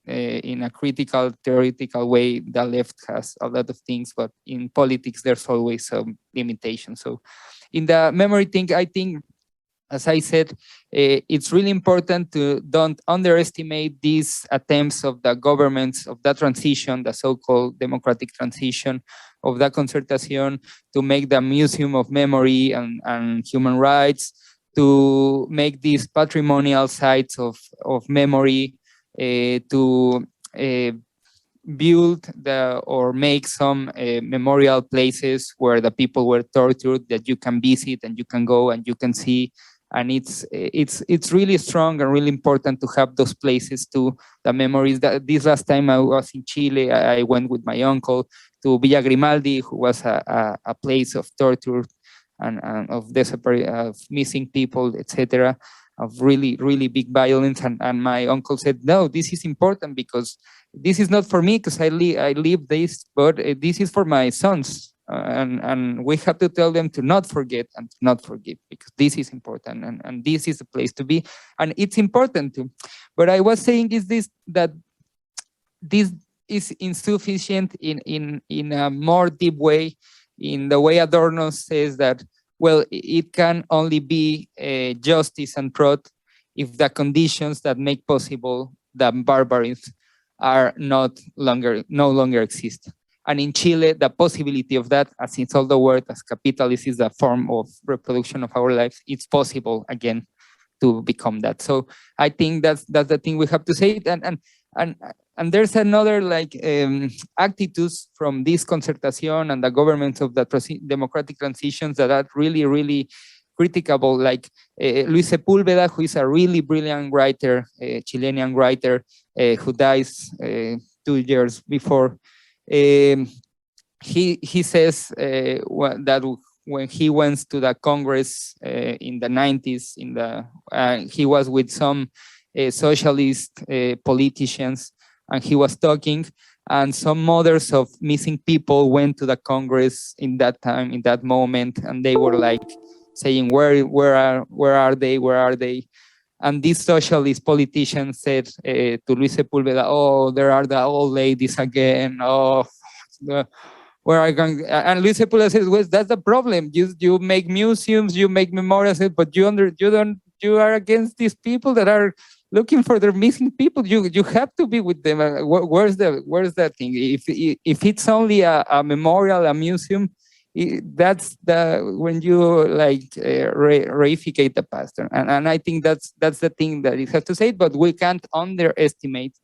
in a critical, theoretical way, the left has a lot of things, but in politics, there's always some limitations. So in the memory thing, I think, as I said, it's really important to don't underestimate these attempts of the governments of the transition, the so-called democratic transition of the Concertación, to make the Museum of Memory and Human Rights, to make these patrimonial sites of memory, to build or make some memorial places where the people were tortured that you can visit and you can go and you can see. And it's really strong and really important to have those places to the memories. That this last time I was in Chile, I went with my uncle to Villa Grimaldi, who was a place of torture and of missing people, etc., of really, really big violence. And my uncle said, no, this is important because this is not for me because I live this, but this is for my sons. And we have to tell them to not forget and to not forgive, because this is important and this is the place to be, and it's important too. But I was saying that this is insufficient in a more deep way, in the way Adorno says that, well, it can only be justice and truth if the conditions that make possible the barbarism are no longer exist. And in Chile, the possibility of that, as it's all the word, as capitalism is a form of reproduction of our lives, it's possible again to become that. So I think that's the thing we have to say. And there's another attitudes from this Concertación and the governments of the democratic transitions that are really, really critical, like Luis Sepúlveda, who is a really brilliant writer, Chilean writer, who dies 2 years before. He says that when he went to the Congress in the 90s, he was with some socialist politicians, and he was talking, and some mothers of missing people went to the Congress in that time, in that moment, and they were like saying where are they? And this socialist politician said to Luis Sepúlveda, "Oh, there are the old ladies again. Oh, where are going?" And Luis Sepúlveda says, "Well, that's the problem. You make museums, you make memorials, but you are against these people that are looking for their missing people. You have to be with them. Where's that thing? If it's only a memorial, a museum." That's when you like reificate the past, and I think that's the thing that it has to say. But we can't underestimate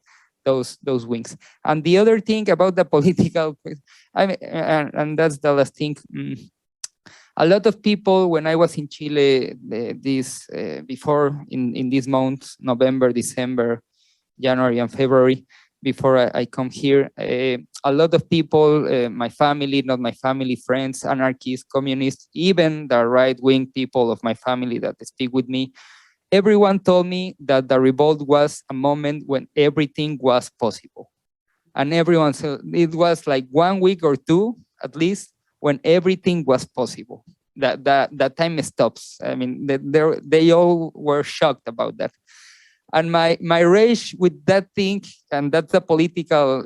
those wings. And the other thing about the political, I mean, and that's the last thing. A lot of people, when I was in Chile, before in these months, November, December, January, and February, before I come here, a lot of people, my family, not my family, friends, anarchists, communists, even the right-wing people of my family that speak with me, everyone told me that the revolt was a moment when everything was possible. And everyone said it was like 1 week or two, at least, when everything was possible. That time stops. I mean, they all were shocked about that. And my rage with that thing, and that's the political,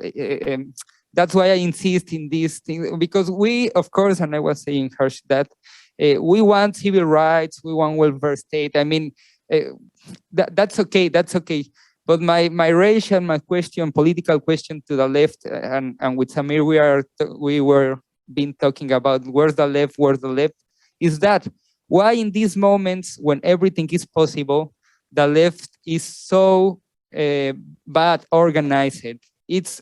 that's why I insist in this thing, because we, of course, and I was saying, Harsh, that we want civil rights, we want welfare state. I mean, that's okay. But my rage and my question, political question to the left, and with Samir, we were been talking about where's the left, is that why in these moments when everything is possible, the left is so bad organized. It's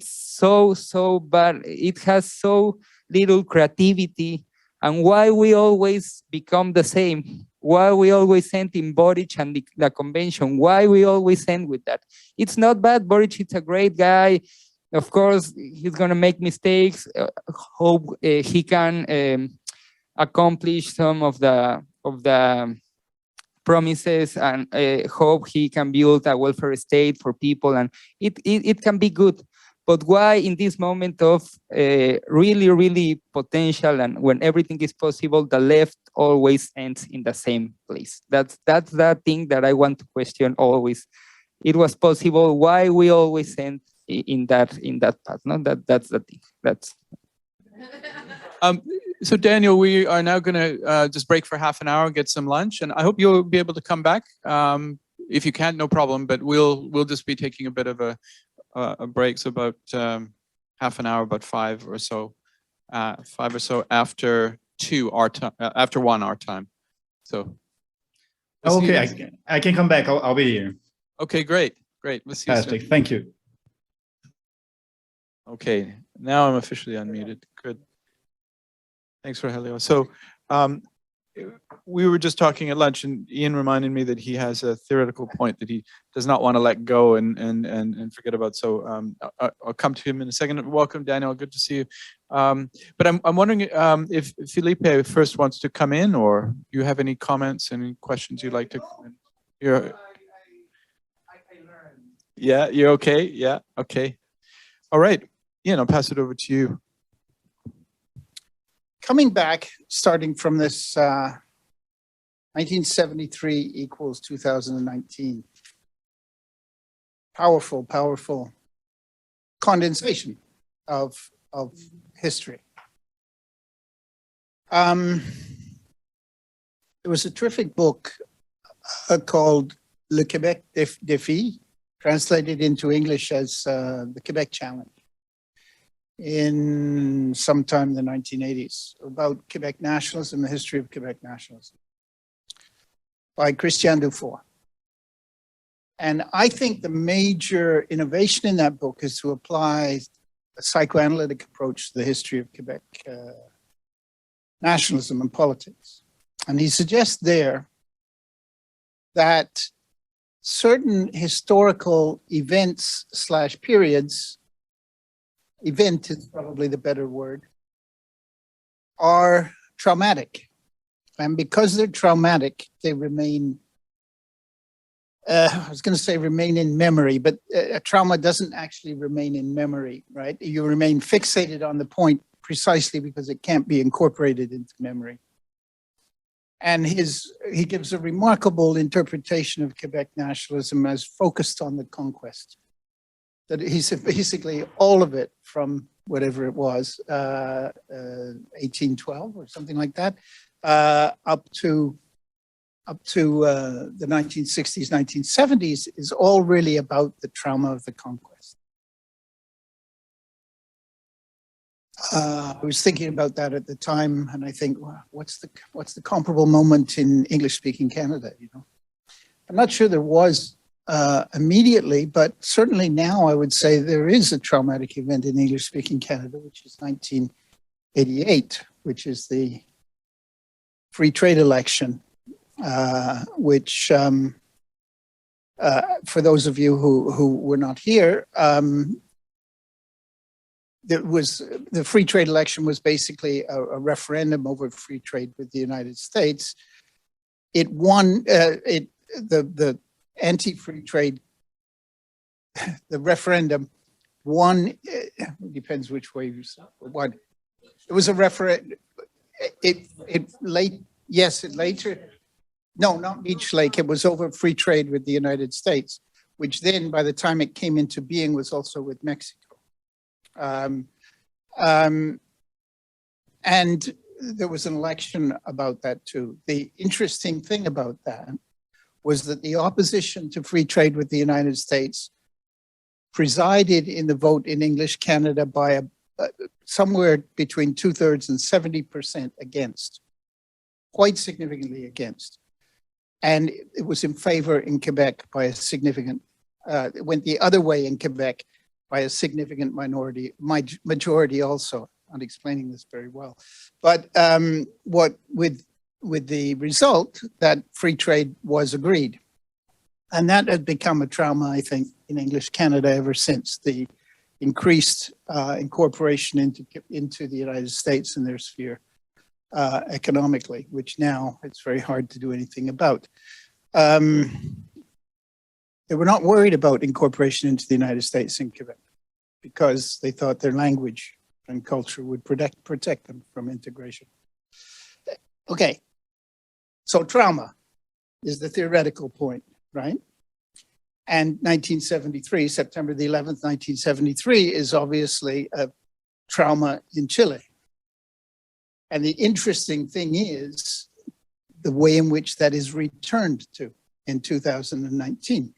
so bad. It has so little creativity. And why we always become the same? Why we always end in Boric and the convention? Why we always end with that? It's not bad. Boric is a great guy. Of course, he's gonna make mistakes. Hope he can accomplish some of the promises, and hope he can build a welfare state for people, and it can be good. But why in this moment of really potential and when everything is possible, the left always ends in the same place? That's the thing that I want to question always. It was possible. Why we always end in that path? No, that's the thing. That's. So Daniel, we are now going to just break for half an hour, get some lunch, and I hope you'll be able to come back. If you can't, no problem. But we'll just be taking a bit of a break, so about half an hour, about 5 or so after 2 our time, after 1 our time. So. Okay, I can come back. I'll be here. Okay, great. We'll see you soon. Thank you. Okay, now I'm officially unmuted. Good. Thanks, Rogelio. So we were just talking at lunch, and Ian reminded me that he has a theoretical point that he does not want to let go and forget about. So I'll come to him in a second. Welcome, Daniel. Good to see you. But I'm wondering if Felipe first wants to come in, or you have any comments, any questions you'd like to come in? Yeah, you're okay? Yeah, okay. All right. Ian, I'll pass it over to you. Coming back, starting from this 1973 equals 2019. Powerful condensation of history. There was a terrific book called Le Québec Défi, translated into English as the Quebec Challenge, in sometime in the 1980s, about Quebec nationalism, the history of Quebec nationalism, by Christian Dufour. And I think the major innovation in that book is to apply a psychoanalytic approach to the history of Quebec nationalism and politics. And he suggests there that certain historical events / periods, event is probably the better word, are traumatic. And because they're traumatic, they remain, I was going to say remain in memory, but a trauma doesn't actually remain in memory, right? You remain fixated on the point precisely because it can't be incorporated into memory. And he gives a remarkable interpretation of Quebec nationalism as focused on the conquest. That he said basically all of it from whatever it was, 1812 or something like that, up to the 1960s, 1970s is all really about the trauma of the conquest. I was thinking about that at the time, and I think, well, what's the comparable moment in English-speaking Canada? You know, I'm not sure there was immediately, but certainly now I would say there is a traumatic event in English-speaking Canada, which is 1988, which is the free trade election, which, for those of you who were not here, the free trade election was basically a referendum over free trade with the United States. It won, the anti-free trade, the referendum won, depends which way you won. It was a referendum, no, not Beach Lake, it was over free trade with the United States, which then by the time it came into being was also with Mexico. And there was an election about that too. The interesting thing about that was that the opposition to free trade with the United States presided in the vote in English Canada by somewhere between 2/3 and 70% against, quite significantly against. And it was in favor in Quebec by a significant, it went the other way in Quebec by a significant majority also. I'm explaining this very well. But what with the result that free trade was agreed. And that has become a trauma, I think, in English Canada ever since, the increased incorporation into the United States and their sphere economically, which now it's very hard to do anything about. They were not worried about incorporation into the United States in Quebec because they thought their language and culture would protect them from integration. Okay, so trauma is the theoretical point, right? And 1973, September the 11th, 1973 is obviously a trauma in Chile. And the interesting thing is the way in which that is returned to in 2019.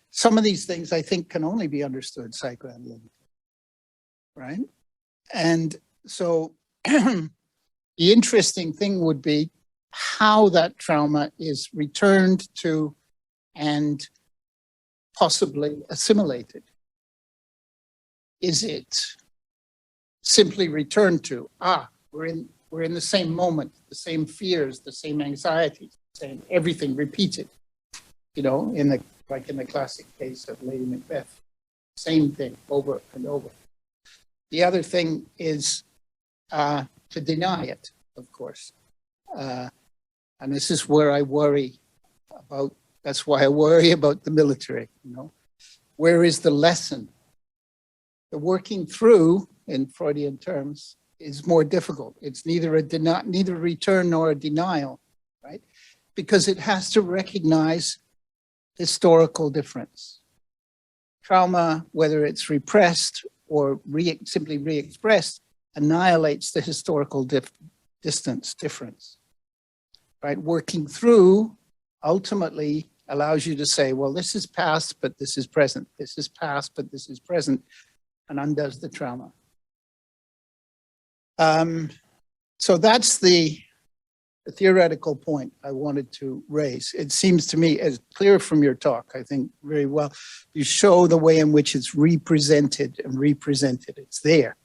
Some of these things I think can only be understood psychoanalytically, right? And so the interesting thing would be how that trauma is returned to and possibly assimilated. Is it simply returned to, we're in the same moment, the same fears, the same anxieties, same everything repeated, you know, like in the classic case of Lady Macbeth, same thing over and over. The other thing is to deny it, of course. And this is where I worry about, that's why I worry about the military, you know. Where is the lesson? The working through, in Freudian terms, is more difficult. It's neither a return nor a denial, right? Because it has to recognize historical difference. Trauma, whether it's repressed or simply re-expressed, annihilates the historical difference, right? Working through ultimately allows you to say, well, this is past, but this is present. This is past, but this is present, and undoes the trauma. So that's the theoretical point I wanted to raise. It seems to me, as clear from your talk, I think very well, you show the way in which it's represented and represented. It's there.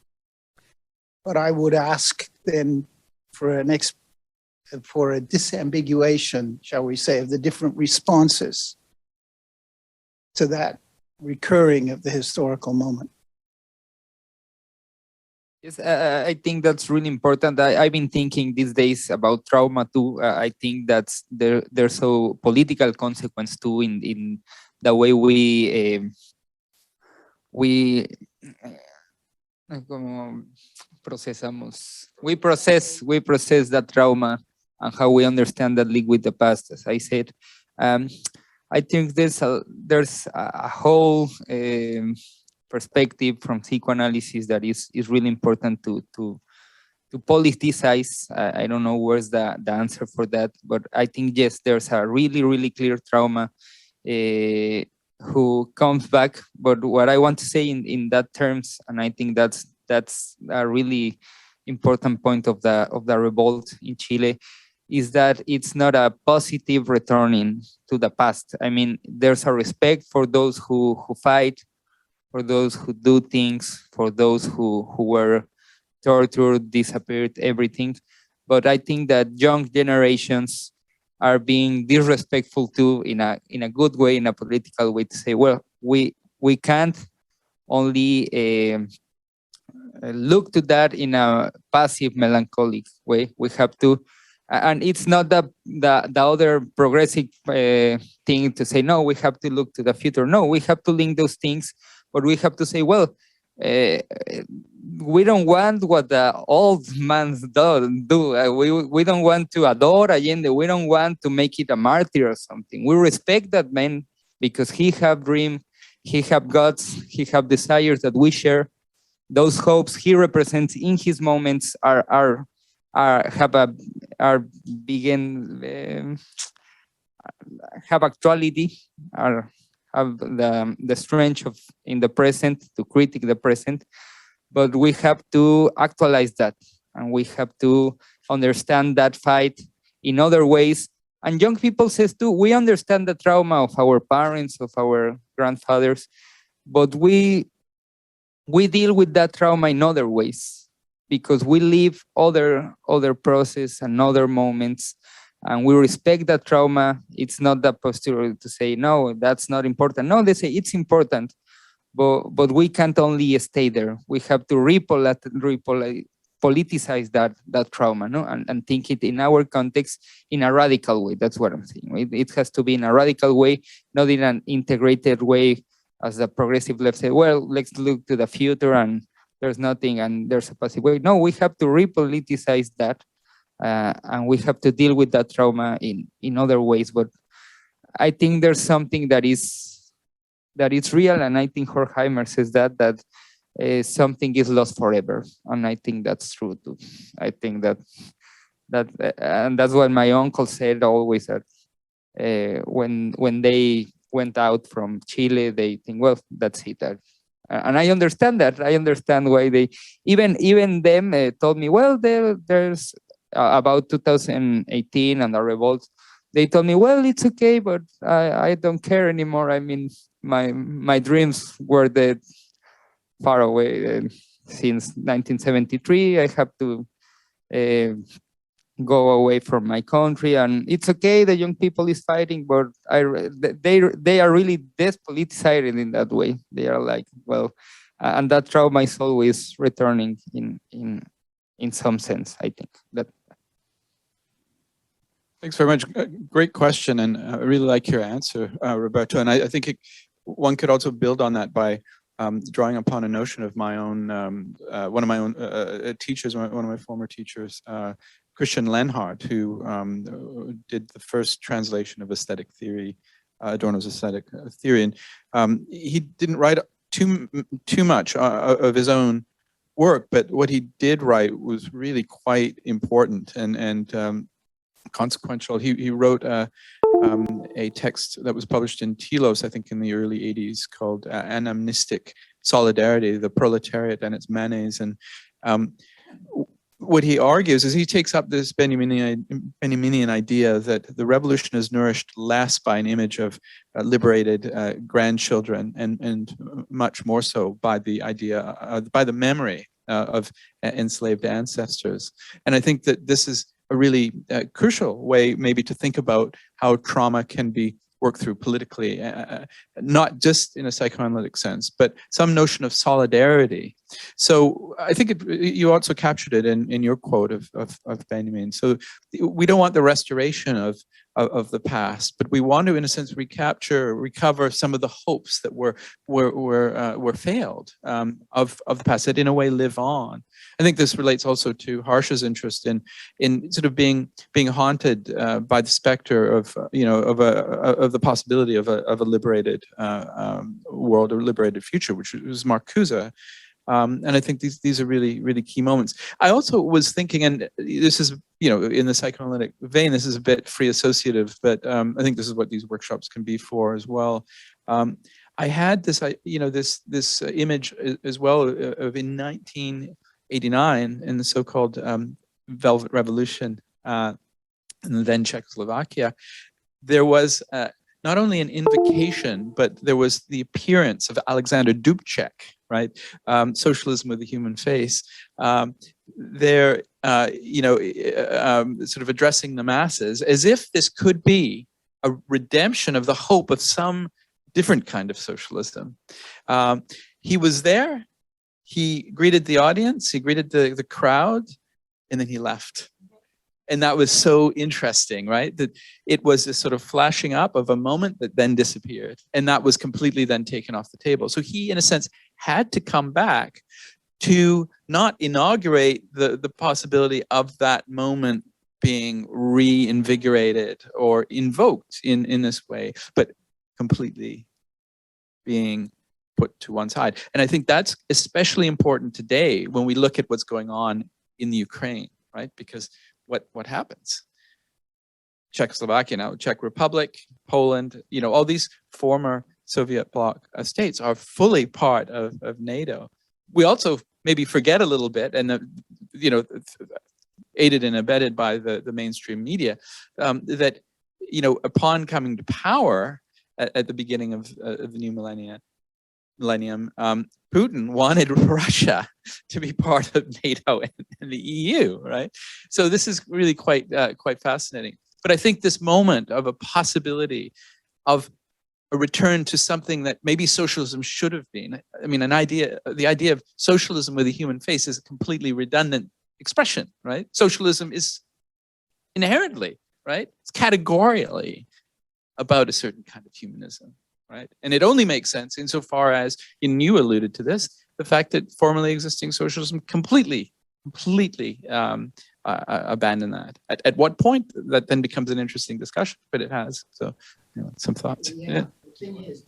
But I would ask then for a disambiguation, shall we say, of the different responses to that recurring of the historical moment. Yes, I think that's really important. I've been thinking these days about trauma too. I think that's there's so political consequence too in the way we process that trauma and how we understand that link with the past. As I said, I think there's a whole perspective from psychoanalysis that is really important to politicize. I don't know where's the answer for that, but I think yes, there's a really clear trauma who comes back. But what I want to say in that terms, and I think that's a really important point of the revolt in Chile, is that it's not a positive returning to the past. I mean, there's a respect for those who fight, for those who do things, for those who were tortured, disappeared, everything. But I think that young generations are being disrespectful too, in a good way, in a political way, to say, well, we can't only look to that in a passive, melancholic way. We have to, and it's not the other progressive thing to say, no, we have to look to the future. No, we have to link those things, but we have to say, well, we don't want what the old man do. We don't want to adore Allende. We don't want to make it a martyr or something. We respect that man because he have dream, he have gods, he have desires that we share. Those hopes he represents in his moments have actuality, have the strength of in the present to critique the present. But we have to actualize that, and we have to understand that fight in other ways. And young people says too, we understand the trauma of our parents, of our grandfathers, but we deal with that trauma in other ways because we live other process and other moments, and we respect that trauma. It's not that posture to say, no, that's not important. No, they say it's important. But we can't only stay there. We have to politicize that trauma, no, and think it in our context in a radical way. That's what I'm saying. It has to be in a radical way, not in an integrated way, as the progressive left said. Well, let's look to the future, and there's nothing, and there's a passive way. No, we have to repoliticize that, and we have to deal with that trauma in other ways. But I think there's something that is real, and I think Horkheimer says that something is lost forever, and I think that's true too. I think that and that's what my uncle said always, that when they went out from Chile, they think, well, that's it. And I understand that. I understand why they even them told me, well, there's about 2018 and the revolt. They told me, well, it's okay, but I don't care anymore. I mean, my dreams were dead far away since 1973. I have to go away from my country, and it's okay. The young people is fighting, but they are really despoliticized in that way. They are like, well, and that trauma is always returning in some sense. I think that. Thanks very much. Great question, and I really like your answer, Roberto. And I think one could also build on that by drawing upon a notion of my own, one of my own teachers, one of my former teachers, Christian Lenhardt, who did the first translation of aesthetic theory, Adorno's aesthetic theory. And he didn't write too much of his own work, but what he did write was really quite important and consequential. He wrote a text that was published in Telos, I think in the early 80s, called Anamnestic Solidarity, the Proletariat and its Manes. And what he argues is he takes up this Benjaminian idea that the revolution is nourished less by an image of liberated grandchildren and much more so by the idea, by the memory of enslaved ancestors. And I think that this is a really crucial way maybe to think about how trauma can be worked through politically, not just in a psychoanalytic sense, but some notion of solidarity So I think you also captured it in your quote of Benjamin. So we don't want the restoration of the past, but we want to, in a sense, recover some of the hopes that were failed of the past, that in a way live on. I think this relates also to Harsha's interest in sort of being haunted by the specter of of the possibility of a liberated world or liberated future, which was Marcuse. And I think these are really key moments. I also was thinking, and this is in the psychoanalytic vein, this is a bit free associative, but I think this is what these workshops can be for as well. I had this this image as well of in 1989 in the so-called Velvet Revolution in the then Czechoslovakia. There was not only an invocation, but there was the appearance of Alexander Dubček, right? Socialism with a human face. They're, sort of addressing the masses as if this could be a redemption of the hope of some different kind of socialism. He was there, he greeted the audience, he greeted the crowd, and then he left. And that was so interesting, right? That it was this sort of flashing up of a moment that then disappeared. And that was completely then taken off the table. So he, in a sense, had to come back to not inaugurate the possibility of that moment being reinvigorated or invoked in this way, but completely being put to one side. And I think that's especially important today when we look at what's going on in the Ukraine, right? Because what happens? Czechoslovakia now, Czech Republic, Poland, all these former Soviet bloc states are fully part of NATO. We also maybe forget a little bit, and aided and abetted by the mainstream media, that upon coming to power at the beginning of the new millennium, Putin wanted Russia to be part of NATO and the EU, right? So this is really quite fascinating. But I think this moment of a possibility of a return to something that maybe socialism should have been. I mean, the idea of socialism with a human face is a completely redundant expression, right? Socialism is inherently, right? It's categorically about a certain kind of humanism. Right? And it only makes sense insofar as, and you alluded to this, the fact that formerly existing socialism completely abandoned that. At what point that then becomes an interesting discussion, but it has. So, some thoughts. Yeah. The thing is,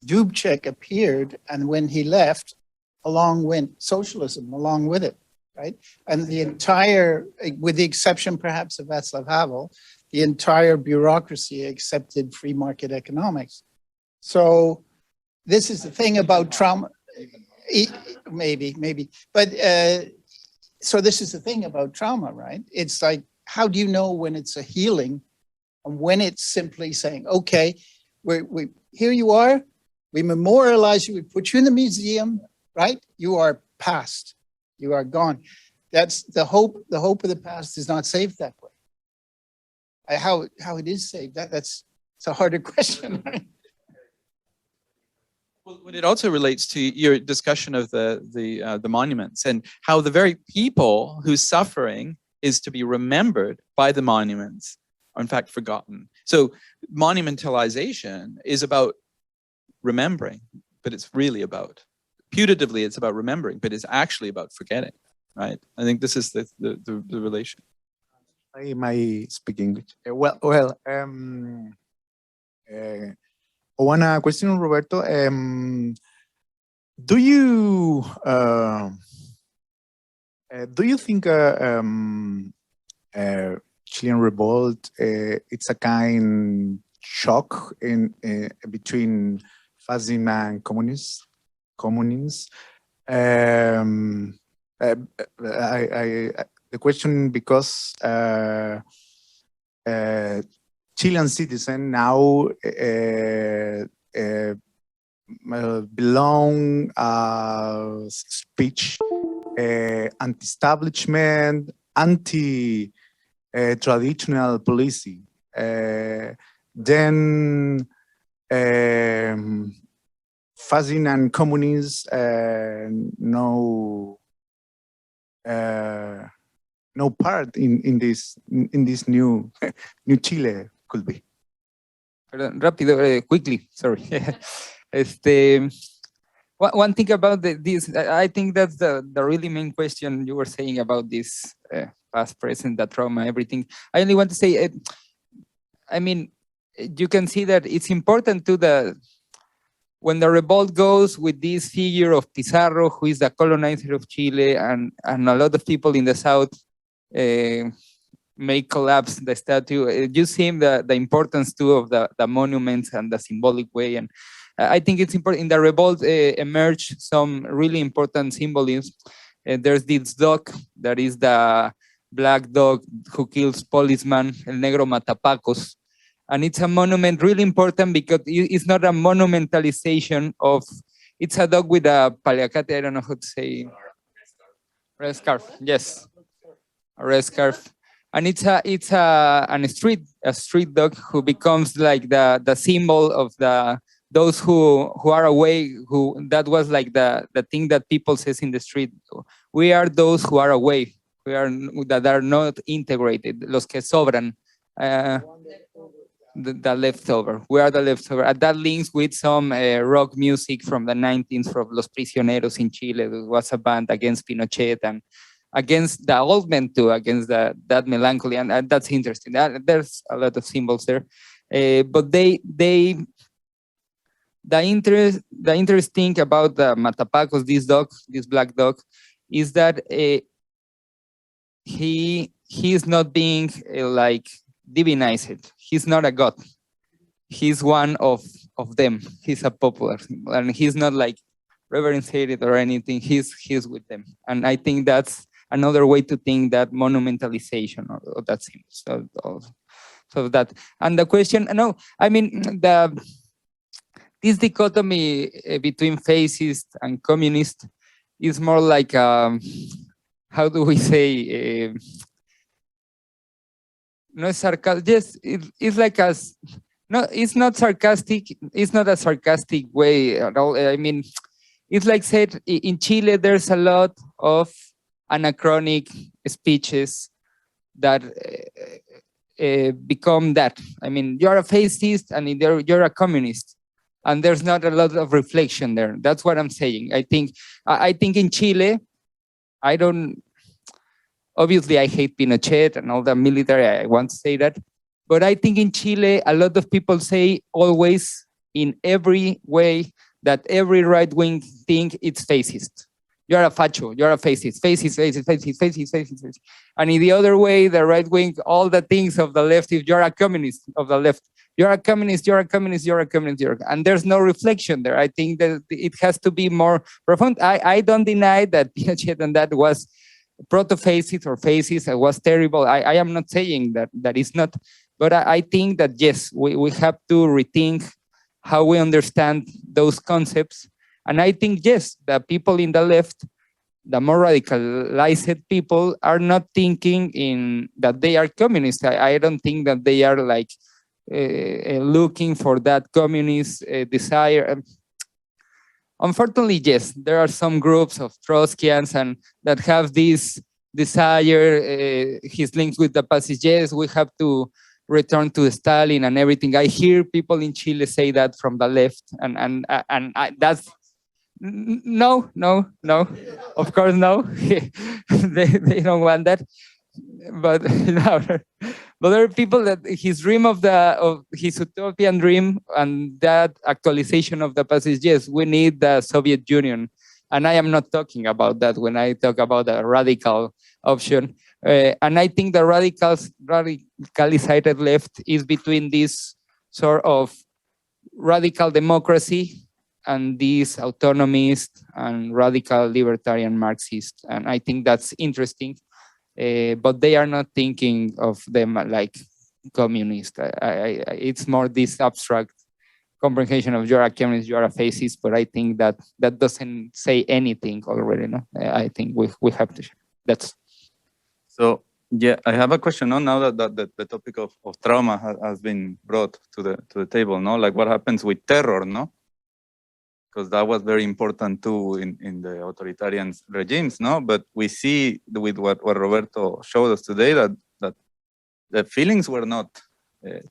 Dubček appeared, and when he left, along went socialism, along with it, right? And the entire, with the exception perhaps of Václav Havel, the entire bureaucracy accepted free market economics. So this is the thing about trauma, maybe, but so this is the thing about trauma, right? It's like, how do you know when it's a healing and when it's simply saying, okay, we here you are, we memorialize you, we put you in the museum, right? You are past, you are gone. That's the hope of the past is not saved that way. How it is saved, it's a harder question, right? Well, when it also relates to your discussion of the monuments and how the very people whose suffering is to be remembered by the monuments are in fact forgotten. So monumentalization is about remembering, but it's really about, putatively it's about remembering, but it's actually about forgetting, right? I think this is the relation. I might speak English. One question, Roberto. Do you think Chilean Revolt it's a kind shock in between fascism and communism? The question because Chilean citizen now belong speech anti-establishment, anti-traditional policing. Then fascism and communism no part in this new new Chile could be? Perdón, rápido, quickly, sorry. One thing about this, I think that's the really main question you were saying about this past, present, the trauma, everything. I only want to say, I mean, you can see that it's important to when the revolt goes with this figure of Pizarro, who is the colonizer of Chile, and a lot of people in the South make collapse the statue. You see the importance too of the monuments and the symbolic way. And I think it's important. In the revolt emerged some really important symbolism. There's this dog that is the black dog who kills policeman, El Negro Matapacos. And it's a monument really important because it's not a monumentalization of, it's a dog with a paliacate, I don't know how to say. Red scarf, yes. A red scarf. And it's a street dog who becomes like the symbol of those who are away, that was like the thing that people says in the street. We are those who are away, that are not integrated, los que sobran, the leftover. We are the leftover. And that links with some rock music from the 19th, from Los Prisioneros in Chile. There was a band against Pinochet and against the old men too, against that melancholy, and that's interesting. There's a lot of symbols there, but the interesting about the Matapacos, this dog, this black dog, is that he is not being like divinized. He's not a god. He's one of them. He's a popular symbol, and he's not like reverenced or anything. He's with them, and I think that's another way to think that monumentalization or that symbol. So that, and the question, no, I mean this dichotomy between fascist and communist is more like how do we say? No sarcastic. Yes, it's like no, it's not sarcastic. It's not a sarcastic way at all. I mean, it's like said in Chile, there's a lot of anachronic speeches that become that. I mean, you're a fascist and you're a communist, and there's not a lot of reflection there. That's what I'm saying. I think in Chile, obviously I hate Pinochet and all the military, I want to say that, but I think in Chile, a lot of people say always in every way that every right-wing thing it's fascist. You're a facho, you're a fascist, fascist. And in the other way, the right wing, all the things of the left, if you're a communist of the left, you're a communist, and there's no reflection there. I think that it has to be more profound. I don't deny that Pinochet and that was proto-fascist or fascist, it was terrible. I am not saying that is not, but I think that yes, we have to rethink how we understand those concepts. And I think, yes, the people in the left, the more radicalized people, are not thinking that they are communist. I don't think that they are like looking for that communist desire. Unfortunately, yes, there are some groups of Trotskyians and that have this desire, his links with the fascists. Yes, we have to return to Stalin and everything. I hear people in Chile say that from the left, and that's no, of course no. they don't want that, but but there are people that his dream of his utopian dream and that actualization of the past, yes, we need the Soviet Union, and I am not talking about that when I talk about a radical option. And I think the radicalized left is between this sort of radical democracy and these autonomist and radical libertarian Marxist. And I think that's interesting, but they are not thinking of them like communist. It's more this abstract comprehension of you're a communist, you're a fascist, but I think that doesn't say anything already. No, I think we have to, that's. So yeah, I have a question. No, now that the topic of trauma has been brought to the table. No, like what happens with terror? No, because that was very important too in the authoritarian regimes, no? But we see with what Roberto showed us today that the feelings were not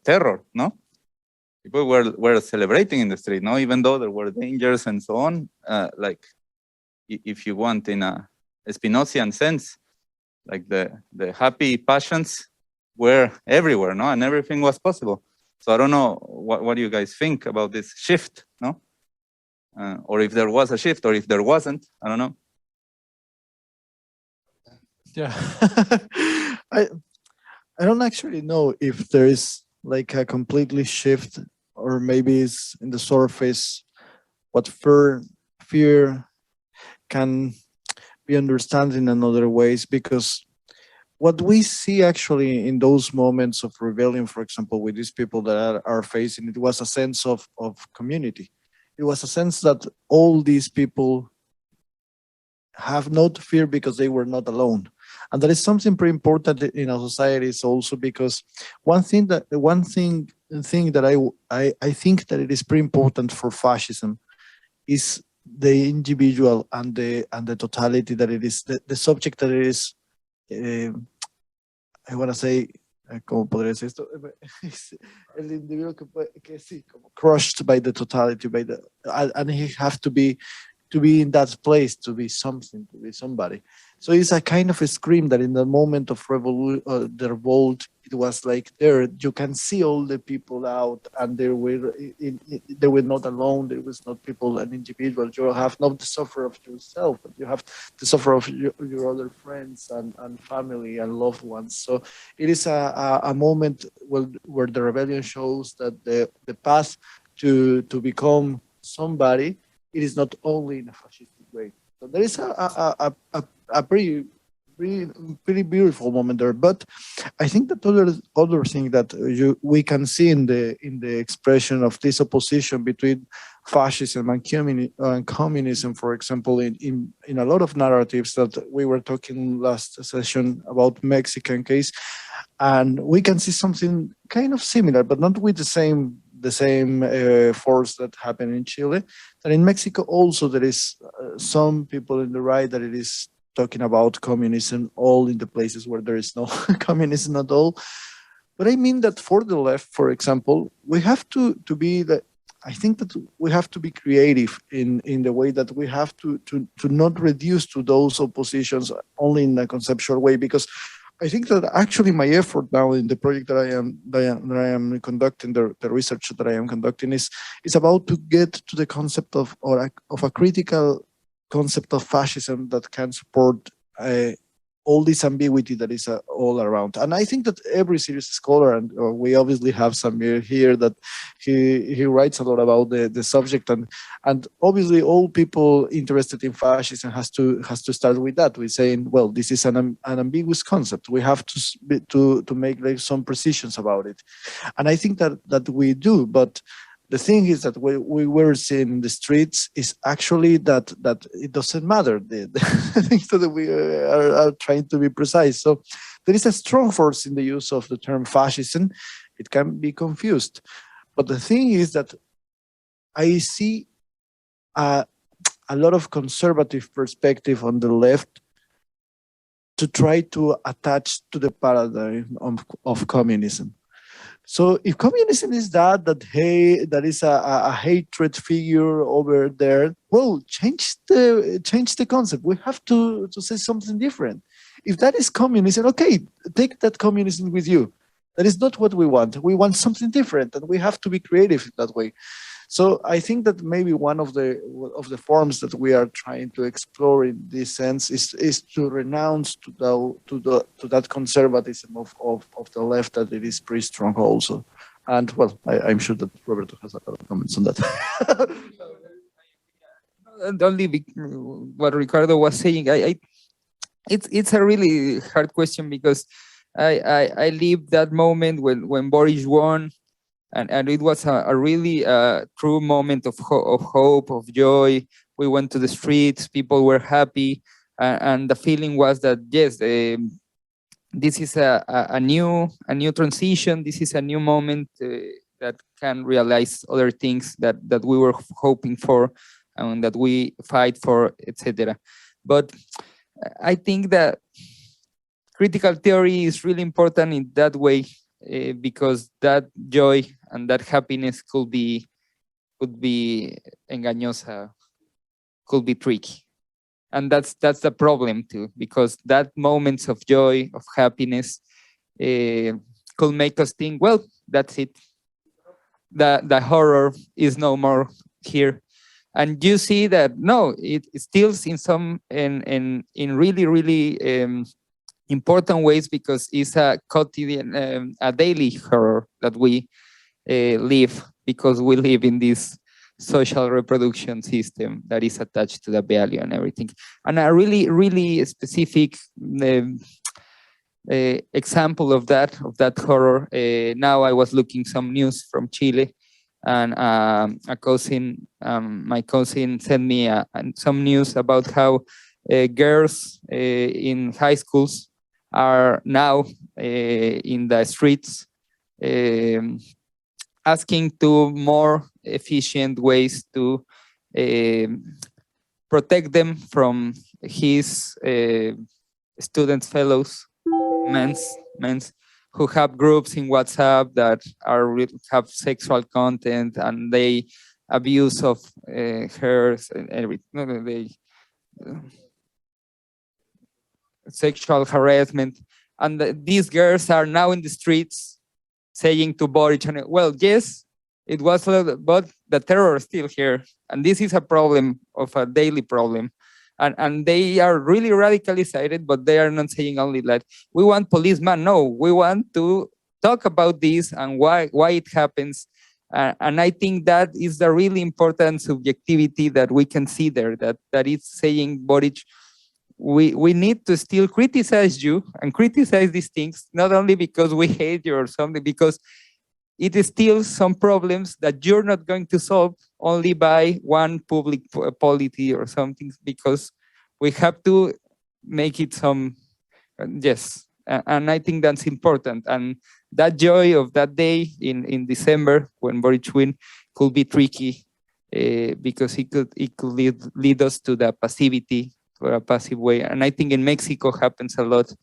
terror, no? People were celebrating in the street, no? Even though there were dangers and so on, like if you want in a Spinozian sense, like the happy passions were everywhere, no? And everything was possible. So I don't know what do you guys think about this shift, no? Or if there was a shift, or if there wasn't, I don't know. Yeah. I don't actually know if there is like a completely shift, or maybe it's in the surface what fear can be understood in another ways, because what we see actually in those moments of rebellion, for example, with these people that are facing, it was a sense of community. It was a sense that all these people have not fear because they were not alone. And that is something pretty important in our societies also, because one thing that I think that it is pretty important for fascism is the individual and the totality, that it is the subject that it is, I want to say, ¿cómo podría decir esto? El individuo que sí, como crushed by the totality, and he have to be in that place, to be something, to be somebody. So it's a kind of a scream that in the moment of the revolt, it was like there, you can see all the people out, and they were not alone. There was not people, an individual. You have not the suffer of yourself, but you have the suffer of your other friends and family and loved ones. So it is a moment where the rebellion shows that the path to become somebody, it is not only in a fascistic way. So there is a pretty beautiful moment there. But I think that other thing that we can see in the expression of this opposition between fascism and communism, for example, in a lot of narratives that we were talking last session about Mexican case, and we can see something kind of similar, but not with the same force that happened in Chile. That in Mexico also there is some people in the right that it is talking about communism all in the places where there is no communism at all. But I mean that for the left, for example, we have to be that. I think that we have to be creative in the way that we have to not reduce to those oppositions only in a conceptual way, because I think that actually my effort now in the project that I am conducting, the research that I am conducting is about to get to the concept of a critical concept of fascism that can support all this ambiguity that is all around. And I think that every serious scholar, and we obviously have Samir here, that he writes a lot about the subject, and obviously all people interested in fascism has to start with that. We're saying, well, this is an ambiguous concept. We have to make like some precisions about it, and I think that we do. But the thing is that we were seeing in the streets is actually that it doesn't matter. The things that we are trying to be precise. So there is a strong force in the use of the term fascism. It can be confused. But the thing is that I see a lot of conservative perspective on the left to try to attach to the paradigm of communism. So if communism is that is a hatred figure over there, well, change the concept. We have to say something different. If that is communism, okay, take that communism with you. That is not what we want. We want something different, and we have to be creative in that way. So I think that maybe one of the forms that we are trying to explore in this sense is to renounce to that conservatism of the left, that it is pretty strong also. And well, I'm sure that Roberto has a lot of comments on that. And only what Ricardo was saying, it's a really hard question, because I lived that moment when Boris won. And it was a really true moment of hope, of joy. We went to the streets, people were happy, and the feeling was that yes, this is a new transition. This is a new moment that can realize other things that we were hoping for. and that we fight for, etc. But I think that critical theory is really important in that way, because that joy and that happiness could be engañosa, could be tricky. And that's the problem too, because that moments of joy, of happiness, could make us think, well, that's it. The horror is no more here. And you see that no, it still in really important ways, because it's a quotidian, a daily horror that we live, because we live in this social reproduction system that is attached to the value and everything. And a really specific example of that horror. Now I was looking some news from Chile, and my cousin sent me some news about how girls in high schools are now in the streets asking to more efficient ways to protect them from his student fellows, men's who have groups in WhatsApp that have sexual content, and they abuse of her and everything. Sexual harassment, and these girls are now in the streets saying to Boric, well, yes, it was, but the terror is still here, and this is a problem of a daily problem. And they are really radicalized, but they are not saying only that we want policemen. No, we want to talk about this and why it happens. And I think that is the really important subjectivity that we can see there, that is saying, Boric, we need to still criticize you and criticize these things, not only because we hate you or something, because it is still some problems that you're not going to solve only by one public policy or something, because we have to make it some, yes. And I think that's important. And that joy of that day in December when Boric win could be tricky, because it could lead us to the passivity, or a passive way. And I think in Mexico happens a lot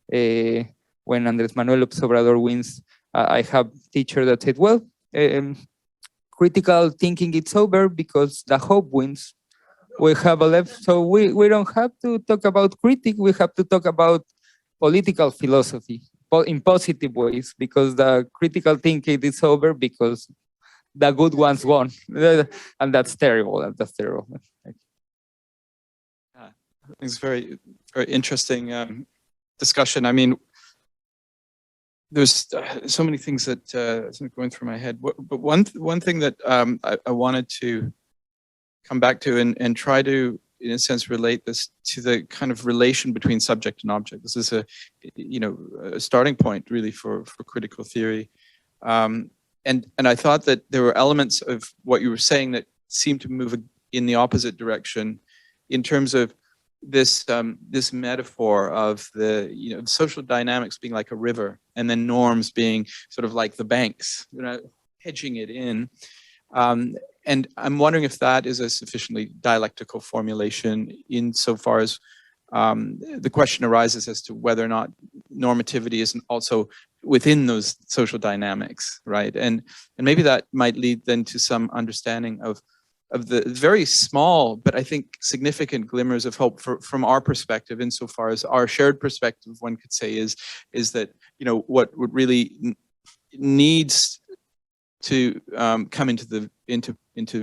when Andrés Manuel López Obrador wins. I have teacher that said, well, critical thinking it's over because the hope wins. We have a left, so we don't have to talk about critique, we have to talk about political philosophy in positive ways, because the critical thinking is over because the good ones won. And that's terrible, that's terrible. It's very, very interesting discussion. I mean, there's so many things that are going through my head. But one thing that I wanted to come back to and try to, in a sense, relate this to the kind of relation between subject and object. This is a starting point really for critical theory. And I thought that there were elements of what you were saying that seemed to move in the opposite direction in terms of this metaphor of the social dynamics being like a river, and then norms being sort of like the banks, hedging it in. And I'm wondering if that is a sufficiently dialectical formulation insofar as the question arises as to whether or not normativity isn't also within those social dynamics, right? And maybe that might lead then to some understanding of the very small, but I think significant glimmers of hope from our perspective, insofar as our shared perspective, one could say, is that what would really needs to come into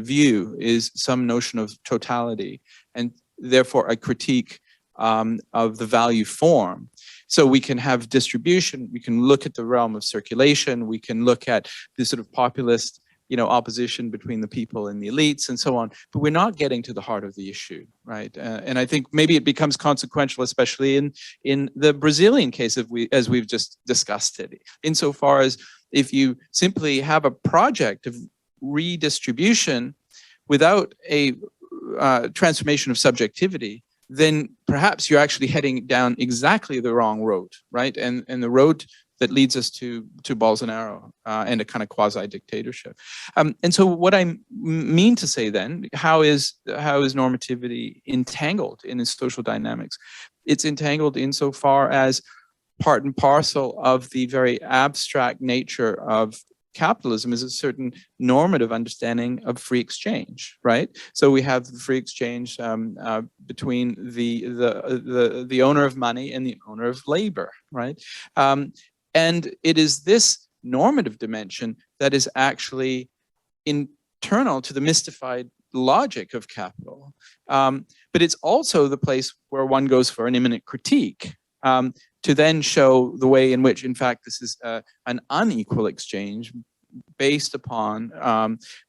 view is some notion of totality, and therefore a critique of the value form. So we can have distribution, we can look at the realm of circulation, we can look at this sort of populist opposition between the people and the elites and so on, but we're not getting to the heart of the issue, right? And I think maybe it becomes consequential, especially in the Brazilian case, as we've just discussed it, insofar as if you simply have a project of redistribution without a transformation of subjectivity, then perhaps you're actually heading down exactly the wrong road, right? And the road that leads us to Bolsonaro and a kind of quasi-dictatorship. And so what I mean to say then, how is normativity entangled in its social dynamics? It's entangled insofar as part and parcel of the very abstract nature of capitalism is a certain normative understanding of free exchange, right? So we have the free exchange between the owner of money and the owner of labor, right? And it is this normative dimension that is actually internal to the mystified logic of capital. But it's also the place where one goes for an immanent critique, to then show the way in which, in fact, this is an unequal exchange based upon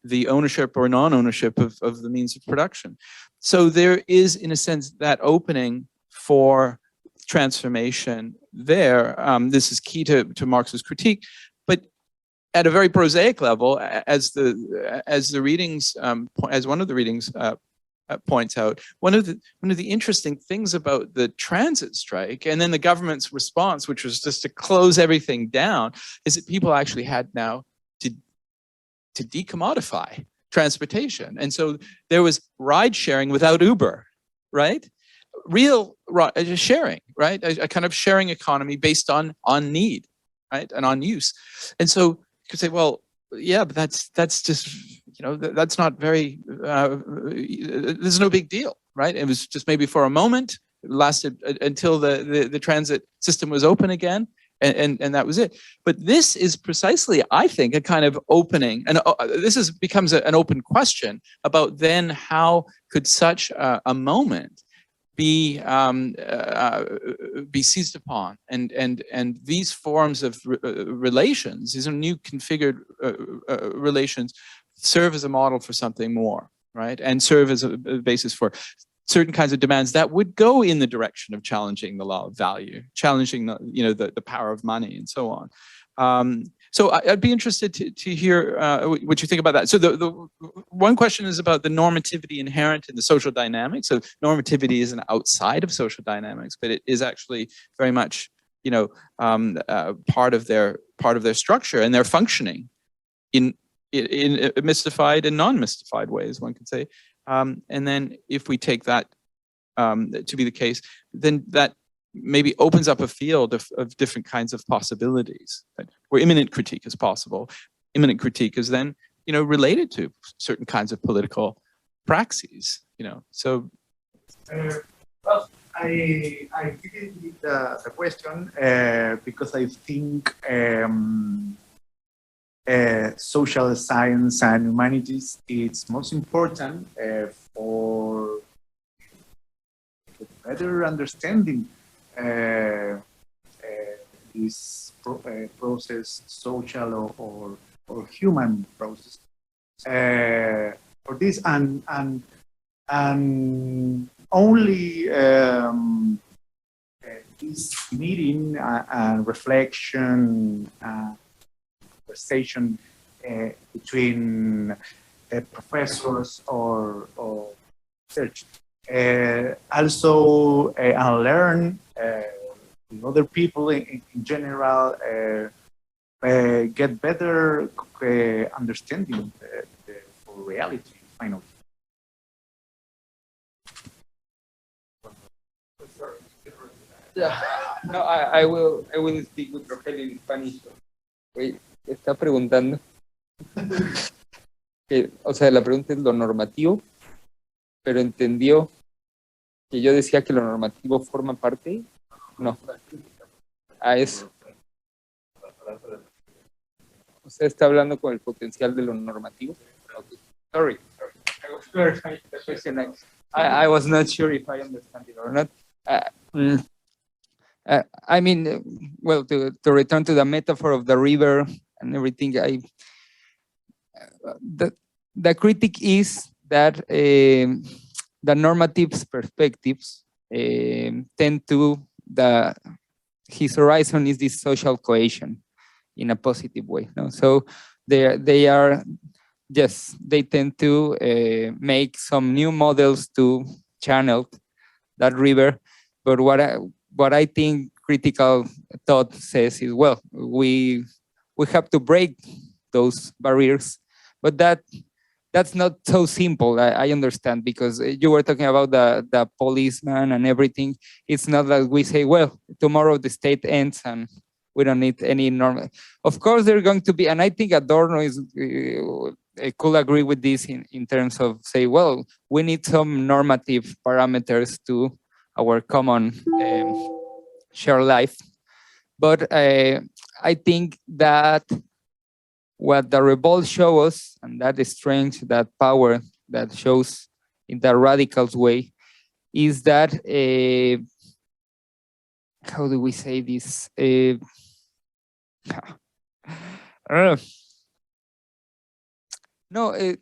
the ownership or non-ownership of the means of production. So there is, in a sense, that opening for transformation there. This is key to Marx's critique, but at a very prosaic level, as the readings, as one of the readings points out, one of the interesting things about the transit strike and then the government's response, which was just to close everything down, is that people actually had now to decommodify transportation. And so there was ride sharing without Uber, right? Real sharing, right? A kind of sharing economy based on need, right? And on use. And so you could say, well, yeah, but that's just, that's not very, there's no big deal, right? It was just maybe for a moment. It lasted until the transit system was open again, and that was it. But this is precisely, I think, a kind of opening, and this becomes an open question about then how could such a moment be seized upon, and these forms of relations, these are new configured relations, serve as a model for something more, right? And serve as a basis for certain kinds of demands that would go in the direction of challenging the law of value, challenging the power of money, and so on. So I'd be interested to hear what you think about that. So the one question is about the normativity inherent in the social dynamics. So normativity isn't outside of social dynamics, but it is actually very much, part of their structure and their functioning in mystified and non-mystified ways, one could say. And then if we take that to be the case, then that maybe opens up a field of different kinds of possibilities, right? Where immanent critique is possible. Immanent critique is then, related to certain kinds of political praxes, So, well, I didn't read the question because I think social science and humanities is most important for better understanding this process, social or human process. For this and only this meeting and reflection, conversation between professors or research. Also unlearn with other people in general, get better understanding for reality finally. Yeah. No, I will speak with Rogelio in Spanish. Oye, está preguntando que, o sea, la pregunta es lo normativo, pero entendió que yo decía que lo normativo forma parte. No. A eso. ¿Usted está hablando con el potencial de lo normativo? Okay. Sorry. I was clarifying the question. I was not sure if I understand it or not. I mean, well, to return to the metaphor of the river and everything, the critique is that the normative perspectives tend to, his horizon is this social cohesion in a positive way. No? So they are, yes, they tend to make some new models to channel that river. But what I think critical thought says is, well, we have to break those barriers, but that's not so simple. I understand, because you were talking about the policeman and everything. It's not that we say, well, tomorrow the state ends and we don't need any normal. Of course, there are going to be, and I think Adorno is could agree with this in terms of say, well, we need some normative parameters to our common shared life. But I think that what the revolt shows us, and that strength, that power that shows in the radical way, is that how do we say this? I don't know. No,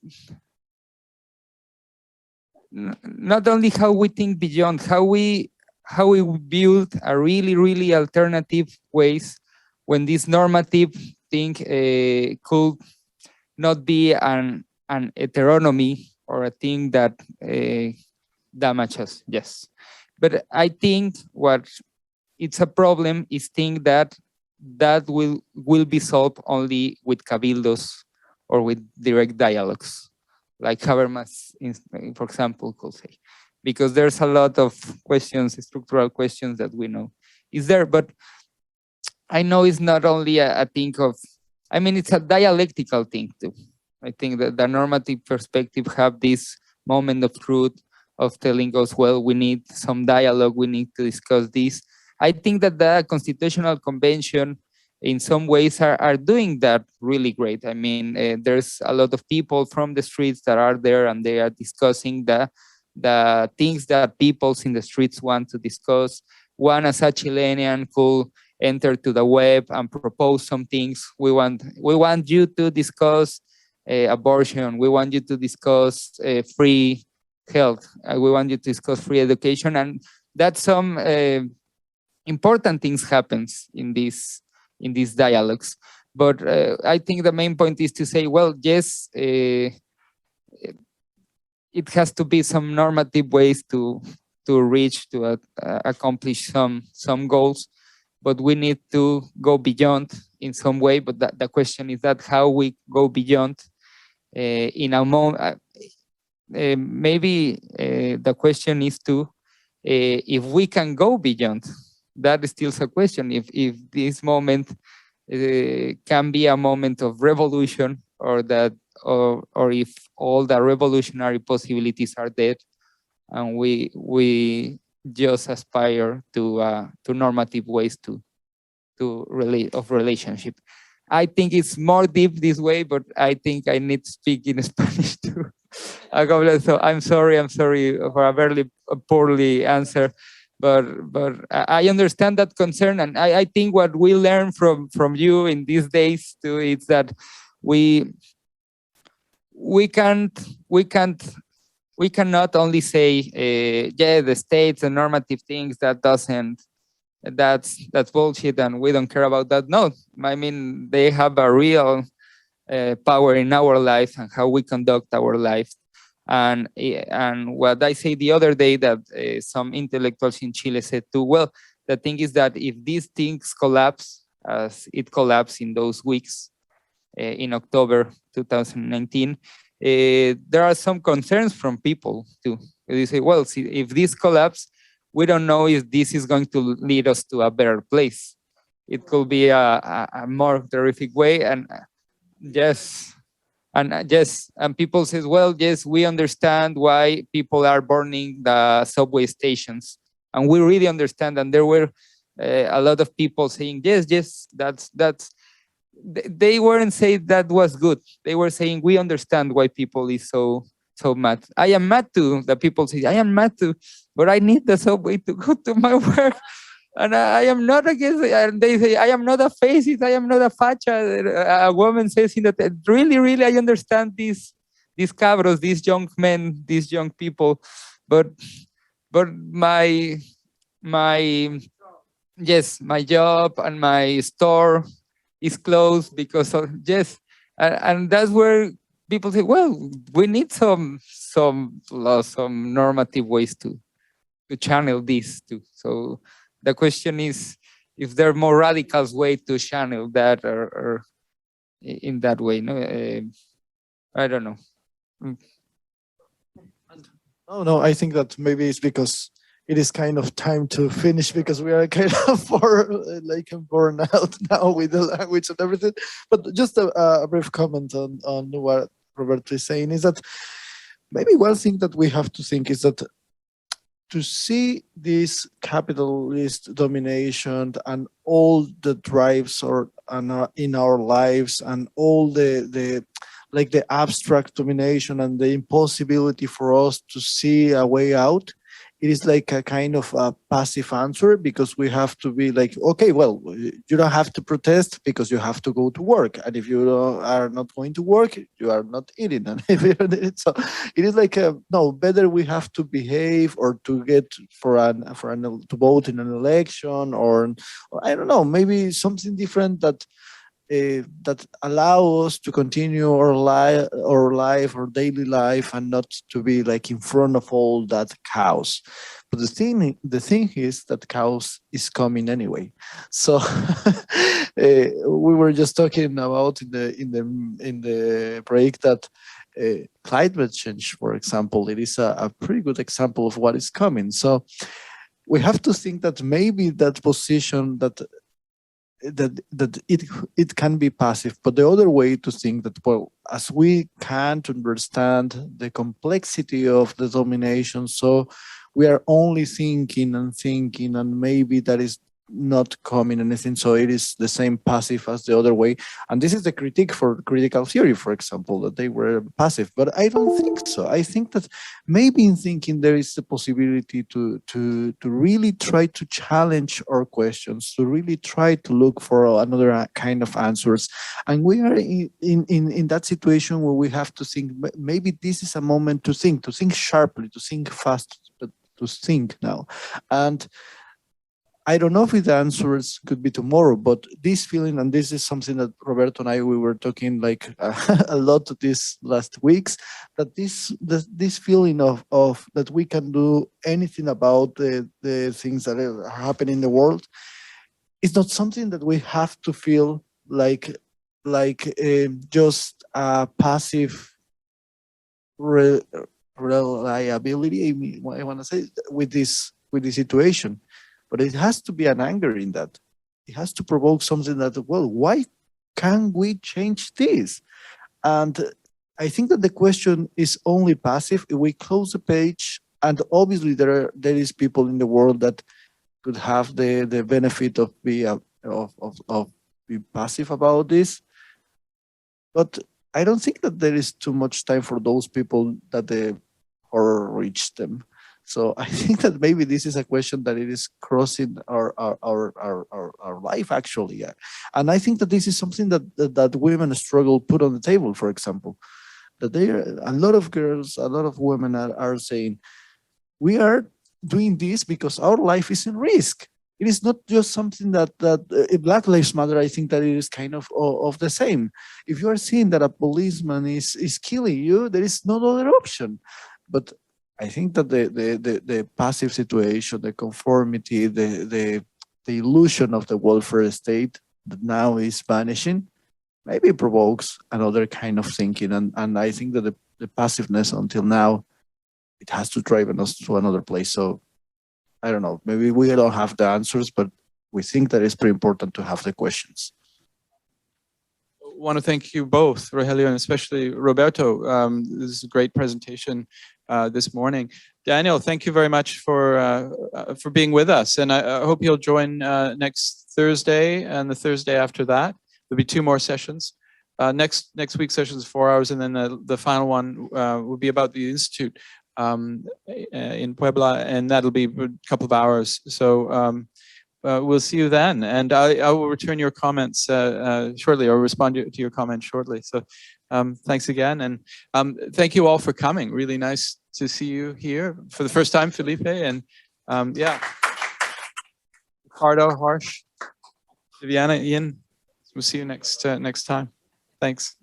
not only how we think beyond, how we build a really alternative ways when this normative thing could not be an heteronomy or a thing that damages. Yes, but I think what it's a problem is think that will be solved only with cabildos or with direct dialogues, like Habermas, for example, could say, because there's a lot of questions, structural questions that we know is there. But I know it's not only a thing of, I mean, it's a dialectical thing too. I think that the normative perspective have this moment of truth of telling us, well, we need some dialogue, we need to discuss this. I think that the Constitutional Convention in some ways are doing that really great. I mean, there's a lot of people from the streets that are there and they are discussing the things that people in the streets want to discuss. One, as a Chilean, could enter to the web and propose some things. We want you to discuss abortion. We want you to discuss free health. We want you to discuss free education. And that's some important things happens in these dialogues. But I think the main point is to say, well, yes, it has to be some normative ways to reach, to accomplish some goals, but we need to go beyond in some way. But the question is that how we go beyond in a moment. Maybe the question is to if we can go beyond. That is still a question. If this moment can be a moment of revolution, or if all the revolutionary possibilities are dead, and we just aspire to normative ways to relate of relationship. I think it's more deep this way, but I think I need to speak in Spanish too. So I'm sorry for a very poorly answer. But I understand that concern, and I think what we learn from you in these days too is that we cannot only say yeah, the state's and normative things that's bullshit and we don't care about that. No, I mean, they have a real power in our life and how we conduct our life. And what I say the other day that some intellectuals in Chile said too, well, the thing is that if these things collapse, as it collapsed in those weeks in October 2019, there are some concerns from people too. They say, well, see, if this collapse, we don't know if this is going to lead us to a better place. It could be a more terrific way. And yes. And people says, well, yes, we understand why people are burning the subway stations, and we really understand. And there were a lot of people saying, yes, that's. They weren't saying that was good. They were saying we understand why people is so mad. I am mad too. The people say I am mad too, but I need the subway to go to my work. And I am not against it. And they say, I am not a fascist, I am not a facha. A woman says in that, really, I understand these cabros, these young men, these young people. But my job and my store is closed because of, yes. And that's where people say, well, we need some normative ways to channel this too. So the question is if there are more radical way to channel that or in that way. No, I don't know. No, I think that maybe it's because it is kind of time to finish because we are kind of born out now with the language and everything. But just a brief comment on what Roberto is saying is that maybe one thing that we have to think is that to see this capitalist domination and all the drives in our lives and all the like the abstract domination and the impossibility for us to see a way out, it is like a kind of a passive answer because we have to be like, okay, well, you don't have to protest because you have to go to work. And if you are not going to work, you are not eating. And so it is like, no, better we have to behave or to get to vote in an election or I don't know, maybe something different that allow us to continue our life, our daily life, and not to be like in front of all that chaos. But the thing is that chaos is coming anyway. So we were just talking about in the break that climate change, for example, it is a pretty good example of what is coming. So we have to think that maybe that position that it can be passive, but the other way to think that, well, as we can't understand the complexity of the domination, so we are only thinking and maybe that is not coming anything, so it is the same passive as the other way. And this is the critique for critical theory, for example, that they were passive, but I don't think so. I think that maybe in thinking there is the possibility to really try to challenge our questions, to really try to look for another kind of answers. And we are in that situation where we have to think, maybe this is a moment to think sharply, to think fast, but to think now. And I don't know if the answers could be tomorrow, but this feeling, and this is something that Roberto and I, we were talking like a lot these last weeks, that this feeling of that we can do anything about the things that are happening in the world is not something that we have to feel like just a passive reliability. I want to say with this situation. But it has to be an anger in that. It has to provoke something that, well, why can't we change this? And I think that the question is only passive if we close the page. And obviously, there is people in the world that could have the benefit of being passive about this. But I don't think that there is too much time for those people that the horror reached them. So I think that maybe this is a question that it is crossing our life actually, and I think that this is something that women struggle put on the table. For example, that a lot of girls, a lot of women are saying, we are doing this because our life is in risk. It is not just something that Black Lives Matter. I think that it is kind of the same. If you are seeing that a policeman is killing you, there is no other option. But I think that the passive situation, the conformity, the illusion of the welfare state that now is vanishing, maybe provokes another kind of thinking. And I think that the passiveness until now, it has to drive us to another place. So I don't know, maybe we don't have the answers, but we think that it's pretty important to have the questions. I want to thank you both, Rogelio, and especially Roberto. This is a great presentation this morning. Daniel, thank you very much for being with us, and I hope you'll join next Thursday and the Thursday after that. There'll be 2 more sessions. Next week's session is 4 hours, and then the final one will be about the Institute in Puebla, and that'll be a couple of hours. So we'll see you then, and I will return your comments shortly, or respond to your comments shortly. So thanks again, and thank you all for coming. Really nice to see you here for the first time, Felipe, and yeah, Ricardo, Harsh, Viviana, Ian. We'll see you next time. Thanks.